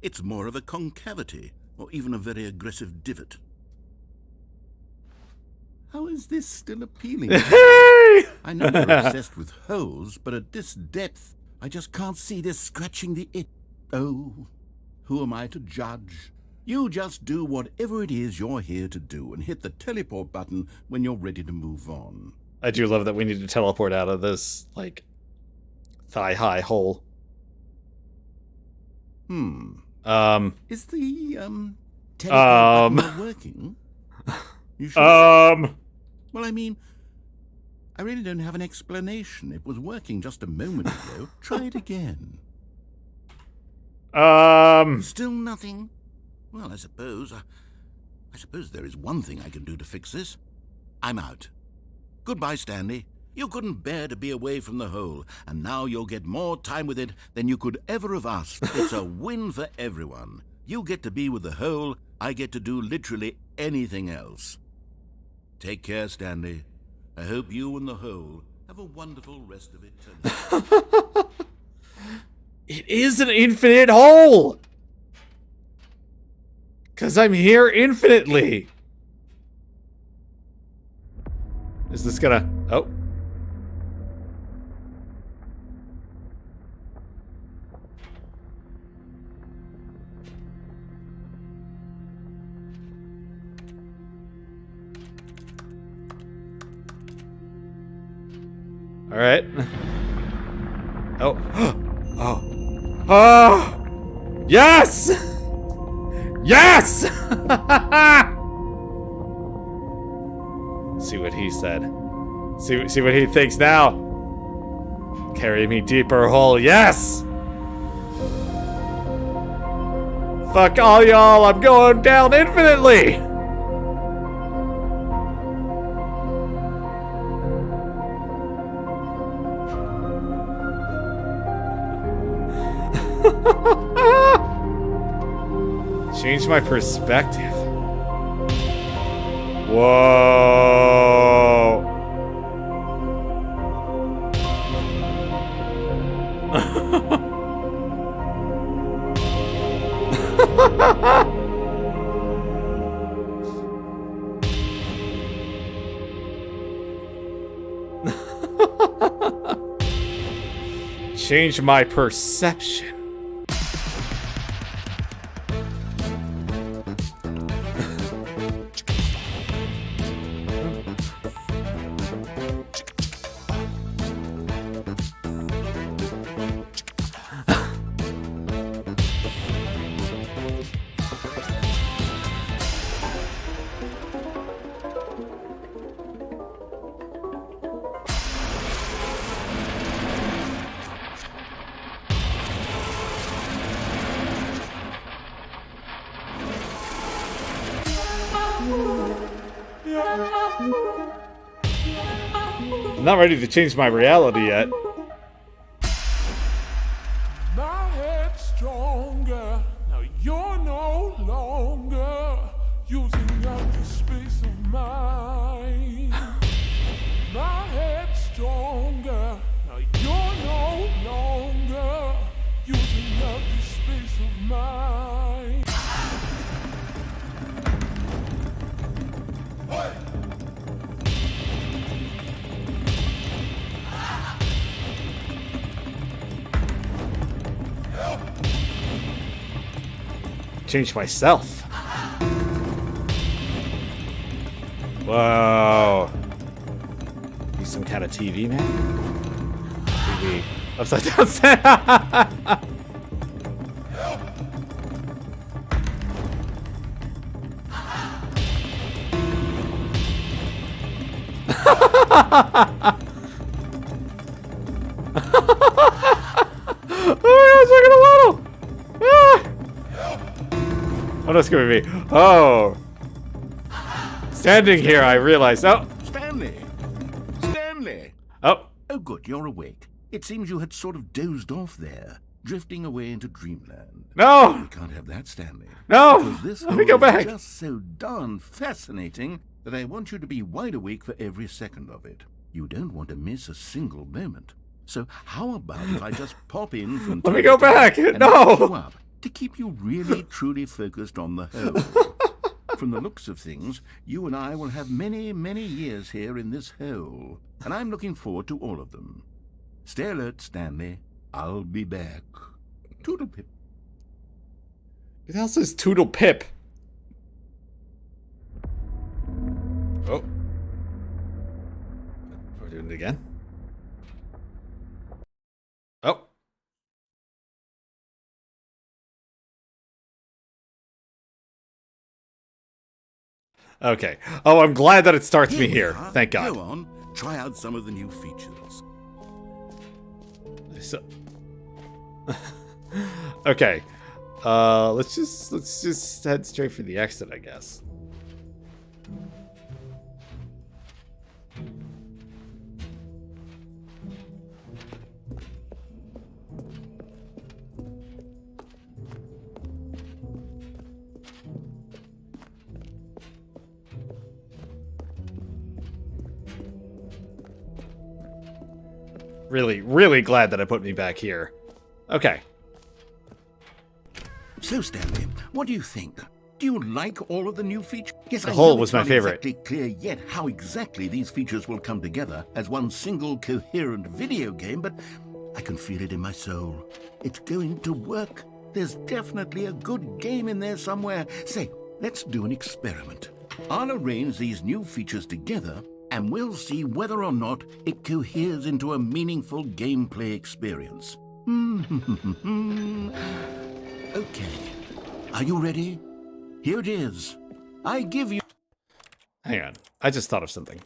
It's more of a concavity, or even a very aggressive divot. How is this still appealing? I know you're obsessed with holes, but at this depth, I just can't see this scratching the itch. Oh, who am I to judge? You just do whatever it is you're here to do and hit the teleport button when you're ready to move on. I do love that we need to teleport out of this, like, thigh-high hole. Is the, teleport button not working? You sure? Well, I mean, I really don't have an explanation. It was working just a moment ago. Try it again. Still nothing? Well, I suppose there is one thing I can do to fix this. I'm out. Goodbye, Stanley. You couldn't bear to be away from the hole, and now you'll get more time with it than you could ever have asked. It's a win for everyone. You get to be with the hole, I get to do literally anything else. Take care, Stanley. I hope you and the hole have a wonderful rest of eternity. It is an infinite hole! 'Cause I'm here infinitely! Is this gonna... Oh. All right. Oh. Oh. Oh. Yes. Yes. See what he said. See what he thinks now. Carry me deeper, hole. Yes. Fuck all y'all. I'm going down infinitely. Change my perspective. Whoa. Change my perception. I'm not ready to change my reality yet. My head's stronger. Now you're no longer using up the space of mine. My head's stronger. Now you're no longer using up the space of mine. Change myself. Whoa. You some kind of TV, man? TV. Upside down stand. Oh my gosh, look at the model! Ah! Oh, that's gonna be. Oh. Standing here, I realized. Oh. Stanley! Stanley! Oh. Oh, good, you're awake. It seems you had sort of dozed off there, drifting away into dreamland. No! We can't have that, Stanley. No! Because this Let me go whole is back. just so darn fascinating that I want you to be wide awake for every second of it. You don't want to miss a single moment. So how about if I just pop in from Let me time go to time back. and No. wake you up to keep you really, truly focused on the whole. From the looks of things, you and I will have many, many years here in this hole, and I'm looking forward to all of them. Stay alert, Stanley. I'll be back. Toodle pip. Who the hell says Toodle Pip? Oh. We're doing it again. Oh. Okay. Oh, I'm glad that it starts me we here. are. Thank God. Go on. Try out some of the new features. So, okay. Let's just head straight for the exit, I guess. Really, really glad that it put me back here. Okay. So, Stanley, what do you think? Do you like all of the new features? Yes, The I whole know was it's my not favorite. exactly clear yet how exactly these features will come together as one single coherent video game, but I can feel it in my soul. It's going to work. There's definitely a good game in there somewhere. Say, let's do an experiment. I'll arrange these new features together and we'll see whether or not it coheres into a meaningful gameplay experience. Okay. Are you ready? Here it is. I give you... Hang on. I just thought of something.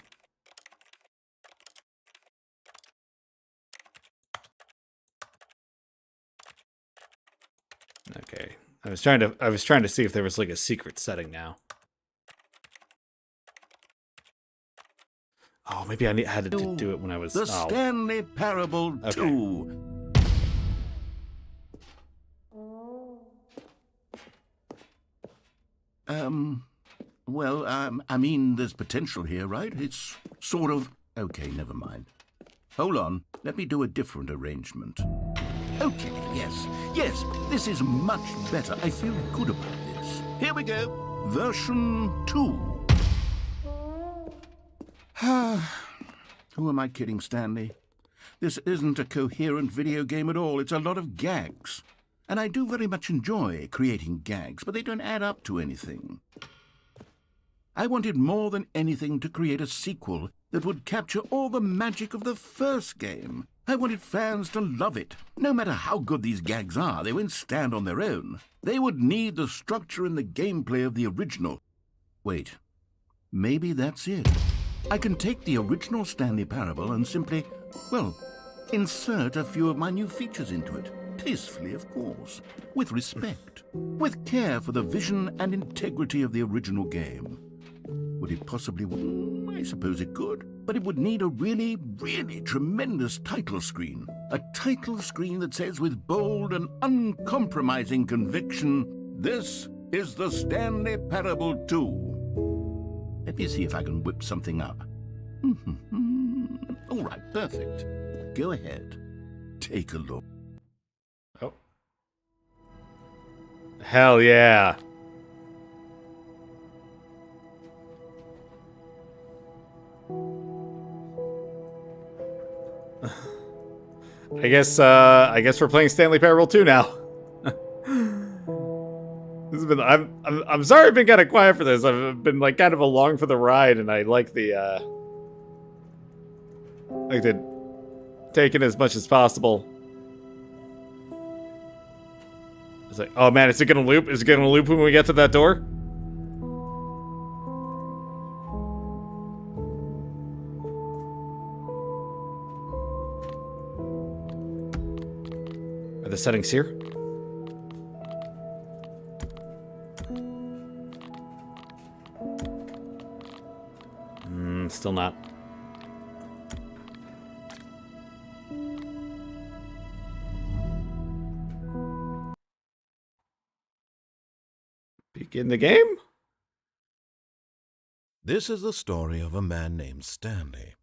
Okay. I was trying to see if there was like a secret setting now. Oh, maybe I had to do it when I was... The Stanley Parable 2. Well, I mean, there's potential here, right? It's sort of... Okay, never mind. Hold on. Let me do a different arrangement. Okay, yes, this is much better. I feel good about this. Here we go. Version 2. Who am I kidding, Stanley? This isn't a coherent video game at all. It's a lot of gags. And I do very much enjoy creating gags, but they don't add up to anything. I wanted more than anything to create a sequel that would capture all the magic of the first game. I wanted fans to love it. No matter how good these gags are, they won't stand on their own. They would need the structure and the gameplay of the original. Wait, maybe that's it. I can take the original Stanley Parable and simply, well, insert a few of my new features into it. Tastefully, of course. With respect. With care for the vision and integrity of the original game. Would it possibly... I suppose it could. But it would need a really, really tremendous title screen. A title screen that says with bold and uncompromising conviction, "This is the Stanley Parable 2." Let me see if I can whip something up. All right, perfect. Go ahead. Take a look. Oh. Hell yeah. I guess we're playing Stanley Parable 2 now. This has been I'm sorry I've been kind of quiet for this. I've been like kind of along for the ride, and I like the take it as much as possible. It's like, oh man, is it gonna loop? Is it gonna loop when we get to that door? Are the settings here? Still not. Begin the game? This is the story of a man named Stanley.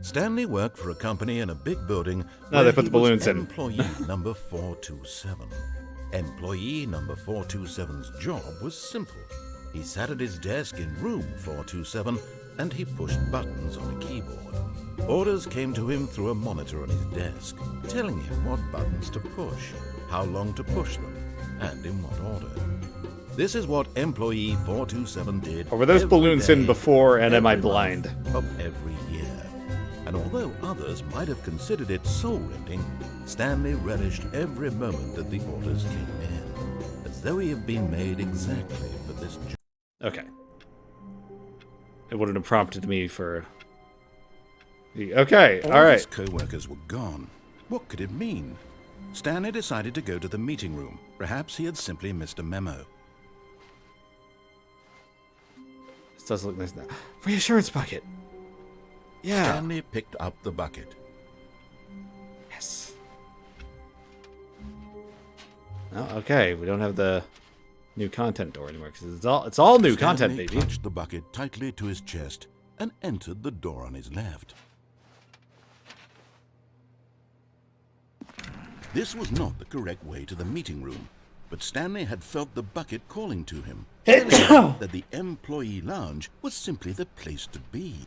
Stanley worked for a company in a big building. No, they put the balloons in. Employee number 427. Employee number 427's job was simple. He sat at his desk in room 427 and he pushed buttons on a keyboard. Orders came to him through a monitor on his desk, telling him what buttons to push, how long to push them, and in what order. This is what employee 427 did. Or were those balloons in before, and am I every blind? month of every year. And although others might have considered it soul-rending, Stanley relished every moment that the orders came in, as though he had been made exactly for this job. Okay. It wouldn't have prompted me for... Okay, All alright. his co-workers were gone. What could it mean? Stanley decided to go to the meeting room. Perhaps he had simply missed a memo. This does look nice now. Reassurance bucket. Yeah. Stanley picked up the bucket. Yes. Oh, okay. We don't have the new content door anymore because it's all new content, Stanley baby. clutched the bucket tightly to his chest and entered the door on his left. This was not the correct way to the meeting room, but Stanley had felt the bucket calling to him, telling him that the employee lounge was simply the place to be.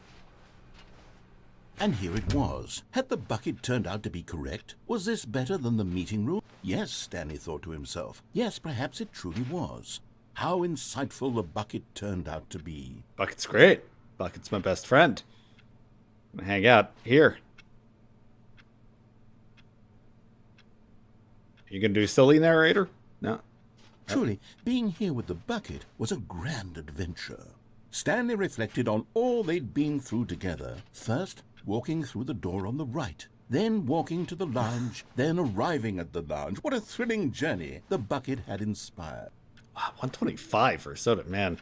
And here it was. Had the bucket turned out to be correct? Was this better than the meeting room? Yes, Stanley thought to himself. Yes, perhaps it truly was. How insightful the bucket turned out to be. Bucket's great. Bucket's my best friend. I'm gonna hang out here. You gonna do silly narrator? No. Truly, being here with the bucket was a grand adventure. Stanley reflected on all they'd been through together. First, walking through the door on the right. Then walking to the lounge. Then arriving at the lounge. What a thrilling journey the bucket had inspired. Wow, 125 for soda. Man,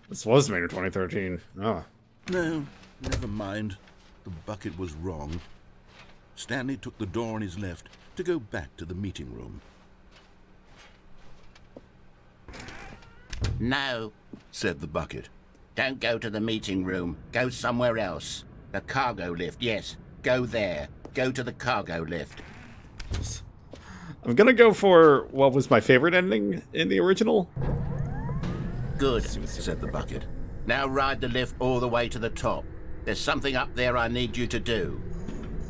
this was made in 2013. Oh. No, never mind. The bucket was wrong. Stanley took the door on his left to go back to the meeting room. No, Said the bucket. don't go to the meeting room. Go somewhere else. The cargo lift, yes. Go there. Go to the cargo lift. I'm gonna go for what was my favorite ending in the original. Good, Said the bucket. now ride the lift all the way to the top. There's something up there I need you to do.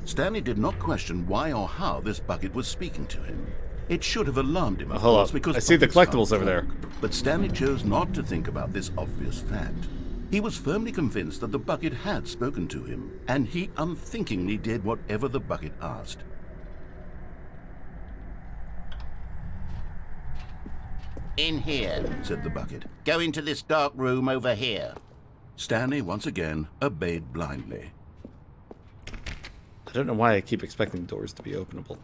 Stanley did not question why or how this bucket was speaking to him. It should have alarmed him, of Hold course, up. because I see the buckets collectibles can't over there. talk. But Stanley chose not to think about this obvious fact. He was firmly convinced that the bucket had spoken to him, and he unthinkingly did whatever the bucket asked. In here. Said the bucket. Go into this dark room over here. Stanley once again obeyed blindly. I don't know why I keep expecting doors to be openable.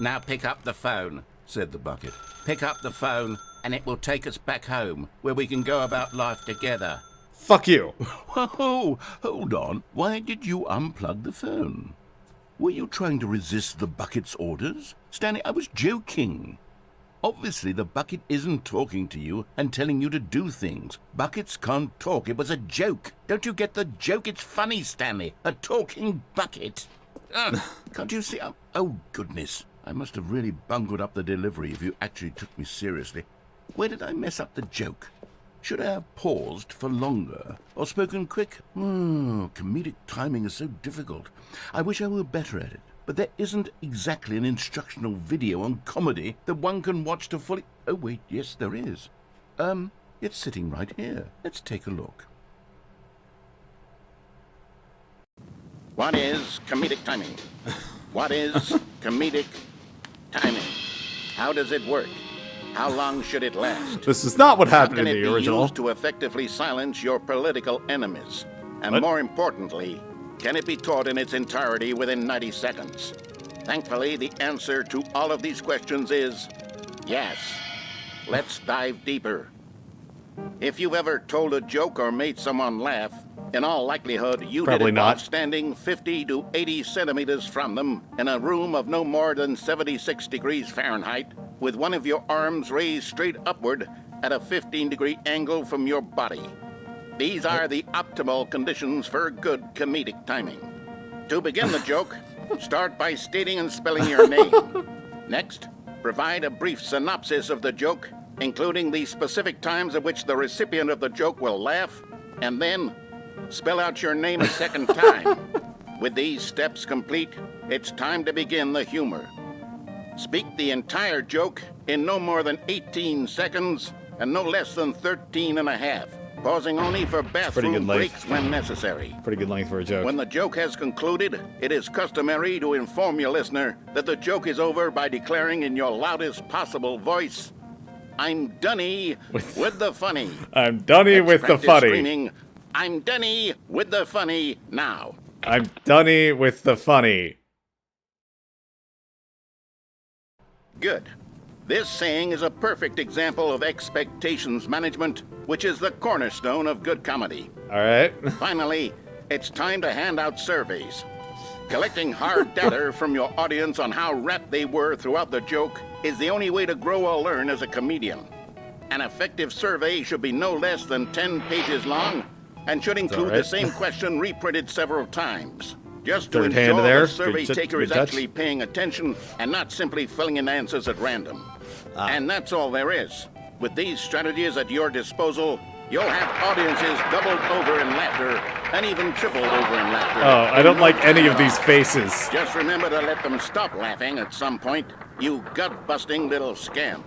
Now pick up the phone. Said the bucket. Pick up the phone, and it will take us back home, where we can go about life together. Fuck you. Whoa, hold on. Why did you unplug the phone? Were you trying to resist the bucket's orders? Stanley, I was joking. Obviously, the bucket isn't talking to you and telling you to do things. Buckets can't talk. It was a joke. Don't you get the joke? It's funny, Stanley. A talking bucket. Can't you see? Oh, goodness. I must have really bungled up the delivery if you actually took me seriously. Where did I mess up the joke? Should I have paused for longer or spoken quick? Comedic timing is so difficult. I wish I were better at it. But there isn't exactly an instructional video on comedy that one can watch to fully... Oh, wait, yes, there is. It's sitting right here. Let's take a look. What is comedic timing? What is comedic timing? How does it work? How long should it last? This is not what happened How in can it the be original. used to effectively silence your political enemies? And What? more importantly, can it be taught in its entirety within 90 seconds? Thankfully, the answer to all of these questions is yes. Let's dive deeper. If you've ever told a joke or made someone laugh, in all likelihood, you Probably did it while not. standing 50 to 80 centimeters from them in a room of no more than 76 degrees Fahrenheit, with one of your arms raised straight upward at a 15-degree angle from your body. These are the optimal conditions for good comedic timing. To begin the joke, start by stating and spelling your name. Next, provide a brief synopsis of the joke, including the specific times at which the recipient of the joke will laugh, and then spell out your name a second time. With these steps complete, it's time to begin the humor. Speak the entire joke in no more than 18 seconds and no less than 13 and a half, pausing only for bathroom length. breaks when necessary. Pretty good length for a joke. When the joke has concluded, it is customary to inform your listener that the joke is over by declaring in your loudest possible voice, "I'm Dunny with the funny." I'm Dunny Let's with the practice funny. Screaming, "I'm Dunny with the funny" now. I'm Dunny with the funny. Good. This saying is a perfect example of expectations management, which is the cornerstone of good comedy. All right. Finally, it's time to hand out surveys. Collecting hard data from your audience on how rapt they were throughout the joke is the only way to grow or learn as a comedian. An effective survey should be no less than 10 pages long and should include right. the same question reprinted several times. Just to Third hand ensure there. the survey Good taker is touch. actually paying attention and not simply filling in answers at random. And that's all there is. With these strategies at your disposal, You'll have audiences doubled over in laughter and even tripled over in laughter. Oh, I don't like any of these faces. Just remember to let them stop laughing at some point, you gut-busting little scamp.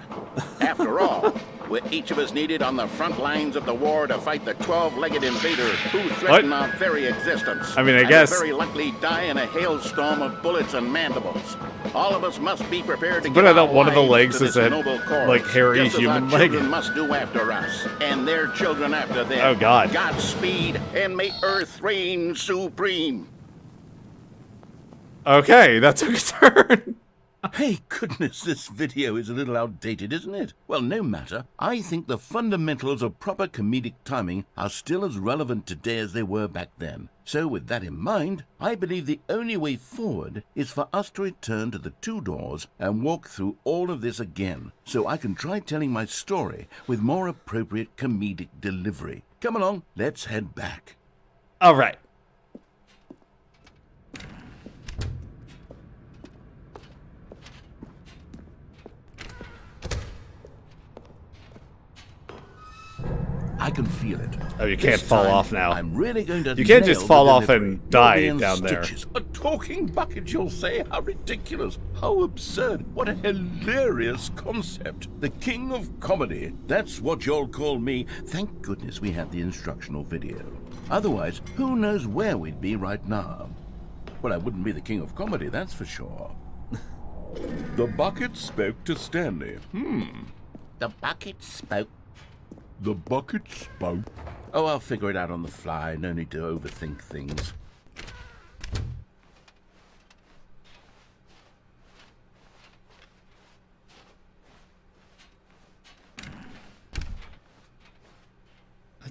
After all, we're each of us needed on the front lines of the war to fight the 12-legged invader who threaten our very existence. I mean, I and guess... very likely die in a hailstorm of bullets and mandibles. All of us must be prepared to But give I our thought one of the lives legs to is this a, noble cause, like, hairy just as human our leg. children must do after us, and their children after them. Oh, God. Godspeed, and may Earth reign supreme. Okay, that took a turn. Hey, goodness, this video is a little outdated, isn't it? Well, no matter. I think the fundamentals of proper comedic timing are still as relevant today as they were back then. So with that in mind, I believe the only way forward is for us to return to the two doors and walk through all of this again, so I can try telling my story with more appropriate comedic delivery. Come along, let's head back. All right. I can feel it. Oh, you can't This fall time, off now. I'm really going to You can't nail just fall the off delivery. and die You'll be in down there. stitches. A talking bucket, you'll say? How ridiculous. How absurd. What a hilarious concept. The king of comedy. That's what you'll call me. Thank goodness we had the instructional video. Otherwise, who knows where we'd be right now. Well, I wouldn't be the king of comedy, that's for sure. The bucket spoke to Stanley. The bucket spoke. The bucket spoke. Oh, I'll figure it out on the fly. No need to overthink things.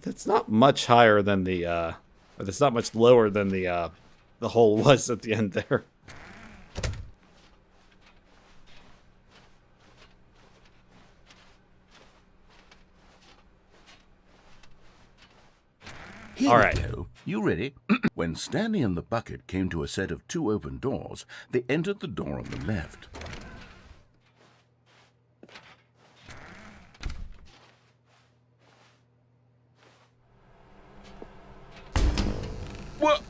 That's not much higher than the, or that's not much lower than the hole was at the end there. Here All we right. go. You ready? When Stanley and the bucket came to a set of two open doors, they entered the door on the left. What?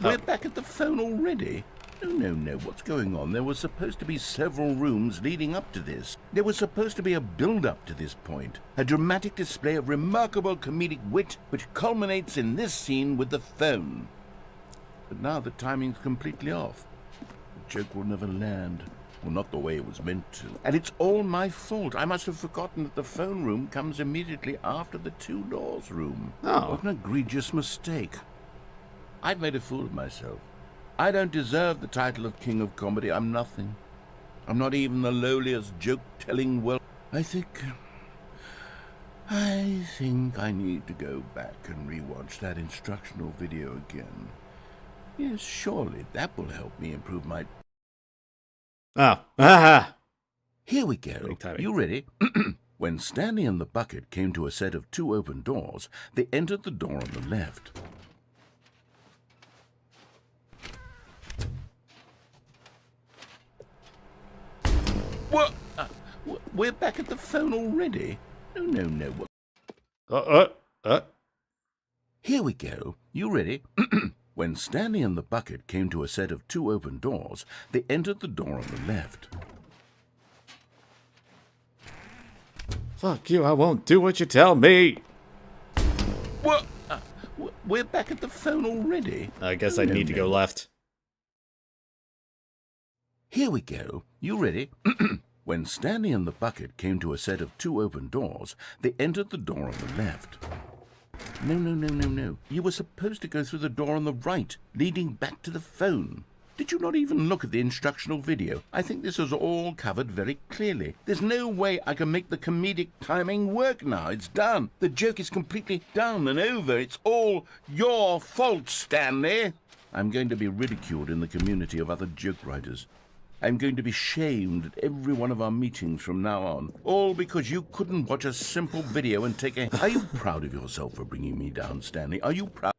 We're back at the phone already? No. What's going on? There was supposed to be several rooms leading up to this. There was supposed to be a build-up to this point. A dramatic display of remarkable comedic wit which culminates in this scene with the phone. But now the timing's completely off. The joke will never land. Well, not the way it was meant to. And it's all my fault. I must have forgotten that the phone room comes immediately after the two doors room. Oh. What an egregious mistake. I've made a fool of myself. I don't deserve the title of King of Comedy. I'm nothing. I'm not even the lowliest joke-telling I think I need to go back and rewatch that instructional video again. Yes, surely that will help me improve my... Oh. Aha. Here we go. Big timing. You ready? When Stanley and the bucket came to a set of two open doors, they entered the door on the left. What? We're back at the phone already? No. Here we go. You ready? When Stanley and the bucket came to a set of two open doors, they entered the door on the left. Fuck you, I won't do what you tell me. What? We're back at the phone already? I guess I need to go left. Here we go. You ready? When Stanley and the bucket came to a set of two open doors, they entered the door on the left. No. You were supposed to go through the door on the right, leading back to the phone. Did you not even look at the instructional video? I think this is all covered very clearly. There's no way I can make the comedic timing work now. It's done. The joke is completely done and over. It's all your fault, Stanley. I'm going to be ridiculed in the community of other joke writers. I'm going to be shamed at every one of our meetings from now on. All because you couldn't watch a simple video and take a... Are you proud of yourself for bringing me down, Stanley? Are you proud?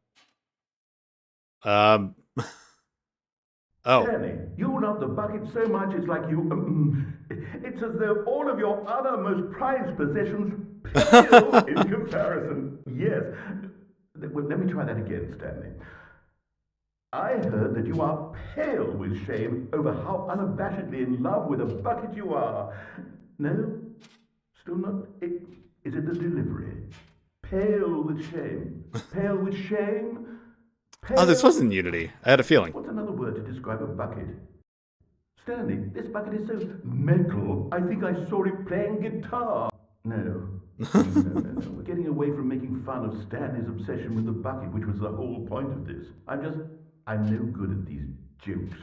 Oh. Stanley, you love the bucket so much it's like you... it's as though all of your other most prized possessions pale in comparison. Yes. Well, let me try that again, Stanley. I heard that you are pale with shame over how unabashedly in love with a bucket you are. No? Still not? Is it the delivery? Pale with shame. Pale with shame? Pale... Oh, this wasn't Unity. I had a feeling. What's another word to describe a bucket? Stanley, this bucket is so metal. I think I saw it playing guitar. No. No. We're getting away from making fun of Stanley's obsession with the bucket, which was the whole point of this. I'm no good at these jokes.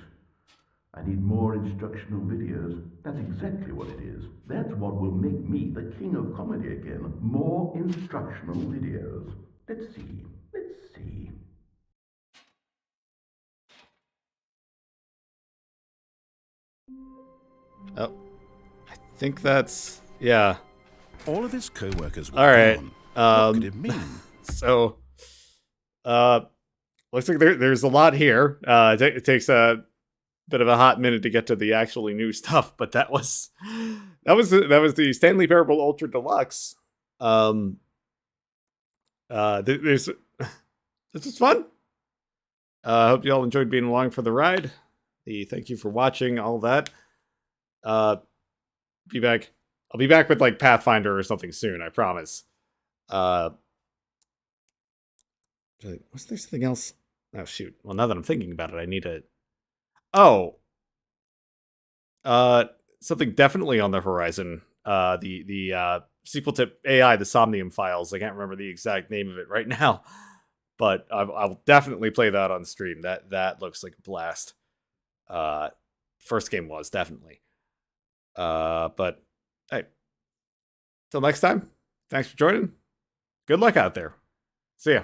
I need more instructional videos. That's exactly what it is. That's what will make me the king of comedy again. More instructional videos. Let's see. Oh. I think that's... Yeah. All of his co-workers were All right. gone. What could it mean? So, looks like there's a lot here. It takes a bit of a hot minute to get to the actually new stuff, but that was the Stanley Parable Ultra Deluxe. This is fun. I hope you all enjoyed being along for the ride. Thank you for watching all that. Be back. I'll be back with like Pathfinder or something soon. I promise. Was there something else? Oh shoot. Well, now that I'm thinking about it, I need to. Oh. Something definitely on the horizon. The sequel to AI, the Somnium Files. I can't remember the exact name of it right now, but I'll definitely play that on stream. That looks like a blast. First game was definitely. But hey, till next time. Thanks for joining. Good luck out there. See ya.